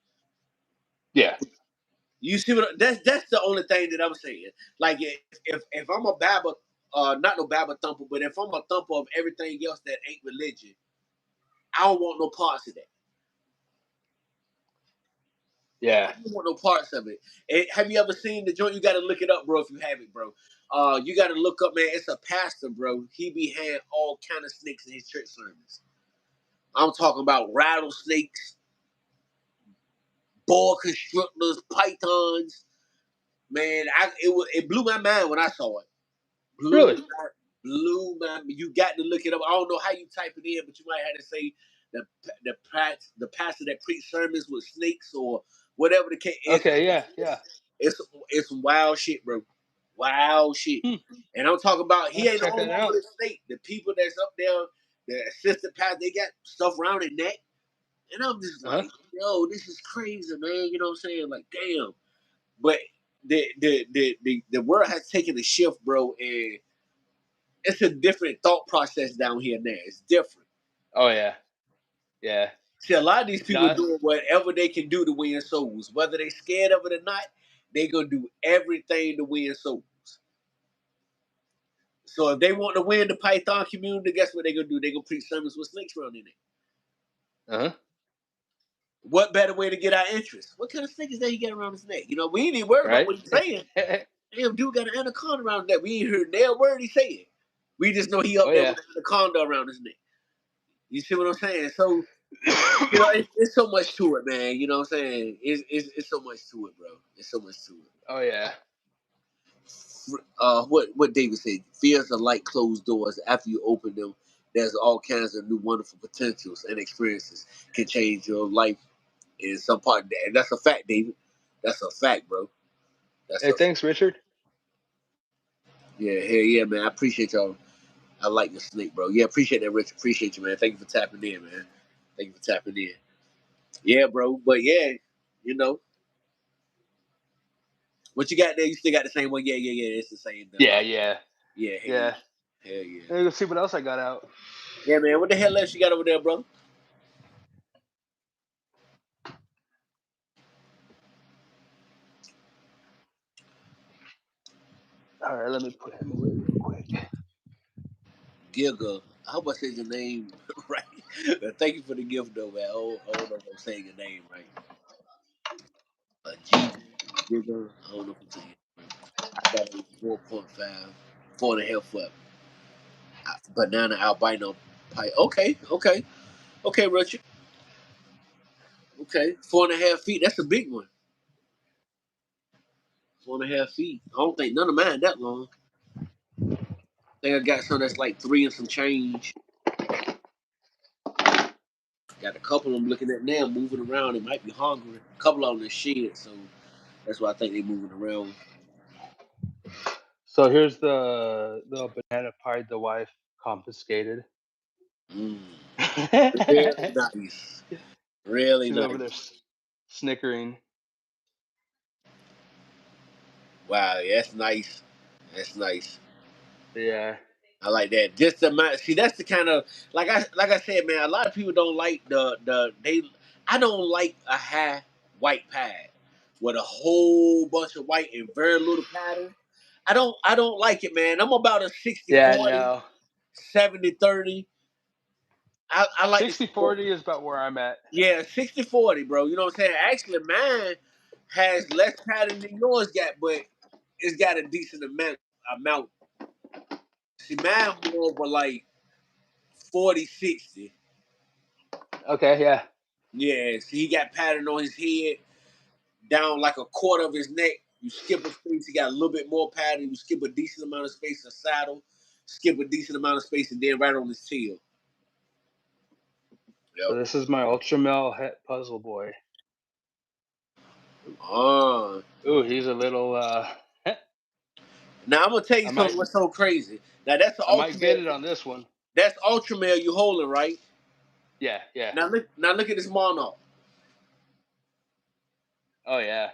Yeah. You see what? That's the only thing that I'm saying. Like if I'm a Bible, not no Bible thumper, but if I'm a thumper of everything else that ain't religion, I don't want no parts of that. I Yeah. don't want no parts of it. Have you ever seen the joint? You got to look it up, bro. If you haven't, bro, you got to look up, man. It's a pastor, bro. He be had all kind of snakes in his church sermons. I'm talking about rattlesnakes, boa constrictors, pythons. Man, it blew my mind when I saw it. Really? Blew my. You got to look it up. I don't know how you type it in, but you might have to say the pastor that preached sermons with snakes or whatever the case. Okay, yeah. It's wild shit, bro. Wild shit. Hmm. And I'm talking about he Let's ain't the check only it one out. with a snake. The people that's up there, the assistant pastor, they got stuff around their neck. And I'm just Uh-huh. like, yo, this is crazy, man. You know what I'm saying? Like, damn. But the world has taken a shift, bro, and it's a different thought process down here now. It's different. Oh yeah. Yeah. See, a lot of these people Not doing whatever they can do to win souls. Whether they scared of it or not, they gonna do everything to win souls. So if they want to win the Python community, guess what they gonna do? They gonna preach sermons with snakes around in it. uh-huh. What better way to get our interest? What kind of snake is that he got around his neck? You know, we ain't even worried about Right? what he's saying. Damn, dude got an anaconda around his neck. We ain't heard their word he said. We just know he up Oh there yeah. with an anaconda around his neck. You see what I'm saying? So, you know, it's so much to it, man. You know what I'm saying? It's so much to it, bro. It's so much to it. Oh yeah. What David said, fears are like closed doors. After you open them, there's all kinds of new wonderful potentials and experiences can change your life in some part. And that's a fact, David. That's a fact, bro. That's Hey, a thanks, Richard. yeah, hell yeah, man. I appreciate y'all. I like the snake, bro. Yeah, appreciate that, Rich. Appreciate you, man. Thank you for tapping in, man. Thank you for tapping in. Yeah, bro. But yeah, you know, what you got there? You still got the same one? Yeah. It's the same. Yeah, Like, yeah. yeah, Yeah. hell yeah. Let's see what else I got out. Yeah, man. What the hell else you got over there, brother? All right, let me put him away real quick. Giga. I hope I said your name right. Thank you for the gift, though, man. I don't know if I'm saying your name right. Giga. I don't know if I'm saying it right. I got a 4.5, 4.5 foot banana albino pie. Okay, Richard. Okay, 4.5 feet. That's a big one. 4.5 feet. I don't think none of mine that long. I think I got some that's like 3 and some change. Got a couple of them looking at now, moving around. They might be hungry. A couple of them is shed, so that's why I think they're moving around. So here's the banana pie the wife confiscated. Mm. She's Really nice. Really over nice. there snickering. Wow, yeah, that's nice. That's nice. Yeah. I like that. Just the amount. See, that's the kind of like I said, man. A lot of people don't like they. I don't like a high white pie with a whole bunch of white and very little pattern. I don't like it, man. I'm about a 60 Yeah, 40, no. 70 30. I like the 60-40 is about where I'm at. yeah 60 40, bro. You know what I'm saying? Actually, mine has less pattern than yours got, but it's got a decent amount. See, mine more of a like 40 60. Okay, yeah. Yeah, see, he got pattern on his head, down like a quarter of his neck. You skip a space, he got a little bit more pattern. You skip a decent amount of space, a saddle, skip a decent amount of space, and then right on his tail. So Yep. this is my Ultra Male Het Puzzle Boy. Ooh, he's a little Now I'm gonna tell you I something. might What's so crazy? Now that's the I might ultra get male. it on this one. That's ultra male you holding, right? Yeah, yeah. Now look at this monarch. Oh yeah.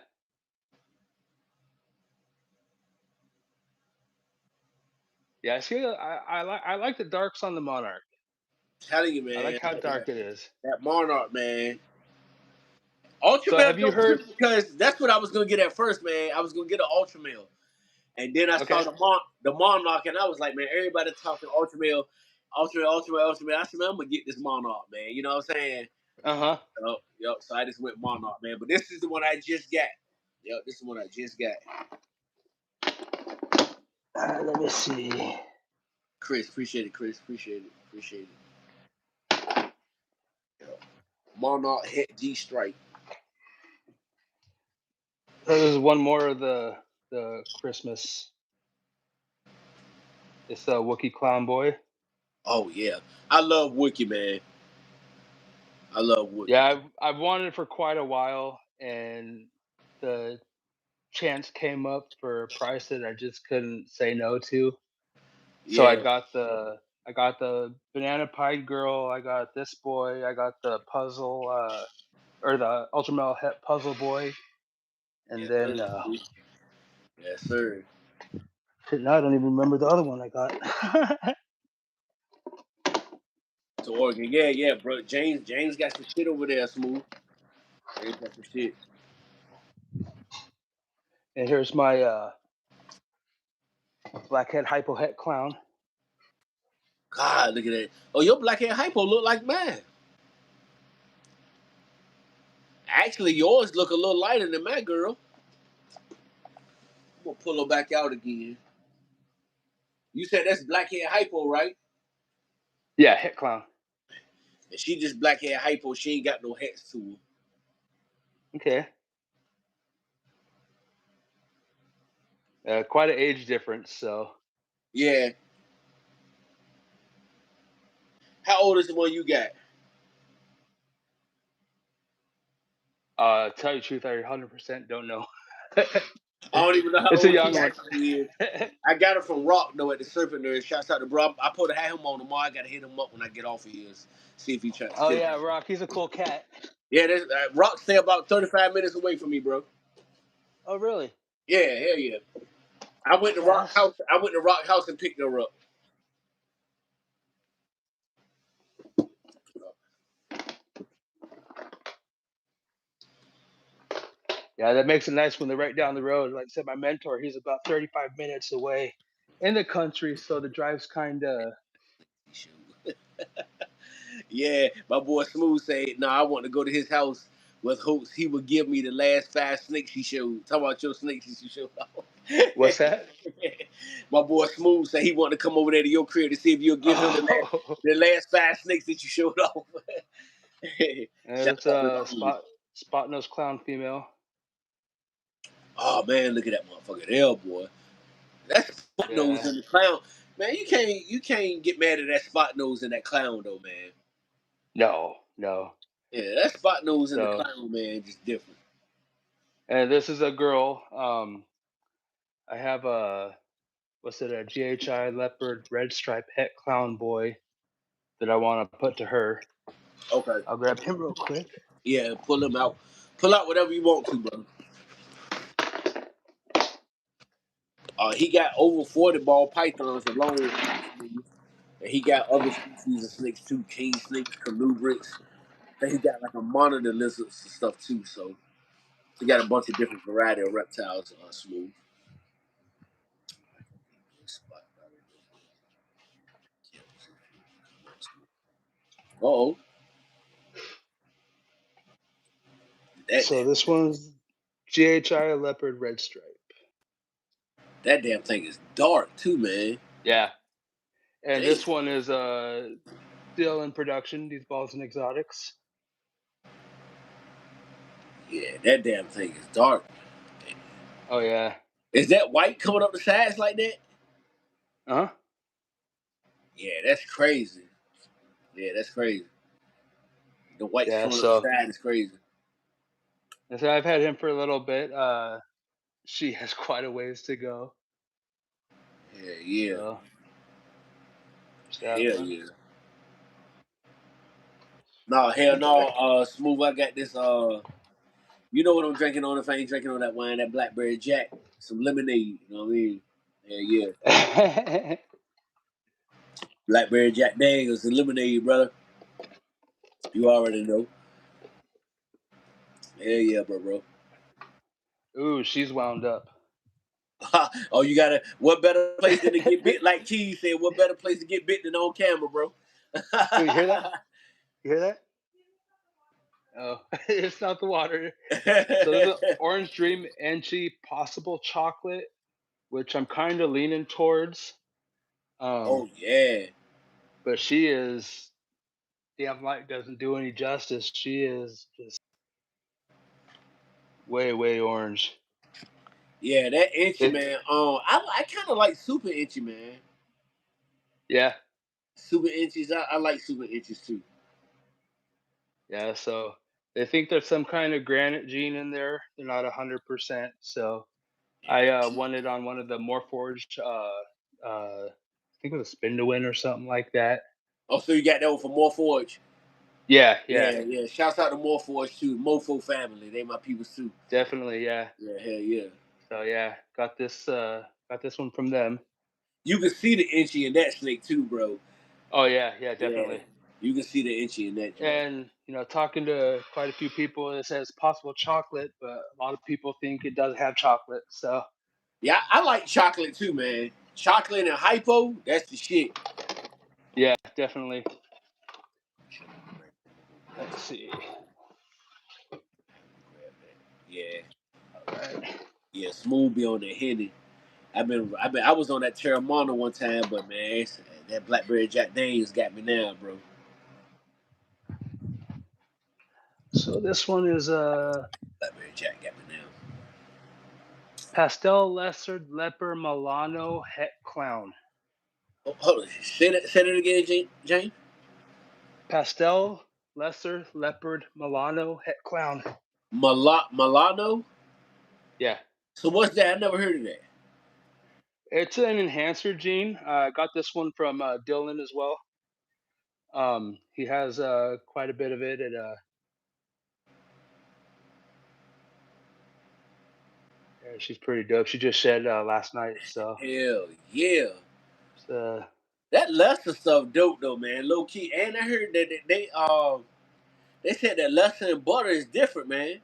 Yeah, see, I like the darks on the Monarch. Telling you, I like man, how dark it is. that monarch, man. Ultra So male have you don't trip heard? because that's what I was gonna get at first, man. I was gonna get an ultra male. And then I saw Okay. the Monarch, and I was like, man, everybody talking Ultra Male, Ultra Male, Ultra Male, Ultra Male. I said, man, I'm gonna get this Monarch, man. You know what I'm saying? Uh huh. Yep. So I just went Monarch, man. But this is the one I just got. Yep, this is the one I just got. Let me see. Chris, appreciate it. Chris, appreciate it. Yep. Monarch Het G Strike. There's one more of the Christmas. It's the Wookiee Clown Boy. Oh yeah, I love Wookie, man. I love Yeah, Wookie. I've wanted it for quite a while, and the chance came up for a price that I just couldn't say no to. So Yeah, I got the Banana Pie Girl, I got this boy, I got the puzzle or the Ultra Metal Het Puzzle Boy, and yes then sir. Yes sir. shit, now I don't even remember the other one I got. To Oregon, yeah, yeah, bro. James got some shit over there, smooth. James got some shit. And here's my Blackhead Hypo Het Clown. God, look at that. Oh, your blackhead hypo look like mine. Actually, yours look a little lighter than my girl. I'm gonna pull her back out again. You said that's blackhead hypo, right? Yeah, Het Clown. And she just blackhead hypo. She ain't got no hats to her. Okay. Quite an age difference, so Yeah. How old is the one you got? tell you the truth, I 100% don't know. I don't even know how It's a old young she one. actually is. I got her from Rock though at the Surfing Nerd. Shouts out to bro. I put to have him on tomorrow. I gotta hit him up when I get off of here. See if he try Oh still. yeah, Rock, he's a cool cat. Yeah, Rock stay about 35 minutes away from me, bro. Oh really? Yeah, hell yeah. I went to Rock Yes. House. I went to Rock House and picked her up. Yeah, that makes it nice when they're right down the road. Like I said, my mentor, he's about 35 minutes away in the country, so the drive's kind of. Yeah, my boy Smooth said, "No, I want to go to his house with hopes he would give me the last 5 snakes he showed. Talk about your snakes that you showed off." What's that? My boy Smooth said he wanted to come over there to your crib to see if you'll give him Oh, the last 5 snakes that you showed off. Shout it's out to a Smooth. spot nose clown female. Oh man, look at that motherfucker there, boy. That spot nose Yeah. and the clown. Man, you can't get mad at that spot nose and that clown though, man. No, no. Yeah, that spot nose and the So, clown, man, just different. and this is a girl. I have a what's it? A GHI leopard red stripe het clown boy that I want to put to her. Okay. I'll grab him real quick. Yeah, pull him out. Pull out whatever you want to, bro. He got over 40 ball pythons alone. And he got other species of snakes too, king snakes, colubrids. Then he got like a monitor lizards and stuff too. So he got a bunch of different variety of reptiles. Smooth. Oh, that So damn, this one's GHI leopard red stripe. that damn thing is dark too, man. Yeah, and Damn. this one is still in production. These balls and exotics. Yeah, that damn thing is dark. Oh yeah. Is that white coming up the sides like that? Huh? Yeah, that's crazy. Yeah, that's crazy. The whites Yeah. coming up the So, side is crazy. and so I've had him for a little bit. She has quite a ways to go. Yeah, yeah. So there's that Hell one. yeah. No, hell no. Smooth. I got this. You know what I'm drinking on if I ain't drinking on that wine, that Blackberry Jack, some lemonade. You know what I mean? Yeah, yeah. Blackberry Jack Daniels and lemonade, brother. You already know. Hell yeah, bro. Ooh, she's wound up. Oh, you gotta. What better place than to get bit? Like Keys said, what better place to get bit than on camera, bro? Ooh, you hear that? You hear that? Oh, it's not the water. So there's an Orange Dream Enchi possible chocolate, which I'm kind of leaning towards. Um, Oh yeah. but she is damn light doesn't do any justice. She is just way, way orange. Yeah, that Inchi It, man. I kind of like Super Inchi man. yeah, Super Inches. I like Super Inches too. yeah. So they think there's some kind of granite gene in there. They're not 100%. So I Yeah. won it on one of the Morforged. I think it was a spin to win or something like that. Oh, so you got that one from Morforge? Yeah, yeah, Yeah, yeah. Shouts out to Morforge too. Mofo family. They my people too. definitely, yeah. Yeah, hell yeah. So yeah, got this one from them. You can see the Inchi in that snake too, bro. Oh yeah, yeah, Yeah. definitely. You can see the Inchi in that joint. And talking to quite a few people, it says possible chocolate, but a lot of people think it does have chocolate. So Yeah, I like chocolate too, man. Chocolate and hypo, that's the shit. yeah, definitely. Let's see. Yeah, All right. yeah. Smooth be on the Henny. I was on that Terramana one time, but man, that Blackberry Jack Daniels got me now, bro. So this one is Blackberry Jack got me now. Pastel Lesser Leper Milano Het Clown. Oh, hold on, say that again, Jane. Pastel Lesser Leopard Milano Het Clown. Milano. Yeah. So what's that? I never heard of that. It's an enhancer gene. I got this one from Dylan as well. He has quite a bit of it. Yeah, she's pretty dope. She just shed last night, so Hell yeah. it's, uh, That Lester stuff dope though, man. Low key, and I heard that they said that Lester and butter is different, man.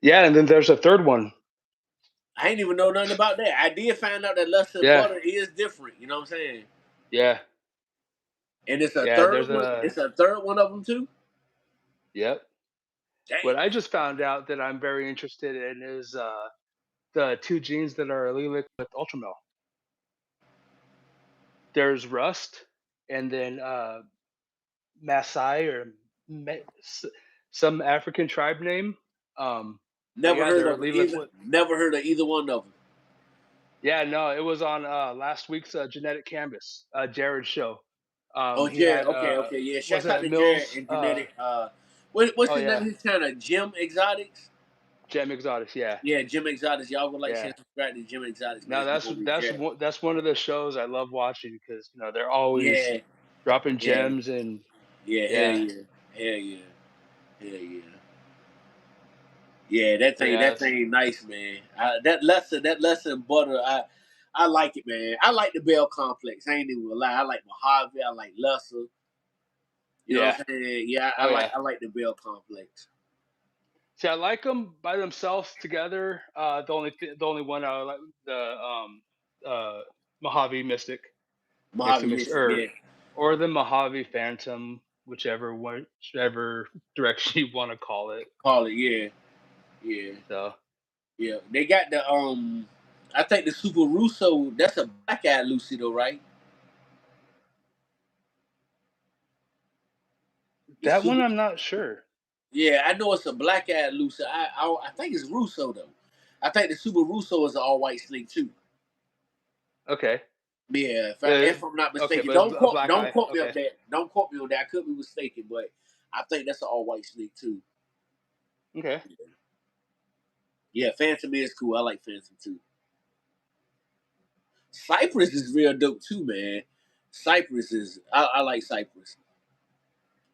yeah. And then there's a third one. I ain't even know nothing about that. I did find out that Lester and Yeah, butter is different. You know what I'm saying? yeah, And it's a yeah. third There's one. a It's a third one of them too. yep. Damn. What I just found out that I'm very interested in is the two genes that are allelic with Ultramel. There's Rust, and then Maasai or some African tribe name. But Never yeah, heard they're of allelic either. with. Never heard of either one of them. Yeah, no, it was on last week's Genetic Canvas, Jared's show. Oh, He Jared. had Okay, okay, yeah. was Shouts out it to Jared Mills? and Genetic. What's Oh his name? yeah, His channel, Jim Exotics. Gem Exotics. Yeah, Yeah, Jim Exotics. Y'all would like yeah. share subscribe to Jim Exotics, man. Now It's my homie Jared. that's one of the shows I love watching because they're always Yeah, dropping yeah, gems and yeah. Hell yeah. yeah, hell yeah, hell yeah. Yeah, that So thing, yeah, that thing, nice, man. That lesson butter, I like it, man. I like the Bell Complex. I ain't even gonna lie. I like Mojave. I like Lesser. You know yeah. what I'm saying? Yeah, Oh yeah. I like the Bell Complex. See, I like them by themselves together. The only one I like the uh Mojave Mystic is Mojave the Mystic Mystic, yeah. or the Mojave Phantom, whichever direction you want to call it. Call it, yeah, yeah, So yeah. They got the I think the Super Russo. That's a black eyed Lucy though, right? The that one Super. I'm not sure. Yeah, I know it's a black eyed Lucy. I think it's Russo though. I think the Super Russo is an all white snake too. Okay. Yeah, Uh, if I'm not okay, mistaken, but it's a black don't eye. quote me on Okay. that. Don't quote me on that. I could be mistaken, but I think that's an all white snake too. Okay. Yeah, Phantom is cool. I like Phantom too. Cypress is real dope too, man. Cypress is I like Cypress.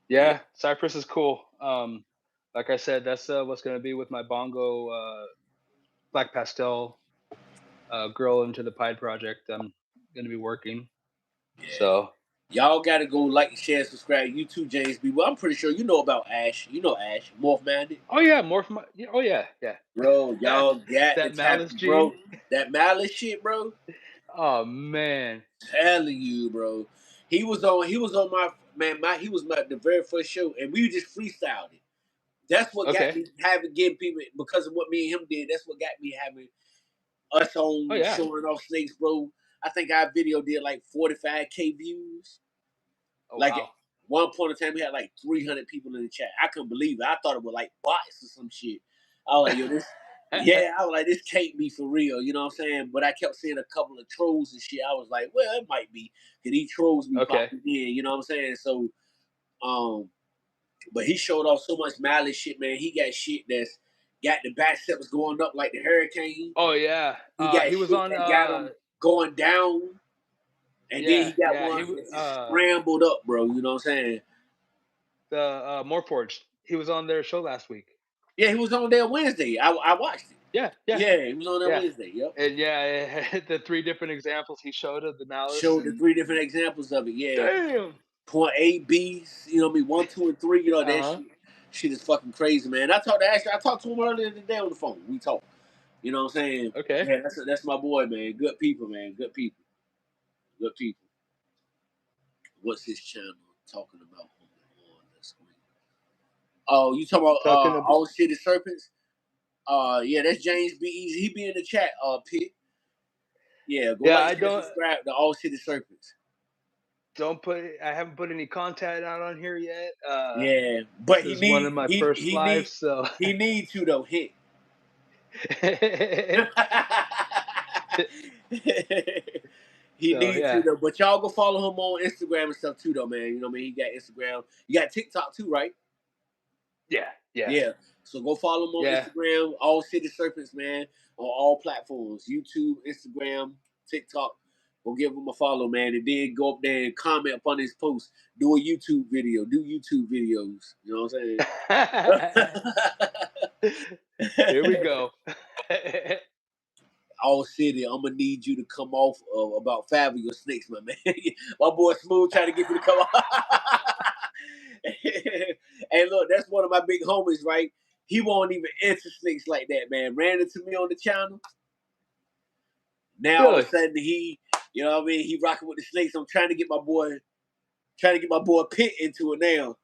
Yeah, Yeah, Cypress is cool. Like I said, that's what's gonna be with my bongo black pastel girl into the Pied project. I'm gonna be working. yeah. So Y'all gotta go like, share, subscribe. You too, James B. Well, I'm pretty sure you know about Ash. You know Ash, Morph Minded. oh yeah, more from my, yeah, oh yeah, yeah. Bro, y'all got to That tap, malice gene. bro. That malice shit, bro. Oh man. Telling you, bro. He was on my man, he was my the very first show, and we just freestyled it. That's what got Okay. me having getting people because of what me and him did. That's what got me having us Oh on yeah. showing off snakes, bro. I think our video did like 45K views. Oh Like at wow. one point in time, we had like 300 people in the chat. I couldn't believe it. I thought it was like bots or some shit. I was like, yo, this. Yeah, I was like, this can't be for real, you know what I'm saying? But I kept seeing a couple of trolls and shit. I was like, well, it might be. Cause these trolls be Okay. popping in, you know what I'm saying? So, um, but he showed off so much mileage shit, man. He got shit that's got the back steps going up like the hurricane. Oh yeah. He got He was shit on that got him going down. And then he yeah, got yeah, ones that just scrambled up, bro. You know what I'm saying? the Morforged. He was on their show last week. Yeah, he was on there Wednesday. I watched it. Yeah, yeah, Yeah, he was on there yeah. Wednesday. Yep. And yeah, it had the 3 different examples he showed of the malice Showed the and 3 different examples of it. Yeah. damn. Point A, B's, you know what I mean? 1, 2, and 3, you know, that Uh-huh. shit. Shit is fucking crazy, man. I talked to him earlier today on the phone. We talked. You know what I'm saying? Okay. Yeah, that's my boy, man. Good people, man. Good people. Good people. What's his channel talking about on the screen? Oh, you talking about Talking about All City Serpents? Yeah, that's James B. Easy. He be in the chat, Pit. Yeah, go yeah, like, I share, don't subscribe to All City Serpents. I haven't put any content out on here yet. Yeah, but This is one of my first lives, so he need to though hit. He so needs to yeah. though, but y'all go follow him on Instagram and stuff too though, man. You know what I mean? He got Instagram. You got TikTok too, right? Yeah, yeah. Yeah. So go follow him on Yeah. Instagram, All City Serpents, man, on all platforms. YouTube, Instagram, TikTok. Go give him a follow, man, and then go up there and comment upon his post. Do a YouTube video. Do YouTube videos. You know what I'm Here we saying? go. All City, I'm gonna need you to come off of about 5 of your snakes, my man. My boy Smooth trying to get you to come off. And look, that's one of my big homies, right? He won't even enter snakes like that, man. Ran into me on the channel. Now all of a Really? sudden you know what I mean? He rocking with the snakes. I'm trying to get my boy Pitt into it now.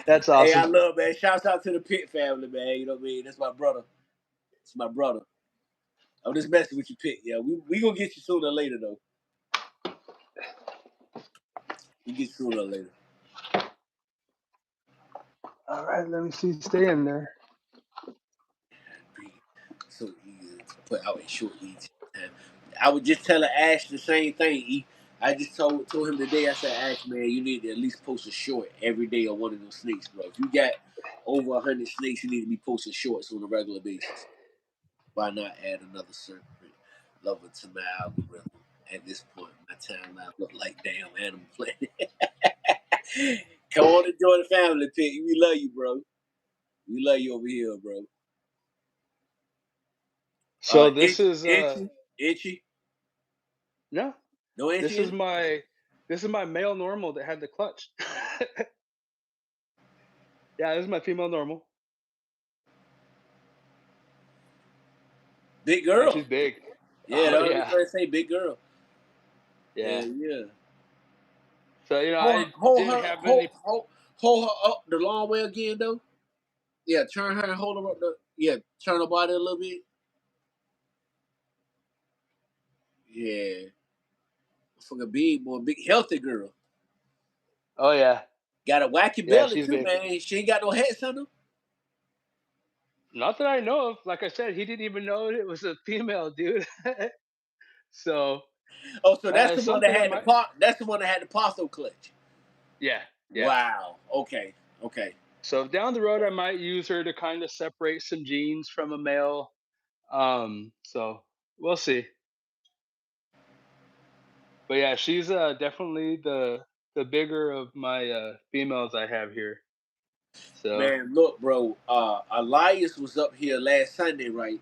That's Hey, I awesome. love, man. Shouts out to the Pitt family, man. You know what I mean? That's my brother. It's my brother. I'm just messing with you, Pitt. Yeah, we gonna get you sooner or later, though. We get you sooner or later. All right, let me see. Stay in there. So easy to put out a short each time. I would just tell Ash the same thing. I just told him today. I said, Ash, man, you need to at least post a short every day on one of those snakes, bro. If you got over 100 snakes, you need to be posting shorts on a regular basis. Why not add another serpent lover to my algorithm? At this point, my timeline look like damn Animal Planet. Come on and join the family, Pig. We love you, bro. We love you over here, bro. So this is Itchy. no, No this Itchy is in? my male normal that had the clutch. Yeah, this is my female normal. Big Yeah, girl. she's big. Yeah, Oh that was yeah, trying to say big girl. Yeah, yeah. yeah. So I didn't have any. Hold her up the long way again though. Yeah, turn her and hold her up turn her body a little bit. Yeah. Fucking big boy, big healthy girl. Oh yeah, Got a wacky yeah, belly she's too, big. man. She ain't got no head on her. Not that I know of. Like I said, he didn't even know it was a female, dude. So Oh, so that's the one that something I had the might. pot. That's the one that had the parcel clutch. Yeah, yeah. Wow. Okay. Okay. So down the road, I might use her to kind of separate some genes from a male. So we'll see. But yeah, she's definitely the bigger of my females I have here. So Man, look, bro. Elias was up here last Sunday, right?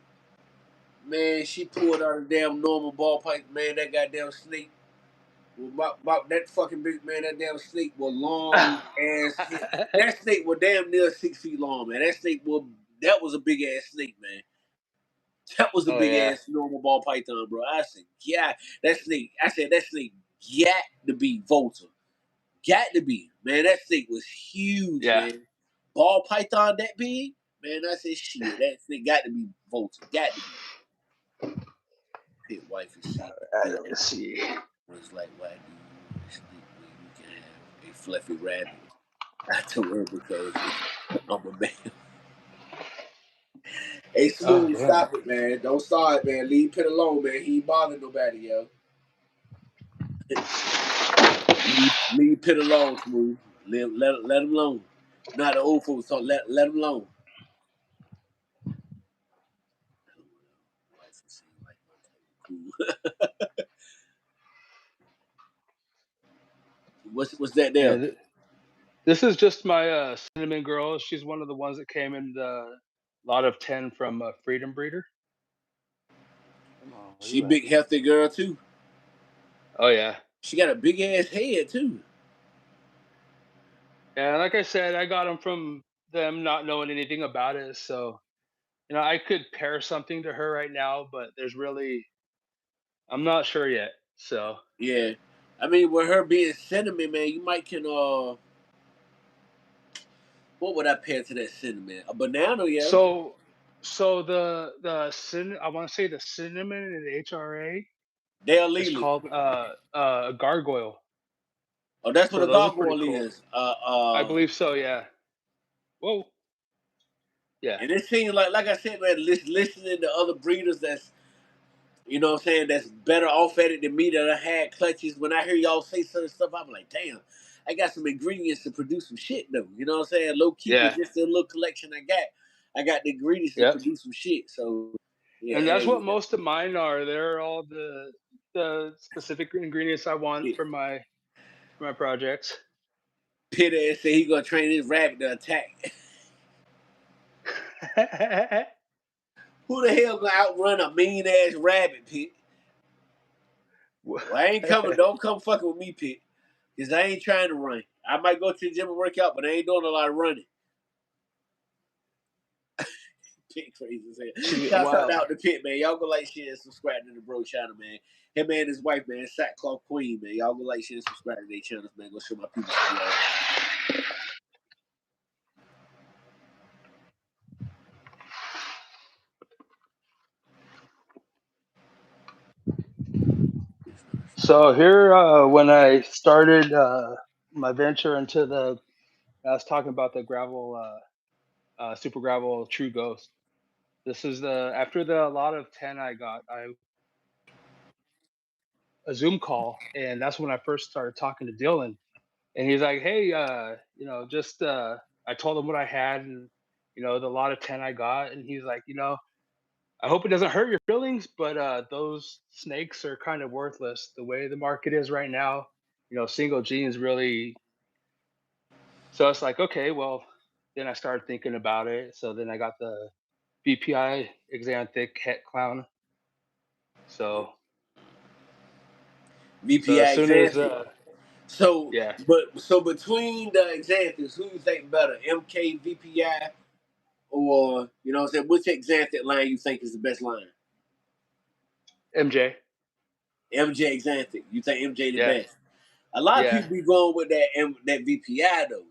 Man, she pulled out a damn normal ball pipe. Man, that goddamn snake. About that fucking big man, that damn snake was long as hit. That snake was damn near 6 feet long, man. That was a big ass snake, man. That was a oh big yeah, ass normal ball python, bro. I said, yeah, that snake got to be Volta. Got to be. Man, that snake was huge, yeah. man. Ball python that big? Man, I said, shit, that snake got to be Volta. Got to be. Pit wife is see. Let me see. Was like, why do you sleep when you can have a fluffy rabbit? I told her because I'm a man. Hey, Oh Smooth, damn. stop it, man. Don't start, man. Leave Pitt alone, man. He ain't bothering nobody, yo. Leave Pitt alone, Smooth. Let him alone. Not the old folks talk. Let him alone. Cool. What's that there? Yeah, this is just my cinnamon girl. She's one of the ones that came in the lot of 10 from Freedom Breeder. Come on, where She you at? big healthy girl too. Oh yeah. She got a big ass head too. Yeah, like I said, I got them from them not knowing anything about it. So, I could pair something to her right now, but I'm not sure yet. So, Yeah. I mean, with her being cinnamon, man, you might can what would I pair to that cinnamon? A banana, yeah. so, I want to say the cinnamon in the HRA Dale is Lily. called a gargoyle. Oh, that's what So a those are pretty gargoyle cool. is. I believe so. Yeah. Whoa. Yeah. And it seems like I said, man, listening to other breeders that's, what I'm saying, that's better off at it than me that I had clutches. When I hear y'all say certain stuff, I'm like, damn, I got some ingredients to produce some shit though. You know what I'm saying? Low key with Yeah. just the little collection I got. I got the ingredients to Yep. produce some shit. So yeah, And hell that's what yeah. most of mine are. They're all the specific ingredients I want Shit. for my projects. Peter said he gonna train his rabbit to attack. Who the hell gonna outrun a mean ass rabbit, Pit? Well, I ain't coming. Don't come fucking with me, Pit. Cause I ain't trying to run. I might go to the gym and work out, but I ain't doing a lot of running. Pit crazy as hell. Should get Shout wild. out to Pit, man. Y'all go like, share, and subscribe to the bro channel, man. Him and his wife, man, Sackcloth Queen, man. Y'all go like, share, and subscribe to their channels, man. Go show my people some love. So here, when I started my venture into I was talking about the gravel, super gravel True Ghost. This is after the lot of 10 I got, a Zoom call, and that's when I first started talking to Dylan. And he's like, "Hey, just I told him what I had, and the lot of 10 I got, and he's like, I hope it doesn't hurt your feelings, but those snakes are kind of worthless the way the market is right now. Single genes really." So it's like, okay, well, then I started thinking about it. So then I got the VPI Exanthic Het Clown. So VPI as soon as Exantic. So, yeah, so between the Exanthus, who you think better, MK, VPI, or what I'm saying, which Exanthic line you think is the best line? MJ, MJ Exanthic. You think MJ the yeah, best? A lot of yeah, people be going with that VPI though.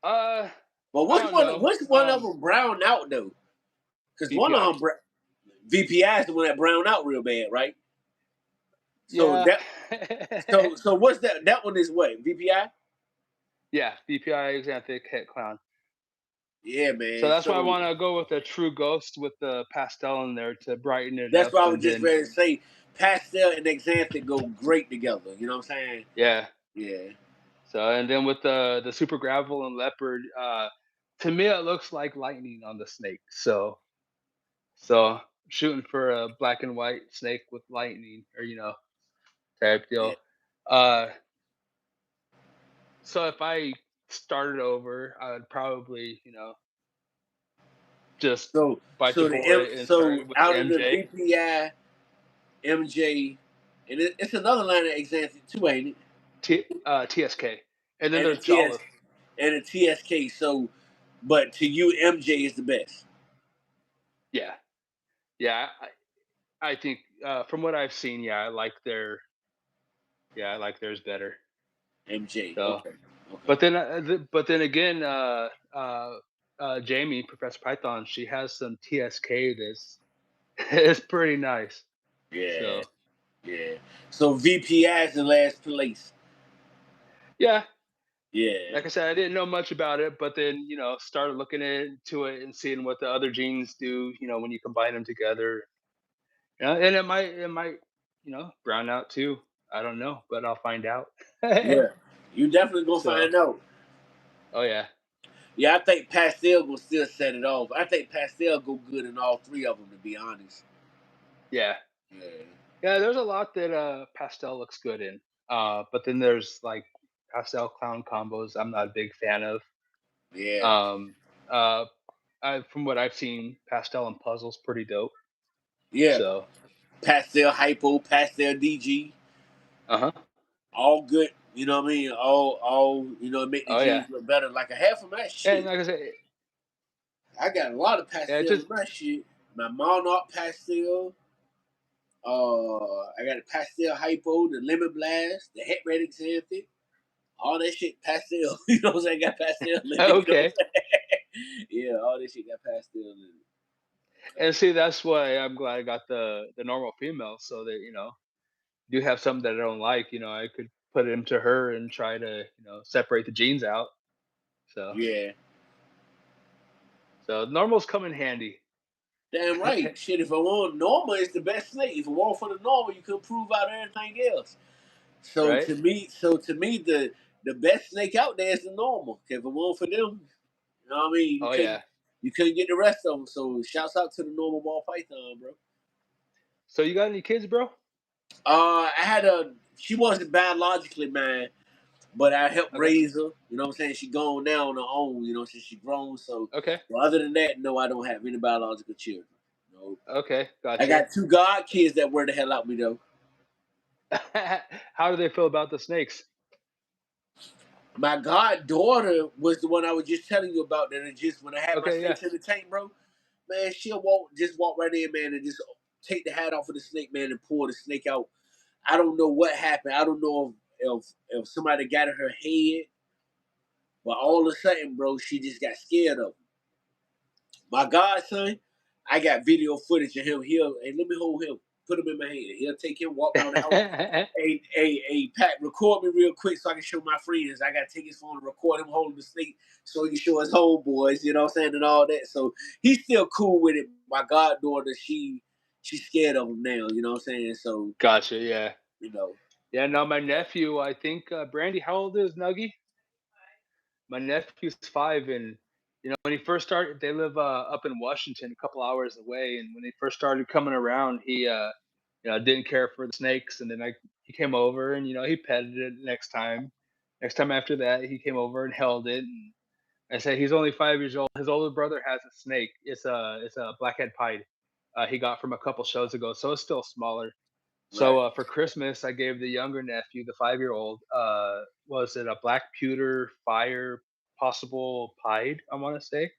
uh, But I don't know. which one of them brown out though? Because one VPI, of them VPI is the one that brown out real bad, right? So yeah, so what's that? That one is what VPI? yeah, VPI Exanthic Het Clown. Yeah, So man. that's why I So want to go with a True Ghost with the pastel in there to brighten it that's up, what I was and just then ready to say. Pastel and Xanthic go great together. You know what I'm saying? yeah. Yeah. So and then with the super gravel and leopard, to me it looks like lightning on the snake. So shooting for a black and white snake with lightning, or type Yeah. deal. So if I started over, I would probably just bite the bullet and So start with the out of the MJ. VPI, MJ, and it's another line of Xanthic too, ain't it? TSK, and then And the there's TS Jolliffe. and the TSK. So, but to you, MJ is the best. Yeah, yeah. I think from what I've seen, I like theirs better. MJ. So, Okay. Okay. but then again, Jamie, Professor Python, she has some TSK that's it's pretty nice. Yeah. So Yeah. So VPI is the last place. yeah, Yeah. Like I said, I didn't know much about it, but then started looking into it and seeing what the other genes do. When you combine them together, and it might brown out too. I don't know, but I'll find out. Yeah. You definitely gonna So, find out. oh yeah, Yeah, I think Pastel will still set it off. I think Pastel go good in all three of them, to be honest. yeah, Yeah. yeah. There's a lot that pastel looks good in, but then there's like pastel clown combos. I'm not a big fan of. Yeah. Um, uh, from what I've seen, pastel and puzzles pretty dope. Yeah. So, Pastel Hypo, Pastel DG, uh huh. all good. You know what I mean? All make the Oh yeah, jeans look better. Like a half of my and shit. like I said, I got a lot of yeah, it pastel in just my shit. My Monarch pastel. I got a pastel hypo, the lemon blast, the het red exanthic, all that shit pastel. You know what I'm saying? Got pastel in it. You know what okay. I'm saying? Yeah, all this shit got pastel in it. And see, that's why I'm glad I got the normal female, so that do have something that I don't like, I could put it into her and try to separate the genes out. So Yeah. normals come in handy. Damn right. Shit, if I want Norma, it's the best snake. If I want for the Norma, you can prove out everything else. So Right? to me, the best snake out there is the Norma. If I want for them, you know what I mean? Oh yeah. You couldn't get the rest of them. So shouts out to the Normal ball python, bro. So you got any kids, bro? I had she wasn't biologically mine, but I helped Okay. raise her. You know what I'm saying? She gone now on her own, since she grown. So, Okay. well, other than that, no, I don't have any biological children. No. Okay. I Gotcha. got two god kids that wear the hell out me though. How do they feel about the snakes? My goddaughter was the one I was just telling you about that it just when I had my Okay. Yeah. snakes in the tank, bro. Man, she'll just walk right in, man, and just take the hat off of the snake, man, and pull the snake out. I don't know what happened. I don't know if somebody got in her head, but all of a sudden, bro, she just got scared of him. My godson, I got video footage of him. Hey, let me hold him. Put him in my hand. He'll take him, walk around the house. Hey, Pat, record me real quick so I can show my friends. I gotta take his phone and record him holding the snake so he can show his homeboys, you know what I'm saying, and all that. So he's still cool with it. My goddaughter, she's scared of him now, you know what I'm saying? So, Gotcha. Yeah. you know. Yeah. Now my nephew, I think Brandy. How old is Nuggy? My nephew's 5, and when he first started, they live up in Washington, a couple hours away. And when he first started coming around, he didn't care for the snakes, and then he came over and he petted it. Next time after that, he came over and held it. And I said he's only 5 years old. His older brother has a snake. It's a blackhead pied. He got from a couple shows ago, so it's still smaller. So Right. for Christmas, I gave the younger nephew, the 5-year-old, was it a black pewter fire possible pied? I want to say.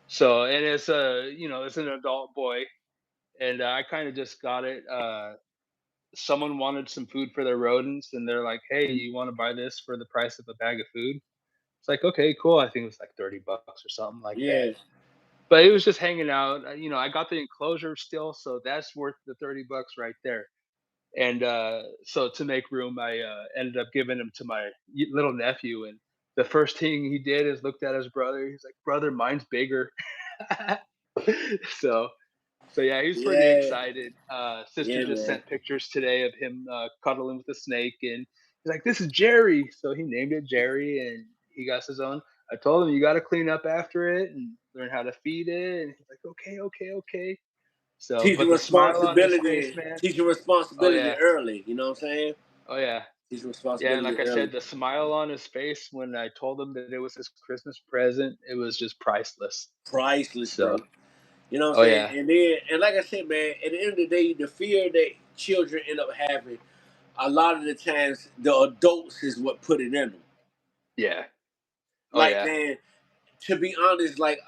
So, and it's an adult boy, and I kind of just got it. Someone wanted some food for their rodents, and they're like, "Hey, you want to buy this for the price of a bag of food?" It's like, okay, cool. I think it was like $30 or something like that. Yeah. But it was just hanging out. I got the enclosure still, so that's worth the $30 right there. And so to make room, I ended up giving him to my little nephew. And the first thing he did is looked at his brother. He's like, "Brother, mine's bigger." so so yeah, he's pretty Yeah. excited. Sister Yeah, just man. sent pictures today of him cuddling with the snake, and he's like, "This is Jerry." So he named it Jerry, and he got his own. I told him you got to clean up after it and learn how to feed it, and he's like, "Okay, okay, okay." So, but the smile on his face, man. Teaching Oh responsibility yeah. early, you know what I'm saying? Oh yeah. Teaching Yeah, and responsibility like I early. said, the smile on his face when I told him that it was his Christmas present, it was just priceless. Priceless, So, bro. You know what oh I'm saying? yeah. And like I said, man, at the end of the day, the fear that children end up having, a lot of the times, the adults is what put it in them. Yeah. Oh Like, yeah. man, to be honest, like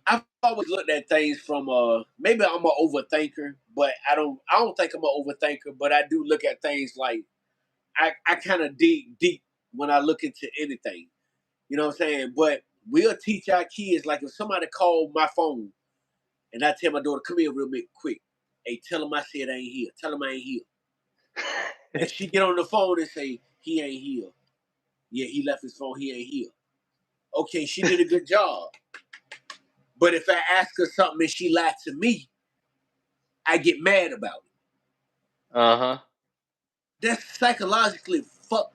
I've always looked at things from maybe I'm an overthinker, but I don't think I'm an overthinker, but I do look at things like I kind of dig deep when I look into anything. You know what I'm saying? But we'll teach our kids like if somebody called my phone and I tell my daughter, come here real bit quick. Hey, tell him I said I ain't here. Tell him I ain't here. And she get on the phone and say, he ain't here. Yeah, he left his phone. He ain't here. Okay, she did a good job. But if I ask her something and she lied to me, I get mad about it. Uh That's psychologically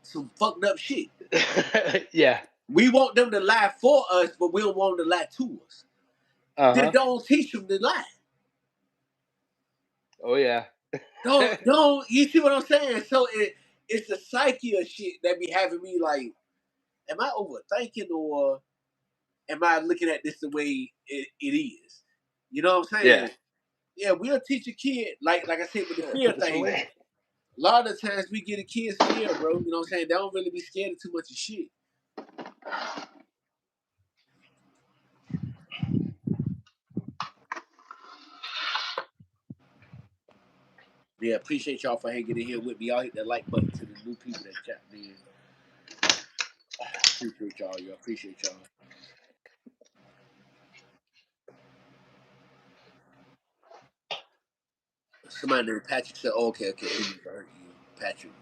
some fucked up shit. huh. Yeah. We want them to lie for us, but we don't want them to lie to us. Uh Then huh. don't teach them to lie. Oh yeah. Don't. You see what I'm saying? So it's the psyche of shit that be having me like, am I overthinking or am I looking at this the way it is? You know what I'm Yeah. saying? Yeah, we'll teach a kid like I said with the fear Put this thing. away. A lot of the times we get the kids fear, bro. You know what I'm saying? They don't really be scared of too much of shit. Yeah, appreciate y'all for hanging in here with me. Y'all hit that like button to the new people that tapped in. Appreciate y'all. Y'all appreciate y'all. Somebody named Patrick said, oh, okay, he needs to hurt you. Patrick.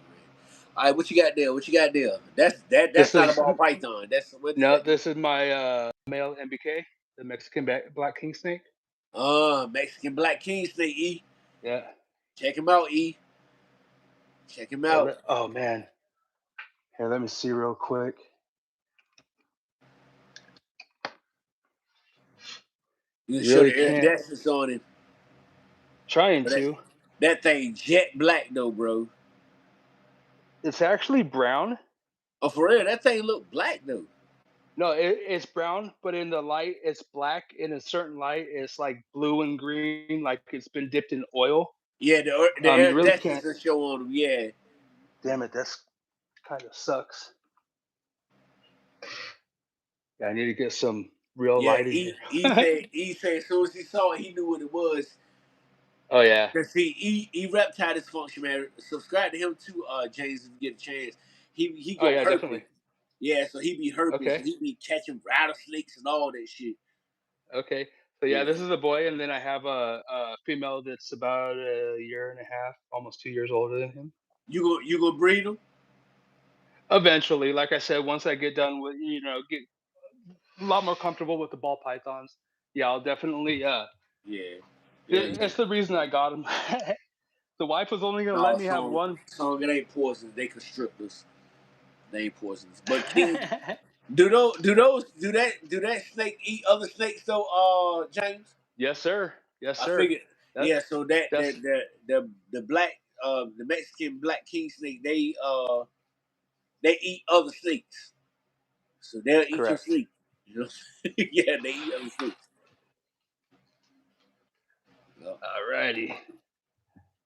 All right, what you got there? What you got there? That's This not a is ball python. That's what is no. that? This is my male MBK, the Mexican black king snake. Mexican Black King Snake E. Yeah. Check him out, E. Check him Yeah. out. Oh man. Here, let me see real quick. You can You show really the can't. iridescence on him. Trying But to. that thing jet black though, bro. It's actually brown. Oh, for real, that thing look black though. No, it's brown, but in the light, it's black. In a certain light, it's like blue and green, like it's been dipped in oil. Yeah, the You really iridescence can't. will show on him. Yeah, Damn it, that's kind of sucks. Yeah, I need to get some real yeah. light in E here. E said as soon as he saw it, he knew what it was. Oh yeah. Cause see, Reptile Dysfunction, man. Subscribe to him too, James, if you get a chance. He Oh go yeah, herping. definitely. Yeah, so he be herping, so Okay. he be catching rattlesnakes and all that shit. Okay. So yeah, Yeah. this is a boy, and then I have a female that's about a year and a half, almost 2 years older than him. You gonna breed them? Eventually, like I said, once I get done with, get a lot more comfortable with the ball pythons, yeah, I'll definitely. Yeah. Yeah, yeah. That's the reason I got him. The wife was only gonna let No, me have one. it ain't poisonous. They constrictors. They ain't poisonous. But King, do that snake eat other snakes though, James? Yes, sir. Yes, I sir. figured. That Yeah, so that that's the black the Mexican black king snake, they eat other snakes. So they'll eat your correct. snake. You know? Yeah, they eat other snakes. Yeah. Alrighty.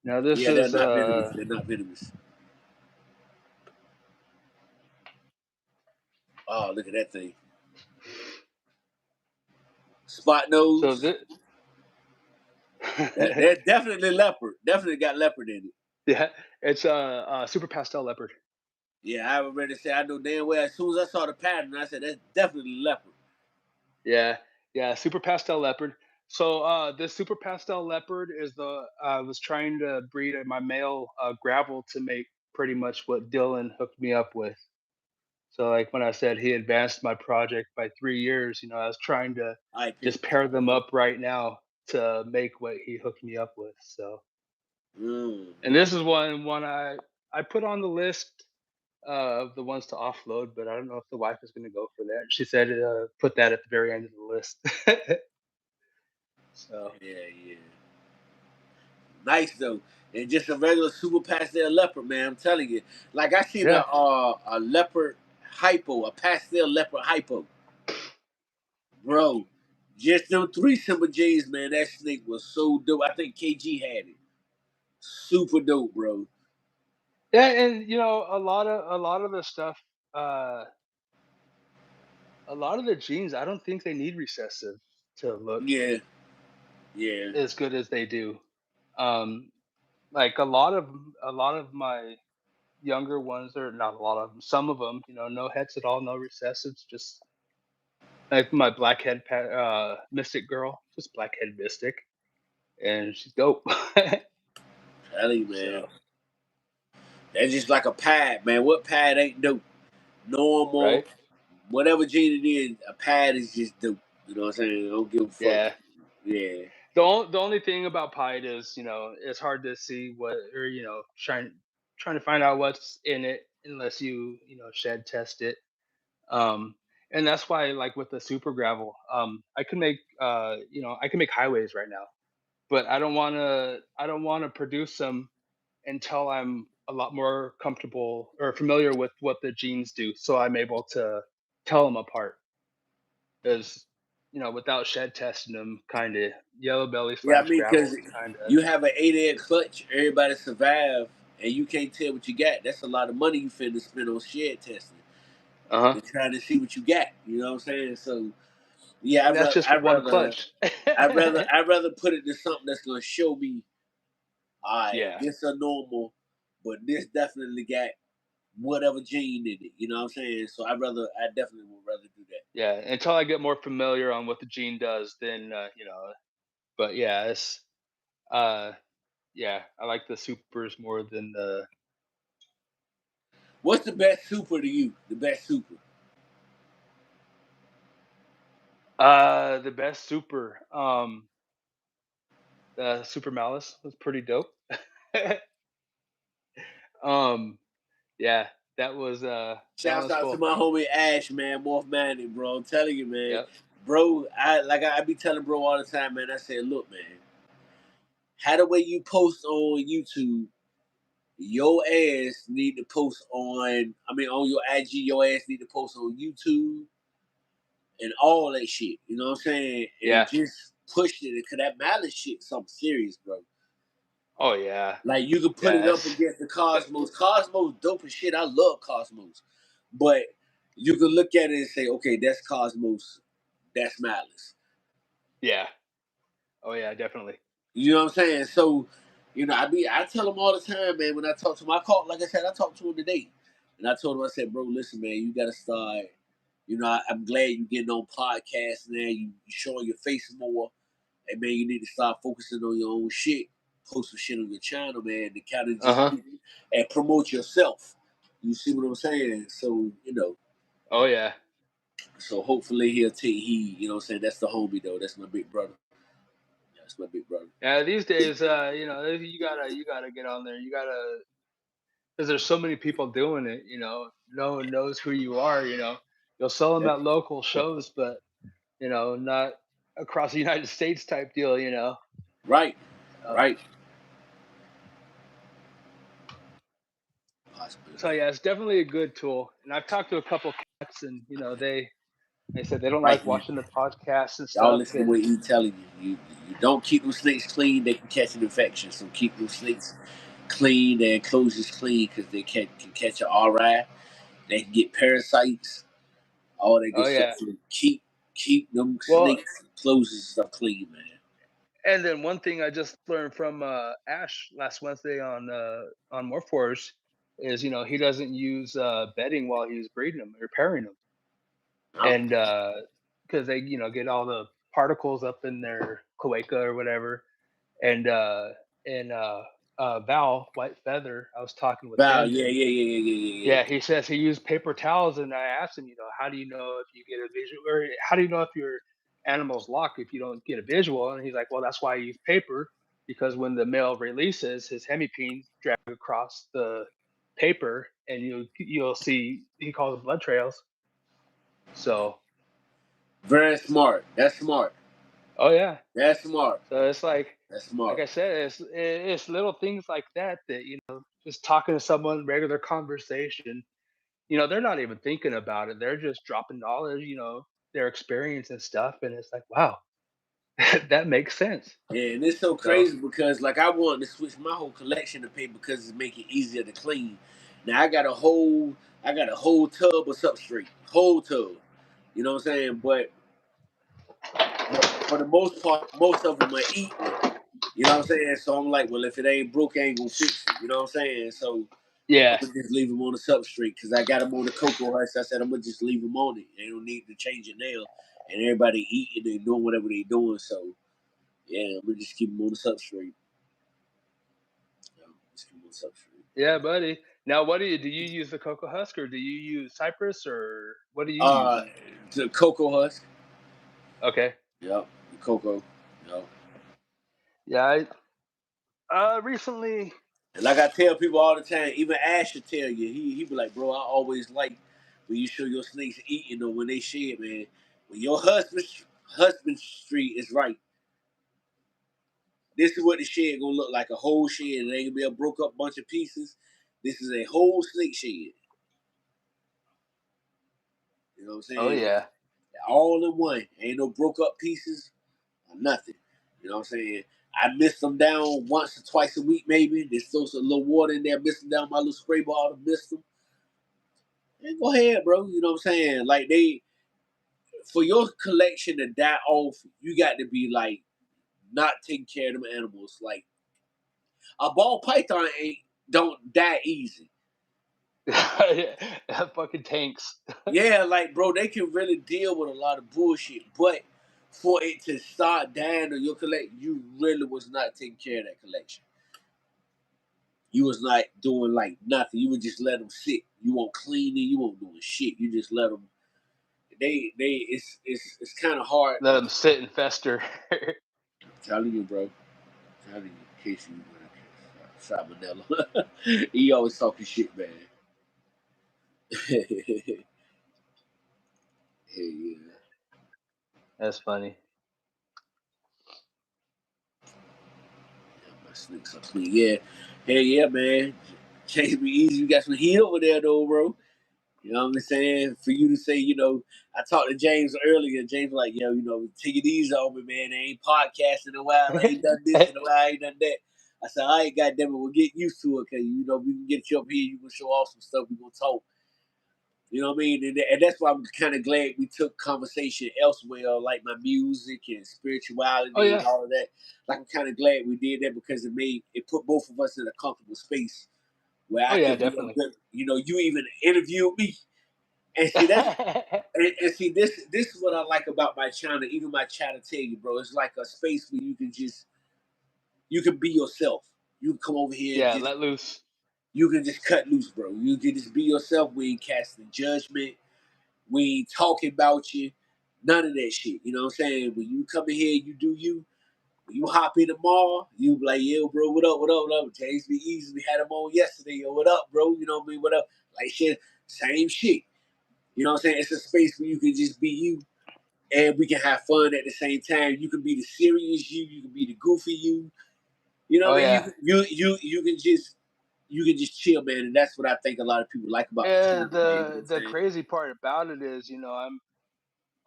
Now this Yeah, they're is not venomous. They're not venomous. Oh, look at that thing. Spot so nose. this. They're definitely leopard. Definitely got leopard in it. Yeah, it's a super pastel leopard. Yeah, I already said I know damn well. As soon as I saw the pattern, I said that's definitely leopard. Yeah, yeah, super pastel leopard. So this super pastel leopard is the I was trying to breed my male gravel to make pretty much what Dylan hooked me up with. So like when I said he advanced my project by 3 years, I was trying to All right, just pick. pair them up right now to make what he hooked me up with. So Mm. and this is one I put on the list of the ones to offload, but I don't know if the wife is going to go for that. She said put that at the very end of the list. So Yeah, yeah. Nice though. And just a regular super pastel leopard, man. I'm telling you. Like I seen yeah, a leopard hypo, a pastel leopard hypo. Bro, just them three Simba J's, man. That snake was so dope. I think KG had it. Super dope, bro. yeah, and a lot of the stuff, uh, a lot of the genes, I don't think they need recessive to look Yeah, yeah. as good as they do. Um, like a lot of my younger ones, or not a lot of them, some of them, no heads at all, no recessives, just like my blackhead mystic girl, just blackhead mystic, and she's dope. Tell you, man. So That's just like a pad, man. What pad ain't dope? normal, right? whatever gene it is, a pad is just dope. You know what I'm saying? I don't give a fuck. Yeah. Yeah. The only thing about Pied is, it's hard to see what, or trying to find out what's in it unless you shed test it. Um, and that's why, like with the super gravel, I can make highways right now, but I don't wanna produce them until I'm a lot more comfortable or familiar with what the genes do, so I'm able to tell them apart. Because without shed testing them, kind of yellow belly Yeah, I slash mean, gravel because is kind of. you have an 8 egg clutch, everybody survive, and you can't tell what you got. That's a lot of money you finna spend on shed testing Uh-huh. and trying to see what you got. You know what I'm saying? So yeah, And that's just for one clutch. I'd rather put it to something that's gonna show me, all right, Yeah. this a normal, but this definitely got whatever gene in it. You know what I'm saying? So I definitely would rather do that. Yeah, until I get more familiar on what the gene does, then but yeah, it's uh yeah, I like the supers more than What's the best super to you? The best super? the best super. The Super Malice was pretty dope. um yeah, that Shouts was out to cool. my homie Ash, man, Morph Manny, bro. I'm telling you, man, Yep. bro. I be telling bro all the time, man. I said, look, man, how the way you post on YouTube, your ass need to post on. I mean, on your IG, your ass need to post on YouTube and all that shit. You know what I'm saying? And Yeah. just push it, cause that malice shit, something serious, bro. Oh yeah. Like you can put it Yeah, up against the Cosmos. Cosmos dope as shit. I love Cosmos, but you can look at it and say, okay, that's Cosmos, that's Malice. yeah. Oh yeah, definitely. You know what I'm saying? So, I tell him all the time, man. When I talk to him, like I said, I talked to him today, and I told him, I said, bro, listen, man, you gotta start. I'm glad you getting on podcasts now. You showing your face more. And man, you need to start focusing on your own shit. Post some shit on your channel, man, to kind of just Uh-huh. and promote yourself. You see what I'm saying? So, Oh yeah. so hopefully he'll take heed. You know what I'm saying? That's the homie though. That's my big brother. That's my big brother. Yeah, these days, you gotta get on there. You gotta, because there's so many people doing it. No one knows who you are. You'll sell them That's at local shows, but not across the United States type deal. right. Uh, Right. so yeah, it's definitely a good tool. And I've talked to a couple cats, and they said they don't Right. like watching the podcasts and Y'all stuff. listen to And what he telling you. You don't keep them snakes clean, they can catch an infection. So keep them snakes clean, their enclosures clean, because they can catch an RI. They can get parasites, all that good oh stuff. yeah, So keep them well, snakes enclosures stuff clean, man. and then one thing I just learned from Ash last Wednesday on Morph Wars is he doesn't use bedding while he's breeding them or pairing them, Huh? and because they get all the particles up in their cloaca or whatever, and Val White Feather, I was talking with Val, him, yeah, and yeah, yeah, yeah, yeah, yeah, yeah, he says he used paper towels, and I asked him, how do you know if you get a visual, or how do you know if your animal's locked if you don't get a visual? And he's like, well, that's why I use paper, because when the male releases, his hemipenes drag across the paper, and you'll see, he calls them blood trails. So, Very smart. That's smart. oh yeah, That's smart. so it's That's like smart. I said, it's little things like that just talking to someone, regular conversation. They're not even thinking about it. They're just dropping knowledge, their experience and stuff. And it's like, wow, that makes sense. Yeah, and it's so So, crazy because like I wanted to switch my whole collection to paper because it make it easier to clean. Now I got a whole tub of substrate, whole tub. You know what I'm saying? But for the most part, most of them are eating. You know what I'm saying? So I'm like, well, if it ain't broke, I ain't gonna fix it. You know what I'm saying? So I'm yeah. gonna just leave them on the substrate because I got them on the cocoa husk. I said I'm gonna just leave them on it. They don't need to change it now. And everybody eating and doing whatever they doing. So yeah, I'm gonna just keep them on the substrate. Just keep them on the substrate. Yeah, buddy. Now, what do you use the cocoa husk, or do you use Cypress, or what are you Uh, using? the cocoa husk. Okay. Yep, the cocoa. Yep. Yeah, recently. And like I tell people all the time, even Ash should tell you, he be like, bro, I always like when you show your snakes eating or when they shed, man. When your husbandry is right, this is what the shed gonna look like, a whole shed. It ain't gonna be a broke up bunch of pieces. This is a whole snake shed. You know what I'm Oh saying? yeah. All in one. Ain't no broke up pieces or nothing. You know what I'm saying? I mist them down once or twice a week, maybe. There's still a little water in there, mist them down my little spray ball to mist them. And go ahead, bro. You know what I'm saying? Like for your collection to die off, you got to be like not taking care of them animals. Like a ball python ain't don't die easy. Yeah, fucking tanks. Yeah, like bro, they can really deal with a lot of bullshit, but for it to start dying on your collection, you really was not taking care of that collection. You was not doing like nothing. You would just let them sit. You won't clean it. You won't doing shit. You just let them. It's kind of hard. Let them sit and fester. I'm telling you, bro. I'm telling you, in case you salmonella. He always talking shit, man. Hey, yeah. That's funny. Yeah, my snakes are clean. Yeah. Hey, yeah, man. Change be easy. You got some heat over there, though, bro. You know what I'm saying? For you to say, I talked to James earlier. James was like, yo, take it easy on me, man. I ain't podcasting in a while. I ain't done this in a while. I ain't done that. I said, all right, goddamn it, we'll get used to it because, we can get you up here. You can show off some stuff. We going to talk. You know what I mean? And that's why I'm kind of glad we took conversation elsewhere, like my music and Oh spirituality and yeah. all of that. Like, I'm kind of glad we did that because it put both of us in a comfortable space where Oh I yeah, could be a definitely. good, you even interviewed me. And see, and see, this is what I like about my channel. Even my channel tell you, bro, it's like a space where you can be yourself. You can come over here and Yeah, just let loose. you can just cut loose, bro. You can just be yourself. We ain't casting judgment. We ain't talking about you. None of that shit. You know what I'm saying? When you come in here, you do you. When you hop in tomorrow, you be like, yo, bro, what up, what up, what up? James B. Easy, we had him on yesterday. Yo, what up, bro? You know what I mean? What up? Like shit, same shit. You know what I'm saying? It's a space where you can just be you and we can have fun at the same time. You can be the serious you can be the goofy you. You know Oh what I mean? yeah. You can just chill, man, and that's what I think a lot of people like about the channel, man. You know what I'm The saying? crazy part about it is, I'm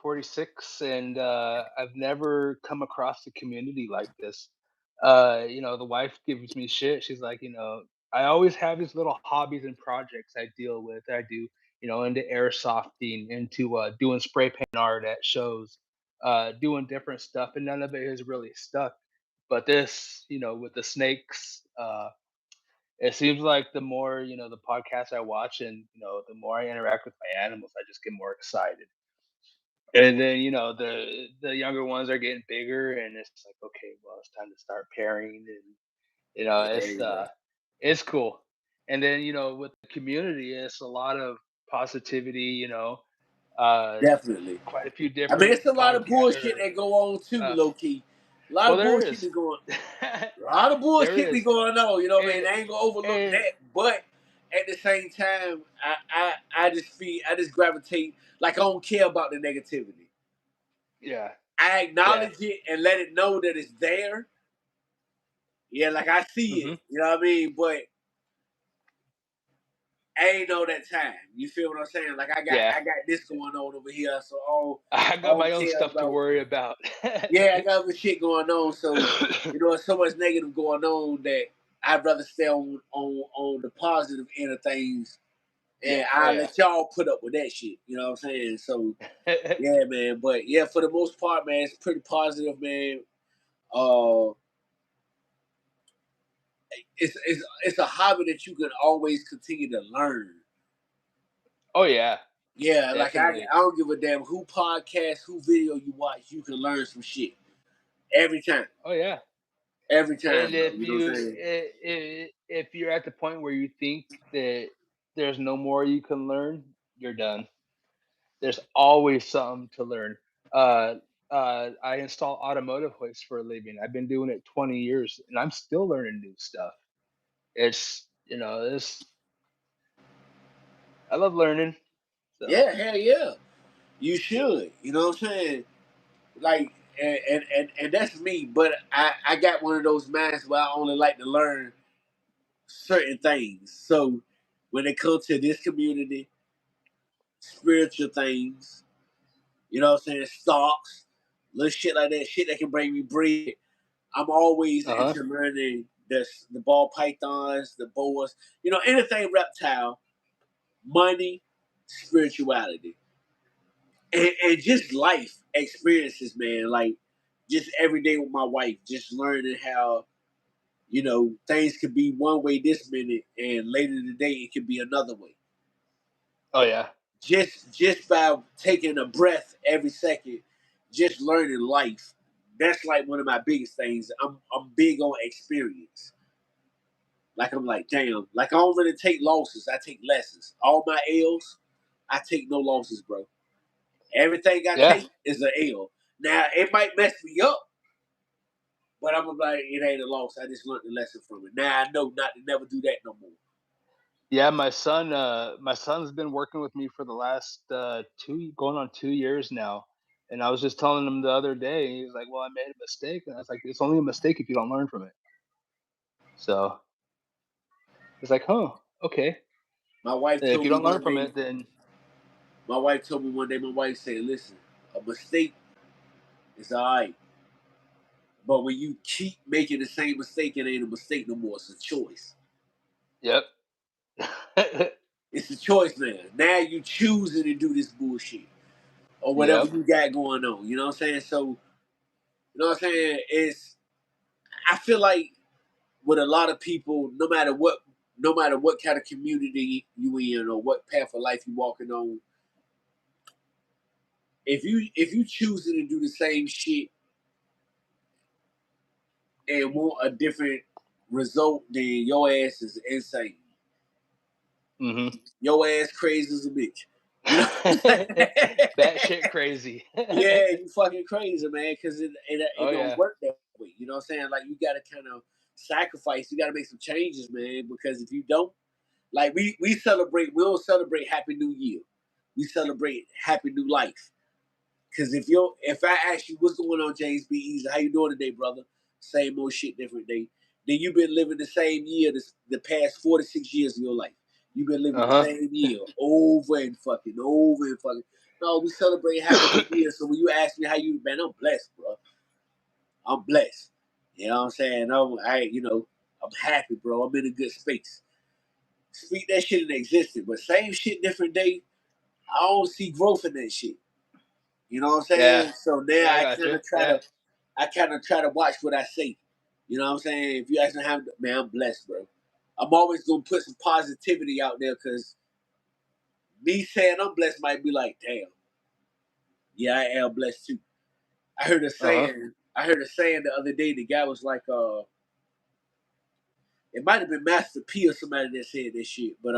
46, and I've never come across a community like this. The wife gives me shit. She's like, I always have these little hobbies and projects I deal with. I do, into airsofting, into doing spray paint art at shows, doing different stuff, and none of it has really stuck. But this, with the snakes, it seems like the more, the podcasts I watch, and the more I interact with my animals, I just get more excited. And then, the younger ones are getting bigger, and it's like, okay, well, it's time to start pairing, and Yeah, it's cool. And then, with the community, it's a lot of positivity, uh definitely. quite a few I mean, different it's a lot of podcasts bullshit are that go on too, uh low key. A lot well, of there bullshit is. be going. A lot of There bullshit be is. going on. You know what I mean? And I ain't gonna overlook and that, but at the same time, I just gravitate like I don't care about the negativity. yeah, I yeah. acknowledge it and let it know that it's there. Yeah, like I see it. Hmm. You know what I mean? But I ain't know that time. You feel what I'm saying? Like Yeah. I got this going on over here, so I I got my don't own care stuff to about. worry about. Yeah, I got other shit going on, so there's so much negative going on that I'd rather stay on the positive end of things, and Yeah. Oh I yeah. let y'all put up with that shit. You know what I'm saying? So yeah, man. But yeah, for the most part, man, it's pretty positive, man. Uh, it's a hobby that you can always continue to learn. Oh yeah, Yeah, like definitely. I don't give a damn who podcast, who video you watch, you can learn some shit every time. Oh yeah. Every And time, bro. You know what I'm saying? if you're at the point where you think that there's no more you can learn, you're done. There's always something to learn. Uh, I install automotive hoists for a living. I've been doing it 20 years, and I'm still learning new stuff. It's this. I love learning. So Yeah, hell yeah. You should. You know what I'm saying? Like, and that's me. But I got one of those minds where I only like to learn certain things. So when it comes to this community, spiritual things, you know what I'm saying, stocks, little shit like that, shit that can bring me bread. I'm always uh huh. into learning the ball pythons, the boas, anything reptile, money, spirituality, and just life experiences, man. Like just every day with my wife, just learning how things could be one way this minute, and later today it could be another way. Oh yeah. Just by taking a breath every second, just learning life. That's like one of my biggest things. I'm big on experience. Like I'm like, damn, like I don't really take losses. I take lessons. All my L's, I take no losses, bro. Everything I Yeah. take is an L. Now it might mess me up, but I'm like, it ain't a loss. I just learned the lesson from it. Now I know not to never do that no more. Yeah, my son's been working with me for the last, 2 going on 2 years now, and I was just telling him the other day, he was like, "Well, I made a mistake," and I was like, "It's only a mistake if you don't learn from it." So, it's like, "Huh, okay. My wife If told you me don't learn one from day. it, then." My wife told me one day. My wife said, "Listen, a mistake is all right, but when you keep making the same mistake, it ain't a mistake no more. It's a choice. Yep. It's a choice now. Now you choosing to do this bullshit or whatever Yep. you got going on. You know what I'm saying? So, you know what I'm saying? I feel like with a lot of people, no matter what kind of community you in or what path of life you walking on, if you choosing to do the same shit and want a different result, then your ass is insane. Mhm. Your ass crazy as a bitch. You know what I'm saying? Batshit crazy. Yeah, you fucking crazy, man, because it Oh, don't yeah. work that way. You know what I'm saying? Like, you got to kind of sacrifice. You got to make some changes, man, because if you don't, like, we don't celebrate Happy New Year. We celebrate Happy New Life. Because if I ask you what's going on, James B. Easy, how you doing today, brother? Same old shit, different day. Then you've been living the same year the past 46 years of your life. You've been living the Uh-huh. same year over and fucking. No, we celebrate Happy New Year. So when you ask me how you been, I'm blessed, bro. I'm blessed. You know what I'm saying? I'm happy, bro. I'm in a good space. Speak that shit in existence, but same shit, different day. I don't see growth in that shit. You know what I'm Yeah. saying? So now Yeah, I I got kind you. of try Yeah. to, I kind of try to watch what I say. You know what I'm saying? If you ask me how, man, I'm blessed, bro. I'm always gonna put some positivity out there because me saying I'm blessed might be like, damn, yeah, I am blessed too. I heard a Uh-huh. saying. I heard a saying the other day. The guy was like, it might have been Master P or somebody that said this shit, but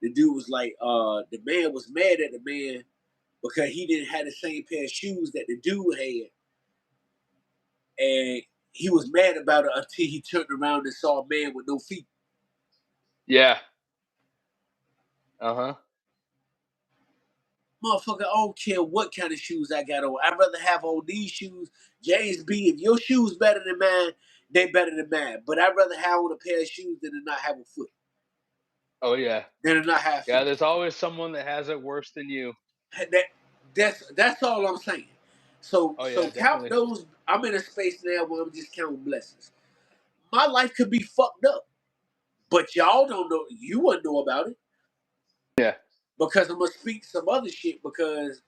the dude was like, the man was mad at the man because he didn't have the same pair of shoes that the dude had, and he was mad about it until he turned around and saw a man with no feet. Yeah. Uh-huh. Motherfucker, I don't care what kind of shoes I got on. I'd rather have on these shoes. James B, if your shoes better than mine, they better than mine. But I'd rather have on a pair of shoes than to not have a foot. Oh, yeah. Than to not have Yeah, feet. there's always someone that has it worse than you. That that's all I'm saying. So Oh, so yeah, count definitely. those. I'm in a space now where I'm just counting blessings. My life could be fucked up, but y'all don't know. You wouldn't know about it Yeah. because I'm gonna speak some other shit because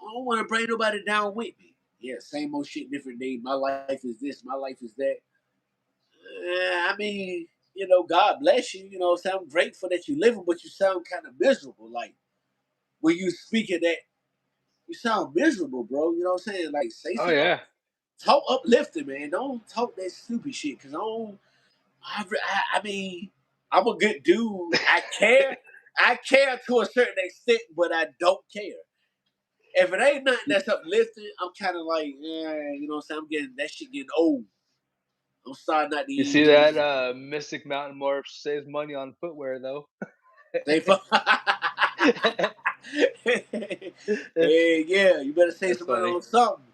I don't want to bring nobody down with me. Yeah, same old shit, different day. My life is this. My life is that. I mean, God bless you. I'm grateful that you're living, but you sound kind of miserable. Like when you speak of that, you sound miserable, bro. You know what I'm saying? Like say Oh, some yeah. talk uplifting, man. Don't talk that stupid shit because I mean, I'm a good dude. I care. I care to a certain extent, but I don't care. If it ain't nothing You that's uplifting, I'm kind of like, yeah, you know what I'm saying? I'm getting that shit getting old. I'm starting not to you use see that, those. Mystic Mountain Morph saves money on footwear, though. They Hey, yeah, you better say That's some money funny. on something.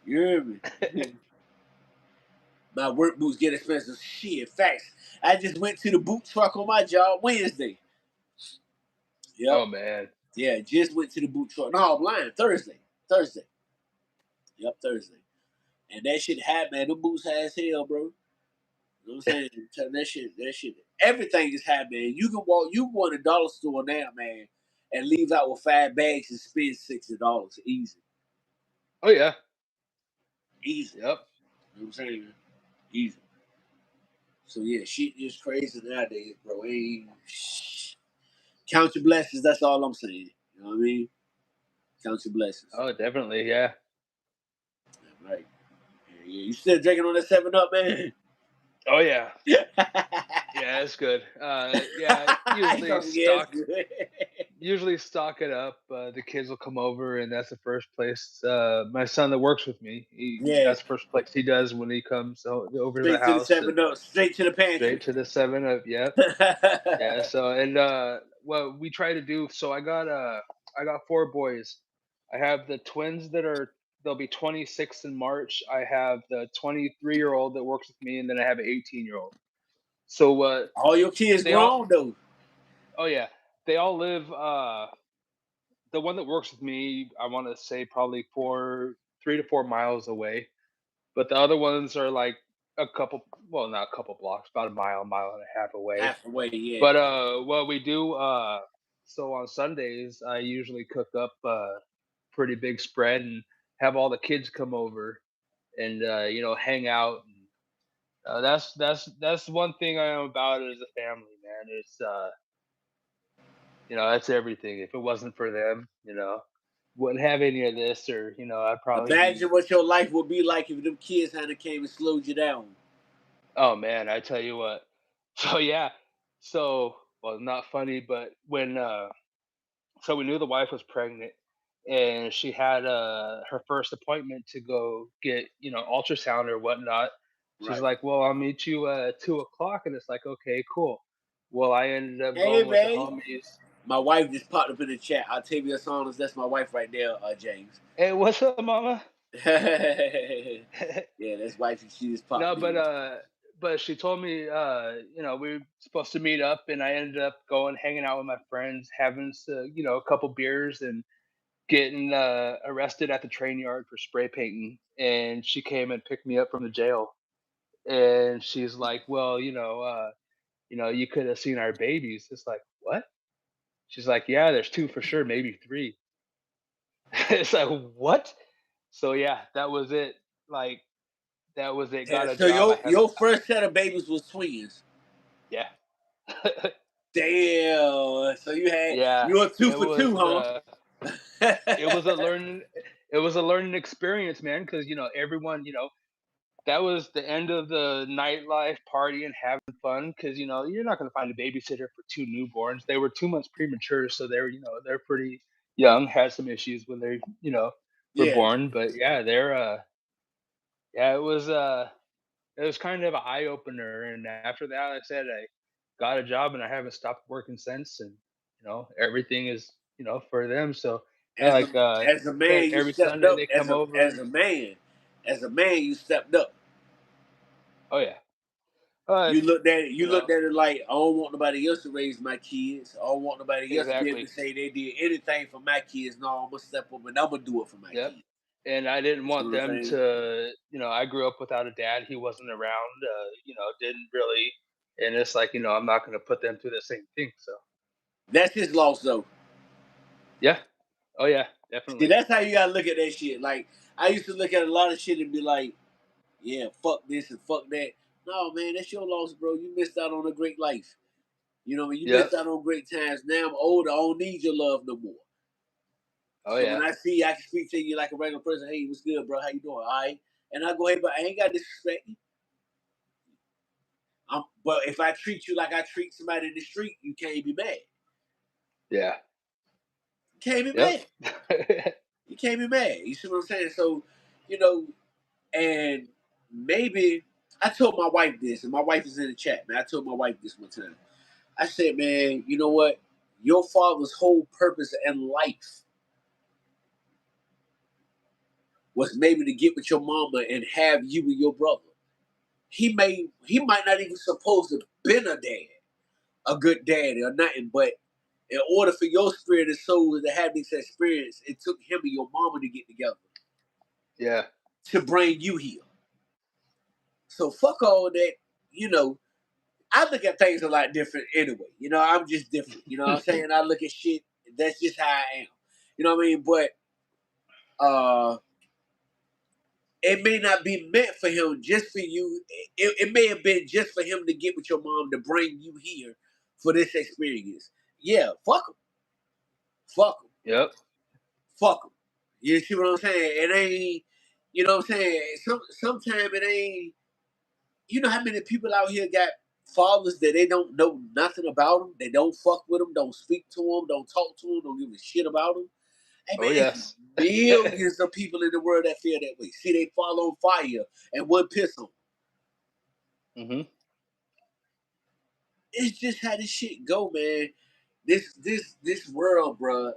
You hear me? My work boots get expensive. Shit, facts. I just went to the boot truck on my job Wednesday. Yep. Oh, man. Yeah, just went to the boot truck. No, I'm lying. Thursday. Thursday. Yep, Thursday. And that shit hot, man. Them boots high as hell, bro. You know what I'm saying? That shit. Everything is hot, man. You can go in a dollar store now, man, and leave out with 5 bags and spend $60. Easy. Oh, yeah. Easy. Yep. You know what I'm saying? Easy. So yeah, shit is crazy nowadays, bro. Count your blessings. That's all I'm saying. You know what I mean? Count your blessings. Oh, definitely, yeah. Right. Yeah, you still drinking on that 7 Up, man? Oh, yeah. Yeah, it's good. Yeah, He told me, yeah, it's good. usually stock it up. The kids will come over, and that's the first place. My son that works with me, Yeah, that's the first place he does when he comes over to the straight to the house, and 7 Up, straight to the straight pantry. to the 7 Up. Yep. Yeah. So and what we try to do. So I got four boys. I have the twins that are they'll be 26 in March. I have the 23-year-old that works with me, and then I have an 18-year-old. So All your kids they all grown though. oh yeah, they all live the one that works with me, I want to say probably 3 to 4 miles away, but the other ones are like a couple, well, not a couple blocks, about a mile and a half away. Halfway, yeah. But what we do, so on Sundays, I usually cook up a pretty big spread and have all the kids come over and hang out. And, that's one thing I am about it as a family, man. It's that's everything. If it wasn't for them, wouldn't have any of this, or I'd probably be. Imagine what your life would be like if them kids hadn't came and slowed you down. Oh man, I tell you what. So yeah, so well, not funny, but when so we knew the wife was pregnant, and she had her first appointment to go get ultrasound or whatnot. She's Right. like, "Well, I'll meet you at 2 o'clock," and it's like, "Okay, cool." Well, I ended up Hey, going with the man. homies. My wife just popped up in the chat. Octavia Saunders, that's my wife right there, James. Hey, what's up, mama? Yeah, that's wifey. She just popped No, in. but she told me, we were supposed to meet up, and I ended up going, hanging out with my friends, having a couple beers, and getting arrested at the train yard for spray painting. And she came and picked me up from the jail, and she's like, "Well, you could have seen our babies." It's like, what? She's like, "Yeah, there's two for sure, maybe three." It's like, what? So yeah, that was it. Like that was it. Yeah, Got a so job. I your first set of babies was twins. Yeah. Damn. So Yeah, you were two it for was, two, huh? it was a learning it was a learning experience, man. Because everyone, that was the end of the nightlife, partying, having fun. Because you're not gonna find a babysitter for 2 newborns. They were 2 months premature, so they're pretty young, had some issues when were Yeah. born, but yeah, yeah, it was kind of an eye opener, and after that, like I said, I got a job, and I haven't stopped working since, and everything is for them. So yeah, As a like as a man, you every stepped Sunday up. they come over. As a man, you stepped up. Oh yeah, You you know looked at it like I don't want nobody else to raise my kids. I don't want nobody else to be able to exactly. say they did anything for my kids. No, I'm gonna step up and I'm gonna do it for my Yep. kids. And I didn't You want know what I'm them saying? to, I grew up without a dad. He wasn't around. Didn't really, and it's like I'm not going to put them through the same thing. So That's his loss though. yeah, oh yeah, See, definitely. that's how you gotta look at that shit. Like I used to look at a lot of shit and be like, yeah, fuck this and fuck that. No, man, that's your loss, bro. You missed out on a great life. You know, when you Yep. missed out on great times. Now I'm older. I don't need your love no more. Oh So when yeah. I see you, I can speak to you like a regular person. Hey, what's good, bro? How you doing? All right. And I go, hey, but I ain't got to disrespect you. But if I treat you like I treat somebody in the street, you can't be mad. Yeah. You can't be Yep. mad. You can't be mad. You see what I'm saying? So, you know, and maybe I told my wife this, and my wife is in the chat, man. I told my wife this one time. I said, man, you know what? Your father's whole purpose in life was maybe to get with your mama and have you and your brother. He might not even supposed to been a good daddy or nothing, but in order for your spirit and soul to have this experience, it took him and your mama to get together Yeah. to bring you here. So fuck all that, you know. I look at things a lot different anyway. You know, I'm just different. You know what I'm saying? I look at shit, that's just how I am. You know what I mean? But it may not be meant for him just for you. It may have been just for him to get with your mom to bring you here for this experience. Yeah, fuck him. Fuck him. Yep. Fuck him. You see what I'm saying? It ain't, you know what I'm saying? Sometimes it ain't, you know how many people out here got fathers that they don't know nothing about them? They don't fuck with them, don't speak to them, don't talk to them, don't give a shit about them. Hey Oh man, it's yes. millions of people in the world that feel that way. See they fall on fire and one piss on. Hmm. It's just how this shit go, man. This world, bro.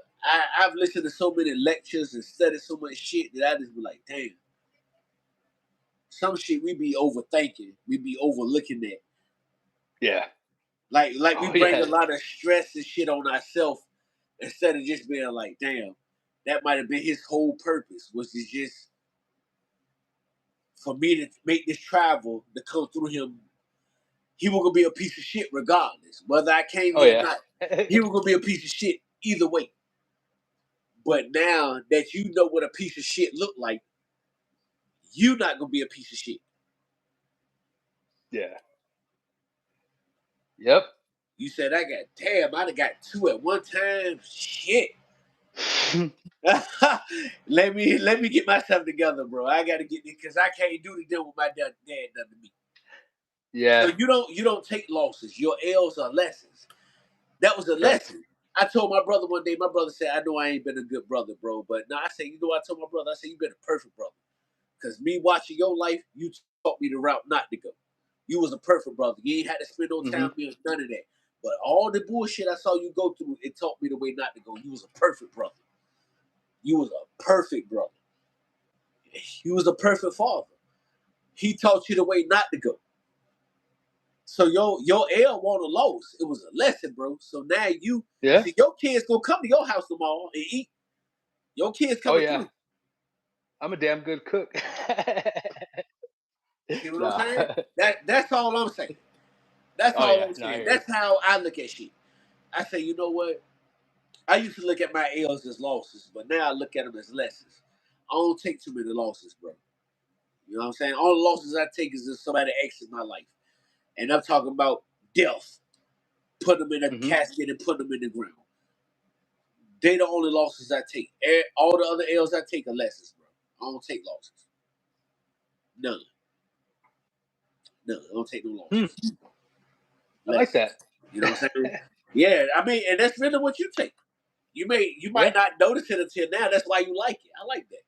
I've listened to so many lectures and studied so much shit that I just be like, damn. Some shit we be overthinking, we be overlooking that. Yeah. Like we Oh bring a yeah. lot of stress and shit on ourselves instead of just being like, damn, that might have been his whole purpose, was to just for me to make this travel to come through him. He was gonna be a piece of shit regardless. Whether I came Oh here or yeah. not, he was gonna be a piece of shit either way. But now that you know what a piece of shit look like, you not gonna be a piece of shit. Yeah. Yep. You said I got damn, I'd have got two at one time. Shit. let me get myself together, bro. I gotta get it because I can't do the deal with my dad done to me. So Yeah. you don't take losses. Your L's are lessons. That was a Correct. lesson. I told my brother one day, my brother said, I know I ain't been a good brother, bro. But no, I said, you know what I told my brother? I said, you been a perfect brother. Because me watching your life, you taught me the route not to go. You was a perfect brother. You ain't had to spend no Hmm. time with none of that. But all the bullshit I saw you go through, it taught me the way not to go. You was a perfect brother. You was a perfect brother. You was a perfect father. He taught you the way not to go. So your L won a loss. It was a lesson, bro. So now you Yeah. see your kids gonna come to your house tomorrow and eat. Your kids Oh coming yeah. through. I'm a damn good cook. See what I'm Nah. saying? That's all I'm saying. That's Oh all yeah. I'm No, I saying. hear you. That's how I look at shit. I say, you know what? I used to look at my L's as losses, but now I look at them as lessons. I don't take too many losses, bro. You know what I'm saying? All the losses I take is if somebody exits my life. And I'm talking about death. Put them in a Hmm. casket and put them in the ground. They the only losses I take. All the other L's I take are lessons, bro. I don't take losses. None. None. I don't take no Hmm. losses. I like Lessons. that. You know what I'm saying? Yeah, I mean, and that's really what you take. You Yeah. might not notice it until now. That's why you like it. I like that.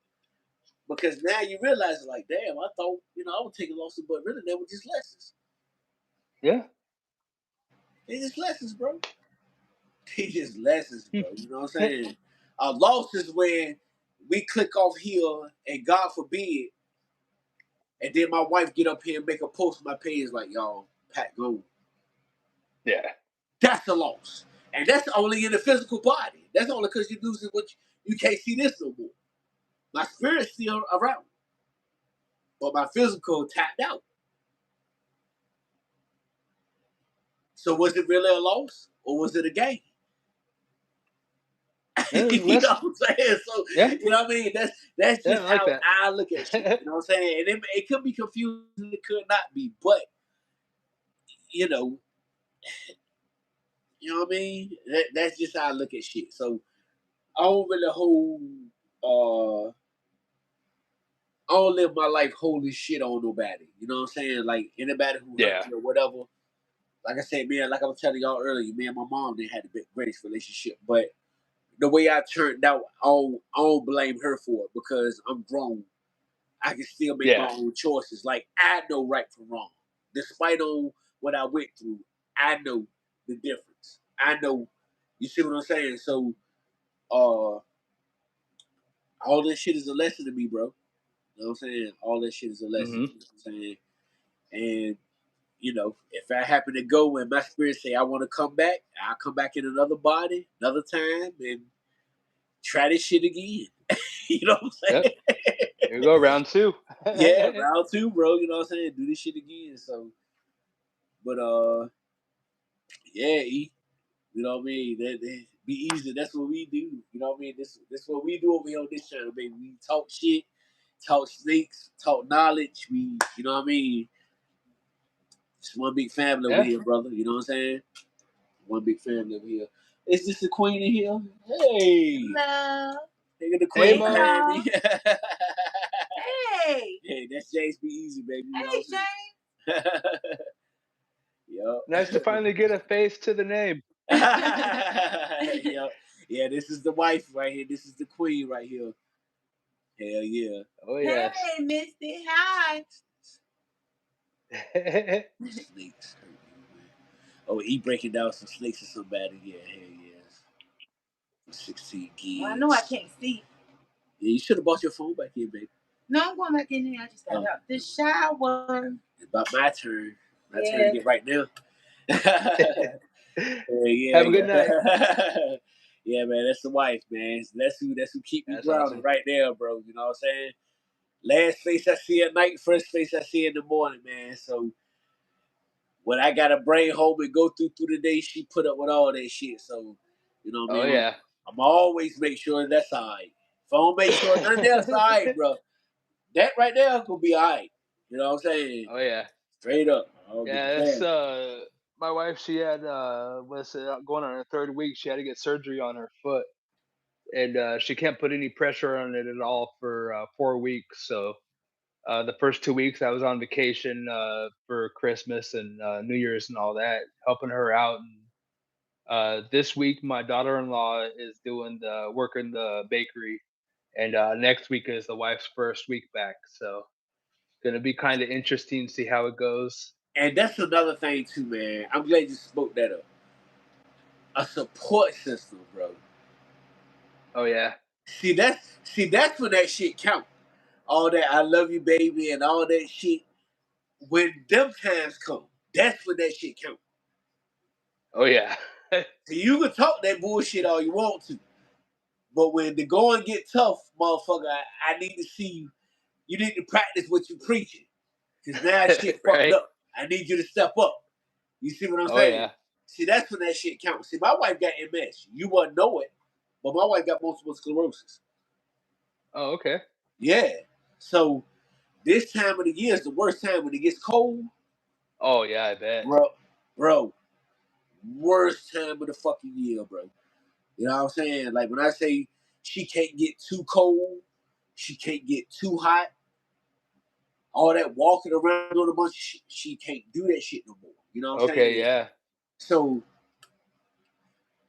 Because now you realize like, damn, I thought, I would take losses, but really they were just lessons. Yeah. They just lessons, bro. They just lessons, Hmm. bro. You know what I'm saying? A loss is when we click off here and God forbid, and then my wife get up here and make a post on my page like, y'all, Pat go. Yeah. That's a loss. And that's only in the physical body. That's only because you're losing what you can't see this no more. My spirit's still around, but my physical tapped out. So was it really a loss or was it a gain? Yeah. There's a You know lesson. what I'm saying? So Yeah. you know what I mean? That's Yeah. just I like how that. I look at shit. You know what I'm saying? And it could be confusing, it could not be, but you know, you know what I mean? That's just how I look at shit. So I don't really hold I don't live my life holding shit on nobody. You know what I'm saying? Like anybody who hurt Yeah. me or whatever. like I said, man, like I was telling y'all earlier, me and my mom didn't have the greatest relationship, but the way I turned out, I don't blame her for it because I'm grown. I can still make my Yeah. own choices. Like I know right from wrong, despite on what I went through. I know the difference. I know. You see what I'm saying? So, all this shit is a lesson to me, bro. You know what I'm saying? All that shit is a lesson. Hmm. You know what I'm saying? And if I happen to go and my spirit say I want to come back, I'll come back in another body, another time, and try this shit again. You know what I'm Yep. saying? Here we go, round two. Yeah, round two, bro. You know what I'm saying? Do this shit again. So, but yeah, you know what I mean? That be easy. That's what we do. You know what I mean? This what we do over here on this channel, baby. We talk shit, talk snakes, talk knowledge. You know what I mean? It's one big family over Yeah. here, brother. You know what I'm saying? One big family over here. Is this the queen in here? Hey. Hello. Nigga, the Hey, queen Mo. behind me. Hey. Hey, that's James Be Easy, baby. You know Hey, what I'm saying? Yup. Nice to finally get a face to the name. Yup. Yeah, this is the wife right here. This is the queen right here. Hell yeah. Oh yes. Hey, Misty. Hi. Snakes. Oh, he breaking down some snakes or somebody. Yeah, hell yes. 16 gigs. Well, I know I can't see. Yeah, you should have bought your phone back here, baby. No, I'm going back in here. I just got out the shower. It's about my turn. My turn Yeah. to get right now. Yeah, Have a good night. Yeah, man, that's the wife, man. That's who keep me That's grounded awesome. right there, bro. You know what I'm saying? Last face I see at night, first face I see in the morning, man. So when I gotta bring home and go through the day, she put up with all that shit. So, you know what I Oh mean? yeah. I'm always make sure that's all right. If I don't make sure none else all right, bro, that right there will be all right. You know what I'm saying? Oh yeah. Straight up. I don't give Yeah, a that's damn. my wife. She had was going on her third week. She had to get surgery on her foot, and she can't put any pressure on it at all for 4 weeks. So the first 2 weeks I was on vacation for Christmas and New Year's and all that, helping her out. And this week my daughter-in-law is doing the work in the bakery, and next week is the wife's first week back. So gonna be kind of interesting to see how it goes. And that's another thing too, man. I'm glad you spoke that up. A support system, bro. Oh yeah. See that's when that shit count. All that I love you, baby, and all that shit. When them times come, that's when that shit count. Oh yeah. So you can talk that bullshit all you want to, but when the going get tough, motherfucker, I need to see you. You need to practice what you preaching, cause now shit fucked Right. up. I need you to step up. You see what I'm Oh saying? yeah. See, that's when that shit counts. See, my wife got MS. You wouldn't know it, but my wife got multiple sclerosis. Oh okay. Yeah. So this time of the year is the worst time when it gets cold, Oh yeah, I bet. bro. Bro, worst time of the fucking year, bro. You know what I'm saying? Like when I say she can't get too cold, she can't get too hot. All that walking around on a bunch of shit, she can't do that shit no more. You know what I'm Okay, saying? yeah. So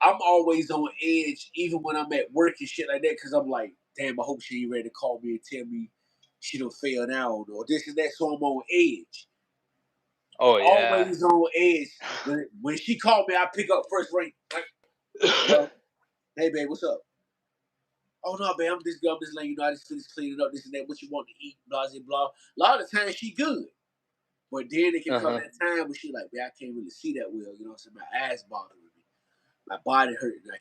I'm always on edge, even when I'm at work and shit like that, because I'm like, damn, I hope she ain't ready to call me and tell me she don't fail out or this and that. So I'm on edge. Oh yeah. Always on edge. When she called me, I pick up first ring. Like, hello? Hey, babe, what's up? Oh no, babe, I'm just letting you know I just finished cleaning up this and that. What you want to eat? Blah blah blah. A lot of the time she good, but then it can come Uh-huh. that time when she like, man, I can't really see that well. You know what I'm saying? My eyes bothering me, my body hurting. I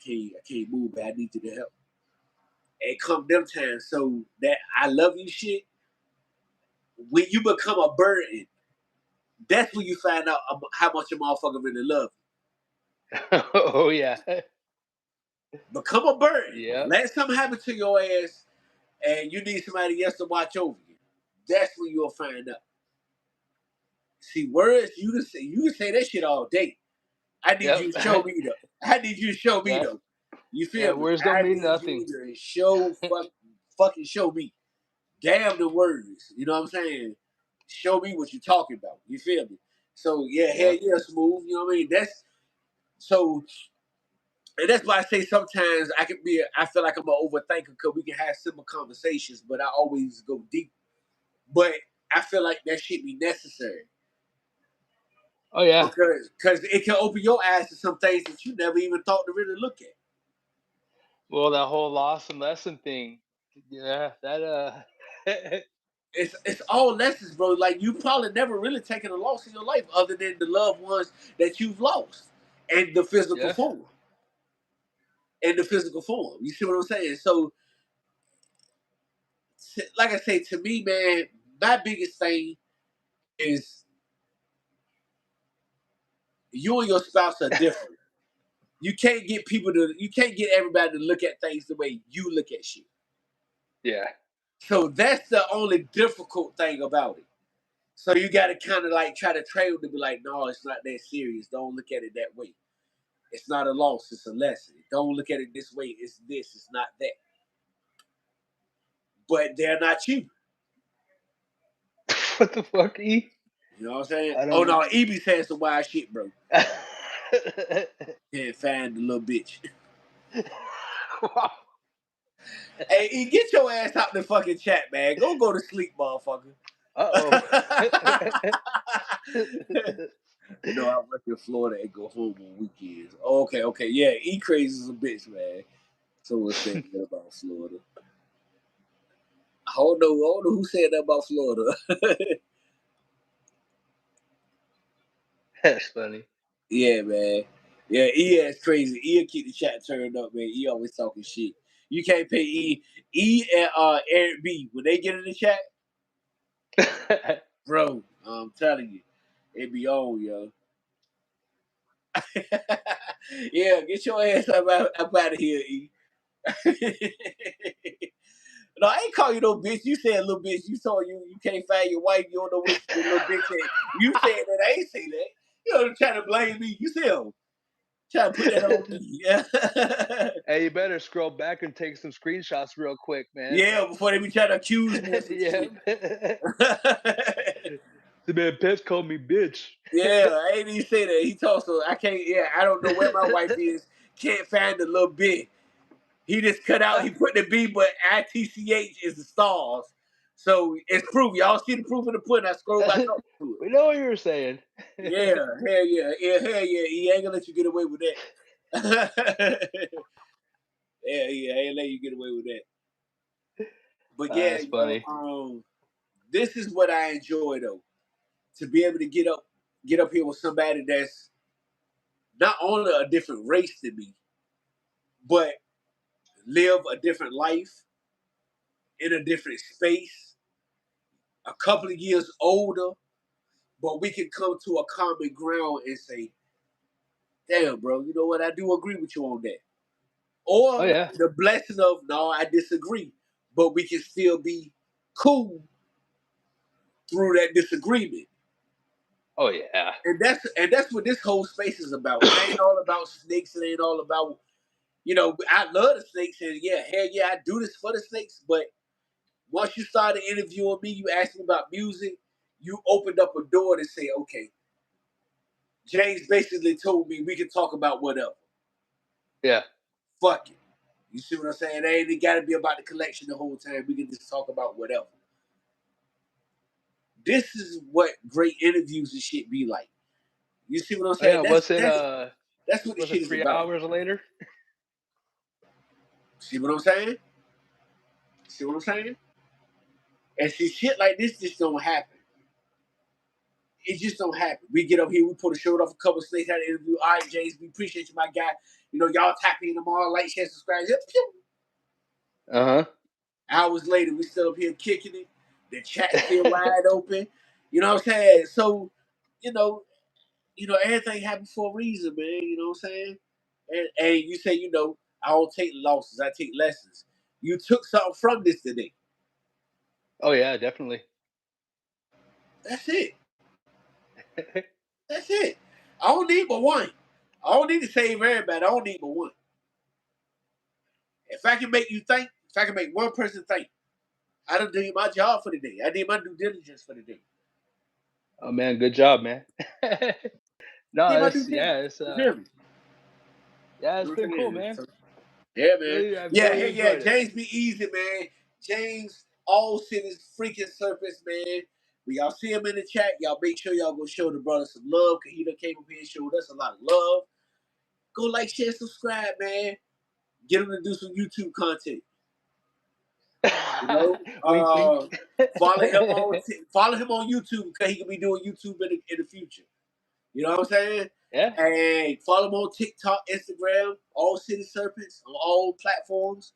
can't move. But I need you to help. And come them times, so that I love you shit. When you become a burden, that's when you find out how much a motherfucker really love Oh yeah. you. Become a burden. Yep. Let something happen to your ass, and you need somebody else to watch over you. That's when you'll find out. See, words you can say that shit all day. I need Yep. you to show me though. I need you to show me Yeah. though. You Yeah, feel me? words don't I mean need nothing. you to fucking show me. Damn the words. You know what I'm saying? Show me what you're talking about. You feel me? So yeah, hell Yeah. yeah, smooth. You know what I mean? That's so, and that's why I say sometimes I feel like I'm an overthinker because we can have simple conversations, but I always go deep. But I feel like that shit be necessary Oh yeah. because it can open your eyes to some things that you never even thought to really look at. Well, that whole loss and lesson thing. Yeah, that It's all lessons, bro. Like you probably never really taken a loss in your life other than the loved ones that you've lost and the physical yeah. form. In the physical form. You see what I'm saying? So, like I say, to me, man, my biggest thing is you and your spouse are different. You can't get everybody to look at things the way you look at shit. Yeah. So that's the only difficult thing about it. So you got to kind of like try to train them to be like, no, it's not that serious. Don't look at it that way. It's not a loss. It's a lesson. Don't look at it this way. It's this. It's not that. But they're not you. What the fuck, E? You know what I'm saying? I Oh don't. no, E be saying some wild shit, bro. Can't find the little bitch. Wow. Hey, E, get your ass out the fucking chat, man. Go to sleep, motherfucker. Uh-oh. No, I work in Florida and go home on weekends. Oh, okay. Yeah, E crazy as a bitch, man. Someone said that about Florida. I don't know who said that about Florida. That's funny. Yeah, man. Yeah, E is crazy. E'll keep the chat turned up, man. E always talking shit. You can't pay E. E and Eric B, when they get in the chat, bro, I'm telling you, it be on, yo. Yeah, get your ass up out of here, E. No, I ain't call you no bitch. You said little bitch. You told you can't find your wife. You don't know what the little bitch said. You said that. I ain't say that. You know, trying to blame me. You said, trying to put that on me. Yeah. Hey, you better scroll back and take some screenshots real quick, man. Yeah, before they be trying to accuse me of some Yeah. shit. The man Pets called me bitch. Yeah, I ain't even say that. He told so I can't. Yeah, I don't know where my wife is. Can't find the little bit. He just cut out. He put the B, but ITCH is the stars. So it's proof. Y'all see the proof in the pudding. I scroll back up to it. We know what you were saying. Yeah, hell yeah, hell yeah. He ain't gonna let you get away with that. Yeah, I ain't let you get away with that. But yeah, That's funny. this is what I enjoy though. To be able to get up here with somebody that's not only a different race than me, but live a different life in a different space, a couple of years older, but we can come to a common ground and say, damn, bro, you know what? I do agree with you on that. Oh Or yeah. the blessing of, no, I disagree, but we can still be cool through that disagreement. Oh yeah. And that's what this whole space is about. It ain't all about snakes. It ain't all about, I love the snakes, and yeah, hell yeah, I do this for the snakes. But once you started interviewing me, you asked me about music, you opened up a door to say, okay, James basically told me we can talk about whatever. Yeah. Fuck it. You see what I'm saying? It ain't got to be about the collection the whole time. We can just talk about whatever. This is what great interviews and shit be like. You see what I'm Oh yeah. saying? That's what the Was shit it is 3 about. hours later? See what I'm saying? See what I'm saying? And see, shit like this just don't happen. It just don't happen. We get up here, we put a shirt off, a couple of snakes out of the interview. All right, James, we appreciate you, my guy. Y'all tap me in tomorrow, like, share, subscribe. Uh-huh. Hours later, we still up here kicking it. The chat still wide open. You know what I'm saying? So, you know, everything happens for a reason, man. You know what I'm saying? And you say, I don't take losses, I take lessons. You took something from this today. Oh yeah, definitely. That's it. That's it. I don't need but one. I don't need to save everybody. I don't need but one. If I can make you think, if I can make one person think, I done did my job for the day. I did my due diligence for the day. Oh man, good job, man. No, Did my due it's diligence. yeah, it's You feel me? yeah, You it's know what been I'm cool, saying? man. So, yeah, man. Really, I've Yeah, really hey, yeah. enjoyed it. James be easy, man. James, all cities freaking surface, man. When y'all see him in the chat, y'all make sure y'all go show the brother some love, because he done came up here and showed us a lot of love. Go like, share, subscribe, man. Get him to do some YouTube content. You know, Wink, wink. follow him on YouTube, because he can be doing YouTube in the future. You know what I'm saying? Yeah, And follow him on TikTok, Instagram, all City Serpents on all platforms.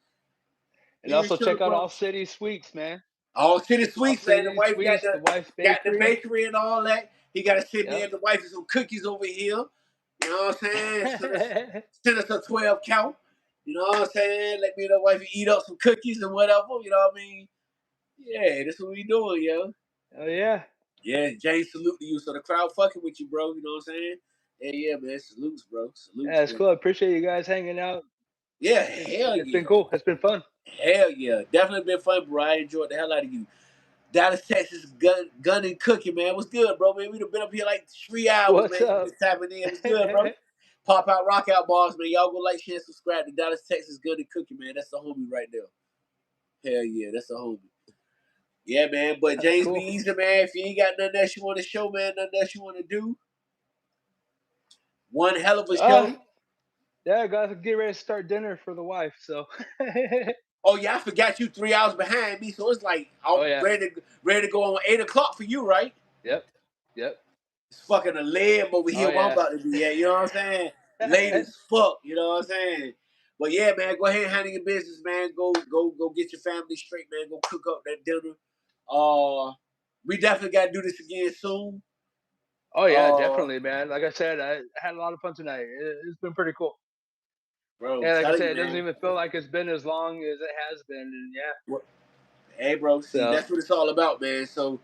and Man, also show the check out brother. All City Sweets, man. All City All Sweets, man. The City wife Sweets, the wife's got the bakery. bakery and all that. He got to send me Yep. and the wife some cookies over here. You know what I'm saying? Send us a 12 count. You know what I'm saying? Let me and the wife eat up some cookies and whatever. You know what I mean? Yeah, that's what we doing, yo. Oh yeah. Yeah, Jay, salute to you. So the crowd fucking with you, bro. You know what I'm saying? Yeah, man. Salutes, bro. Salutes, Yeah, it's man. cool. I appreciate you guys hanging out. Yeah, It's hell it's yeah. been cool. It's been fun. Hell yeah. Definitely been fun, bro. I enjoyed the hell out of you. Dallas, Texas, gun and cooking, man. What's good, bro? Man, we'd have been up here like 3 hours, What's man. You up? just tapping in. What's good, bro? Pop out, rock out, boss, man. Y'all go like, share, subscribe to Dallas, Texas, gun and cooking, man. That's the homie right there. Hell yeah, that's the homie. Yeah, man. But That's James B. cool. Easy, man. If you ain't got nothing else you want to show, man, nothing else you want to do, one hell of a show. Yeah, I gotta get ready to start dinner for the wife. So. Oh yeah, I forgot you 3 hours behind me, so it's like I'm Oh yeah. ready to go on 8 o'clock for you, right? Yep. Yep. It's fucking a lamb over Oh here where I'm yeah. about to be at. You know what I'm saying? Late as fuck. You know what I'm saying? But yeah, man, go ahead and handle your business, man. Go get your family straight, man. Go cook up that dinner. We definitely got to do this again soon. Oh yeah, Uh, definitely, man. Like I said, I had a lot of fun tonight. It's been pretty cool. bro, Yeah, like I tell said, you, it doesn't man. even feel like it's been as long as it has been, and yeah. Hey, bro, see, So that's what it's all about, man. So,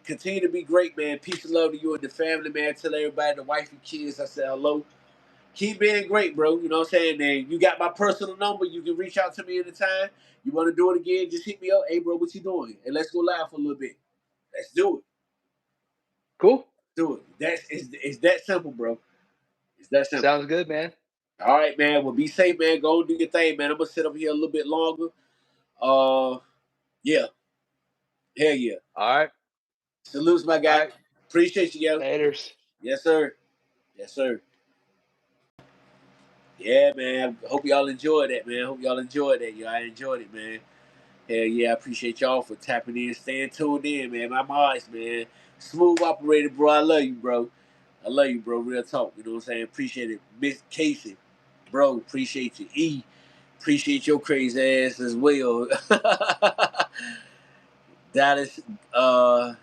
continue to be great, man. Peace and love to you and the family, man. Tell everybody, the wife and kids, I said hello. Keep being great, bro. You know what I'm saying? And you got my personal number. You can reach out to me anytime. You want to do it again, just hit me up. Hey, bro, what you doing? And let's go live for a little bit. Let's do it. cool. Do it. It's that simple, bro. It's that simple. Sounds good, man. All right, man. Well, be safe, man. Go and do your thing, man. I'm going to sit up here a little bit longer. Yeah. Hell yeah. All right. Salutes, my All guy. right. Appreciate you, yo. Laters. Yes, sir. Yes, sir. Yeah, man. Hope y'all enjoyed that, man. Hope y'all enjoyed that, yo. I enjoyed it, man. Hell yeah, I appreciate y'all for tapping in, staying tuned in, man. My mods, man. Smooth operator, bro. I love you, bro. I love you, bro. Real talk. You know what I'm saying? Appreciate it. Miss Casey, bro. Appreciate you. E. Appreciate your crazy ass as well. Dallas,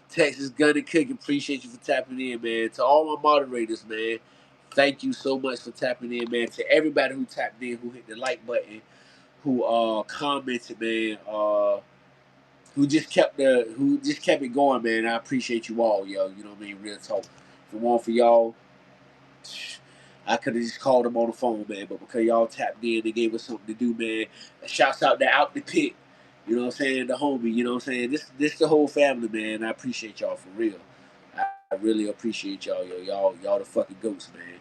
Texas, Gun and Cook. Appreciate you for tapping in, man. To all my moderators, man. Thank you so much for tapping in, man. To everybody who tapped in, who hit the like button, who commented, man. Who just kept it going, man. I appreciate you all, yo. You know what I mean? Real talk. If it weren't for y'all, I could have just called them on the phone, man. But because y'all tapped in, they gave us something to do, man. Shouts out to Out the Pit. You know what I'm saying? The homie, you know what I'm saying? This the whole family, man. I appreciate y'all for real. I really appreciate y'all, yo. Y'all the fucking goats, man.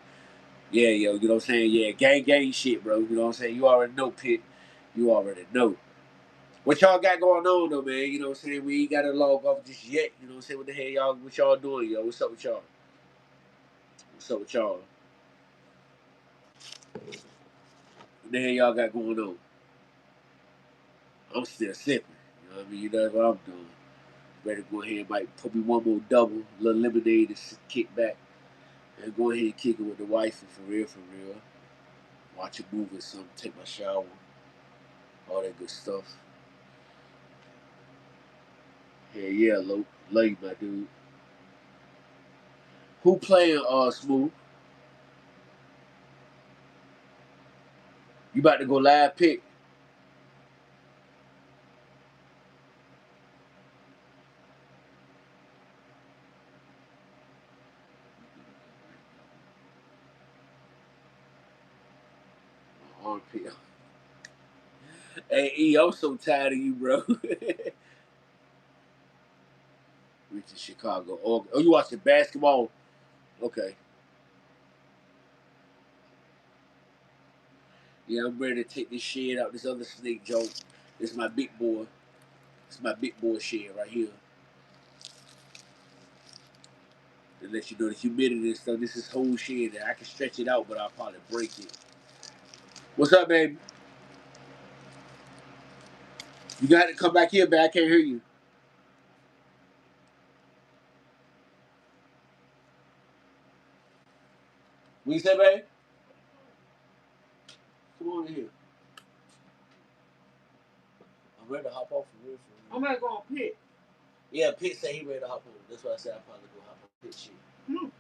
Yeah, yo, you know what I'm saying? Yeah, gang shit, bro. You know what I'm saying? You already know, Pit. You already know. What y'all got going on though, man? You know what I'm saying? We ain't got to log off just yet. You know what I'm saying? What the hell what y'all doing, yo? What's up with y'all? What's up with y'all? What the hell y'all got going on? I'm still sipping. You know what I mean? You know what I'm doing. Ready to go ahead and might put me one more double, a little lemonade to kick back. And go ahead and kick it with the wifey for real, for real. Watch a movie or something, take my shower. All that good stuff. Hell yeah, love you, my dude. Who playing Smooth? You about to go live pick? Armpit. Hey E, I'm so tired of you, bro. Reaching Chicago. Oh, you watching basketball? Okay. Yeah, I'm ready to take this shed out. This other snake joke. This is my big boy. This is my big boy shed right here. To let you know the humidity and stuff. This is whole shed. I can stretch it out, but I'll probably break it. What's up, baby? You got to come back here, man. I can't hear you. What you say, babe? Come on in here. I'm ready to hop off for real. I'm ready to go on Pit. Yeah, Pit said he ready to hop on. That's why I said I'll probably go hop on Pit shit.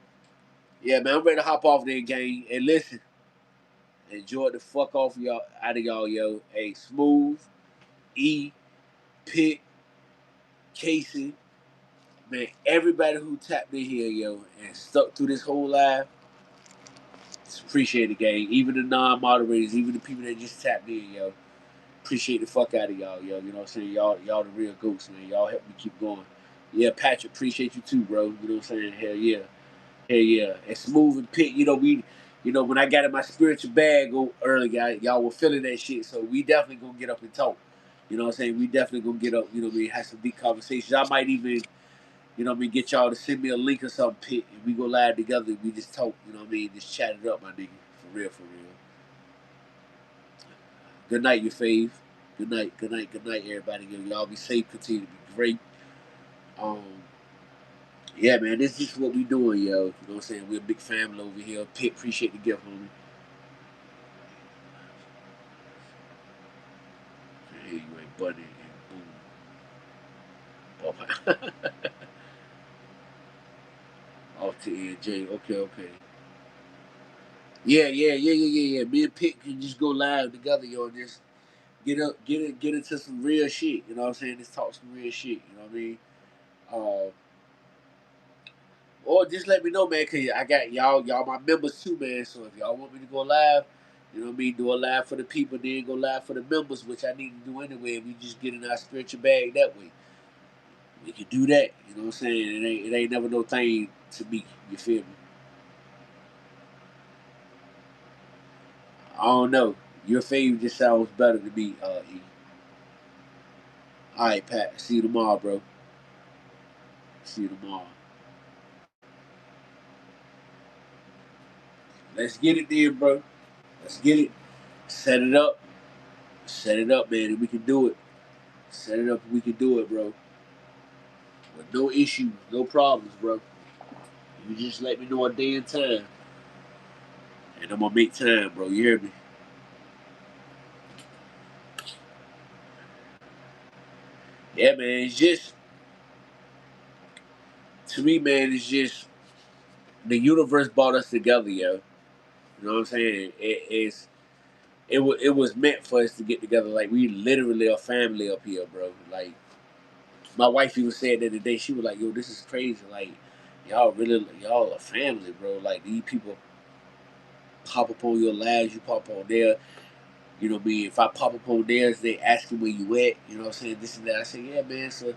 Yeah, man, I'm ready to hop off there, gang. And listen, enjoy the fuck off y'all out of y'all, yo. Hey, Smooth, E, Pit, Casey, man, everybody who tapped in here, yo, and stuck through this whole live, just appreciate the gang. Even the non-moderators, even the people that just tapped in, yo. Appreciate the fuck out of y'all, yo. You know what I'm saying? Y'all the real goats, man. Y'all help me keep going. Yeah, Patrick, appreciate you too, bro. You know what I'm saying? Hell yeah. Hell yeah. And Smooth and Pit, when I got in my spiritual bag earlier, y'all were feeling that shit. So we definitely gonna get up and talk. You know what I'm saying? We definitely gonna get up, you know what I mean, have some deep conversations. I might even, you know what I mean, get y'all to send me a link or something, Pit, and we go live together and we just talk, you know what I mean? Just chat it up, my nigga. For real, for real. Good night, your fave. Good night, everybody. Y'all be safe, continue to be great. Yeah, man, this is what we doing, yo. You know what I'm saying? We're a big family over here. Pit, appreciate the gift, homie. Hey, you ain't buddy and boom. Off to NJ. Okay. Yeah. Me and Pit can just go live together, yo, and just get into some real shit. You know what I'm saying? Just talk some real shit. You know what I mean? Or just let me know, man, cause I got y'all my members too, man. So if y'all want me to go live, you know what I mean, do a live for the people, then go live for the members, which I need to do anyway. And we just get in our spiritual bag that way. We can do that. You know what I'm saying? It ain't never no thing to me. You feel me? I don't know. Your favorite just sounds better to me, E. All right, Pat. See you tomorrow, bro. See you tomorrow. Let's get it then, bro. Let's get it. Set it up. Set it up, man, and we can do it. Set it up and we can do it, bro. With no issues, no problems, bro. You just let me know a day and time. And I'm gonna make time, bro. You hear me? Yeah, man. It's just, to me, man, it's just the universe brought us together, yo. You know what I'm saying? It was meant for us to get together. Like, we literally a family up here, bro. Like, my wife even said that today. She was like, yo, this is crazy. Like, y'all a family, bro. Like, these people pop up on your lives, you pop on there. You know what I mean? If I pop up on theirs, they asking where you at. You know what I'm saying? This and that. I say, yeah, man. So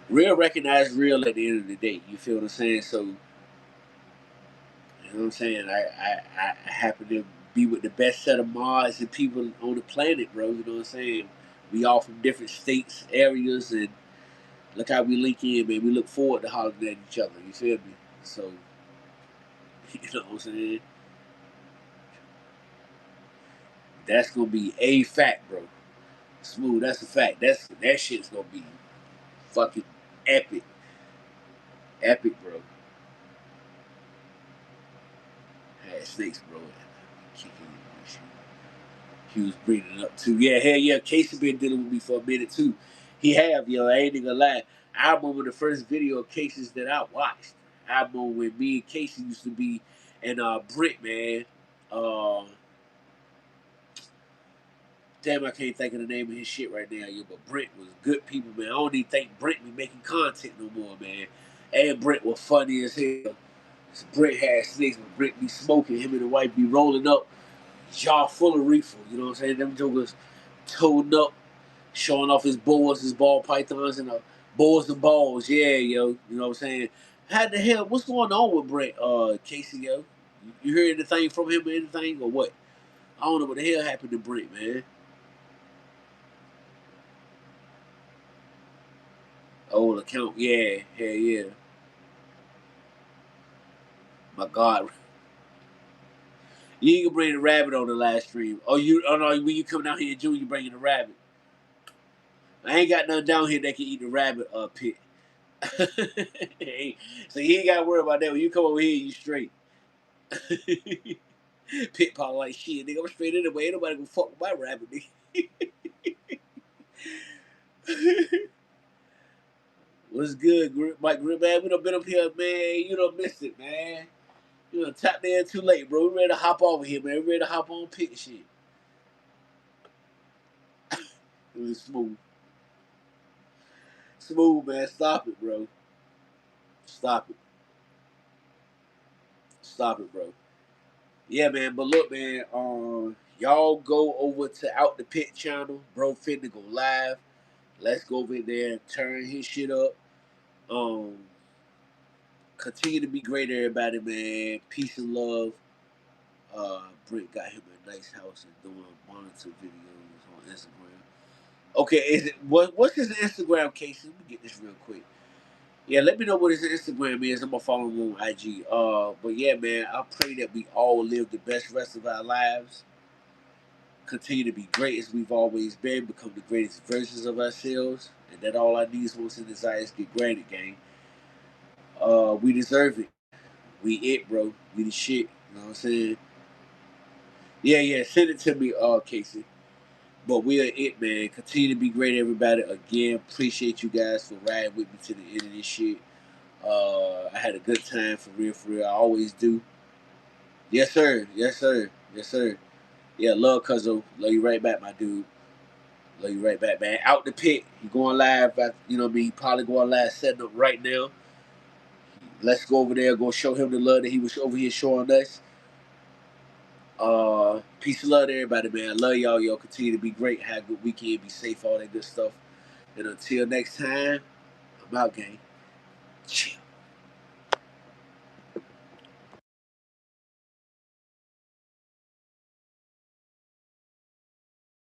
real recognize real at the end of the day. You feel what I'm saying? So you know what I'm saying? I happen to be with the best set of mods and people on the planet, bro. You know what I'm saying? We all from different states, areas, and look how we link in, man. We look forward to hollering at each other. You feel me? So you know what I'm saying? That's gonna be a fact, bro. Smooth. That's a fact. That shit's gonna be fucking epic. Epic, bro. Had snakes, bro. He was bringing it up too. Yeah, hell yeah. Casey been dealing with me for a minute too. He have, yo. I ain't gonna lie. I remember the first video of cases that I watched. I remember when me and Casey used to be, and Brent, man. Uh, Damn, I can't think of the name of his shit right now, yo. But Brent was good people, man. I don't even think Brent be making content no more, man. And Brent was funny as hell. Brent had snakes, but Brent be smoking. Him and the wife be rolling up, jaw full of reefer. You know what I'm saying? Them jokers toting up, showing off his boas, his ball pythons, and Balls and balls, yeah, yo. You know what I'm saying? How the hell? What's going on with Brent, Casey, yo? You hear anything from him or anything or what? I don't know what the hell happened to Brent, man. Old account, yeah, yeah. My God, you can bring the rabbit on the last stream. Oh, no, when you come down here in June, you bringing the rabbit. I ain't got nothing down here that can eat the rabbit pit. So you ain't got to worry about that. When you come over here, you straight. Pit pot like shit, nigga. I'm straight anyway. Ain't nobody gonna fuck with my rabbit, nigga. What's good, Mike Grip, man? We done been up here, man. You done missed it, man. You done tapped in too late, bro. We ready to hop over here, man. We ready to hop on pit shit. It was smooth. Smooth, man. Stop it, bro. Stop it. Stop it, bro. Yeah, man. But look, man. Y'all go over to Out the Pit channel. Bro finna go live. Let's go over there and turn his shit up. Continue to be great, everybody, man. Peace and love. Brent got him a nice house and doing monitor videos on Instagram. Okay, is it what's his Instagram, Casey? Let me get this real quick. Yeah, let me know what his Instagram is. I'm gonna follow him on IG. But yeah, man, I pray that we all live the best rest of our lives. Continue to be great as we've always been. Become the greatest versions of ourselves, and that all our needs, wants, and desires get granted, gang. We deserve it. We it, bro. We the shit. You know what I'm saying? Yeah. Send it to me, Casey. But we are it, man. Continue to be great, everybody. Again, appreciate you guys for riding with me to the end of this shit. I had a good time, for real, for real. I always do. Yes, sir. Yes, sir. Yes, sir. Yeah, love Cuzzo. Love you right back, my dude. Love you right back, man. Out the pit. He going live. You know what I mean? He probably going live, setting up right now. Let's go over there. Go show him the love that he was over here showing us. Peace and love to everybody, man. I love y'all. Y'all continue to be great. Have a good weekend. Be safe. All that good stuff. And until next time, I'm out, gang. Chill.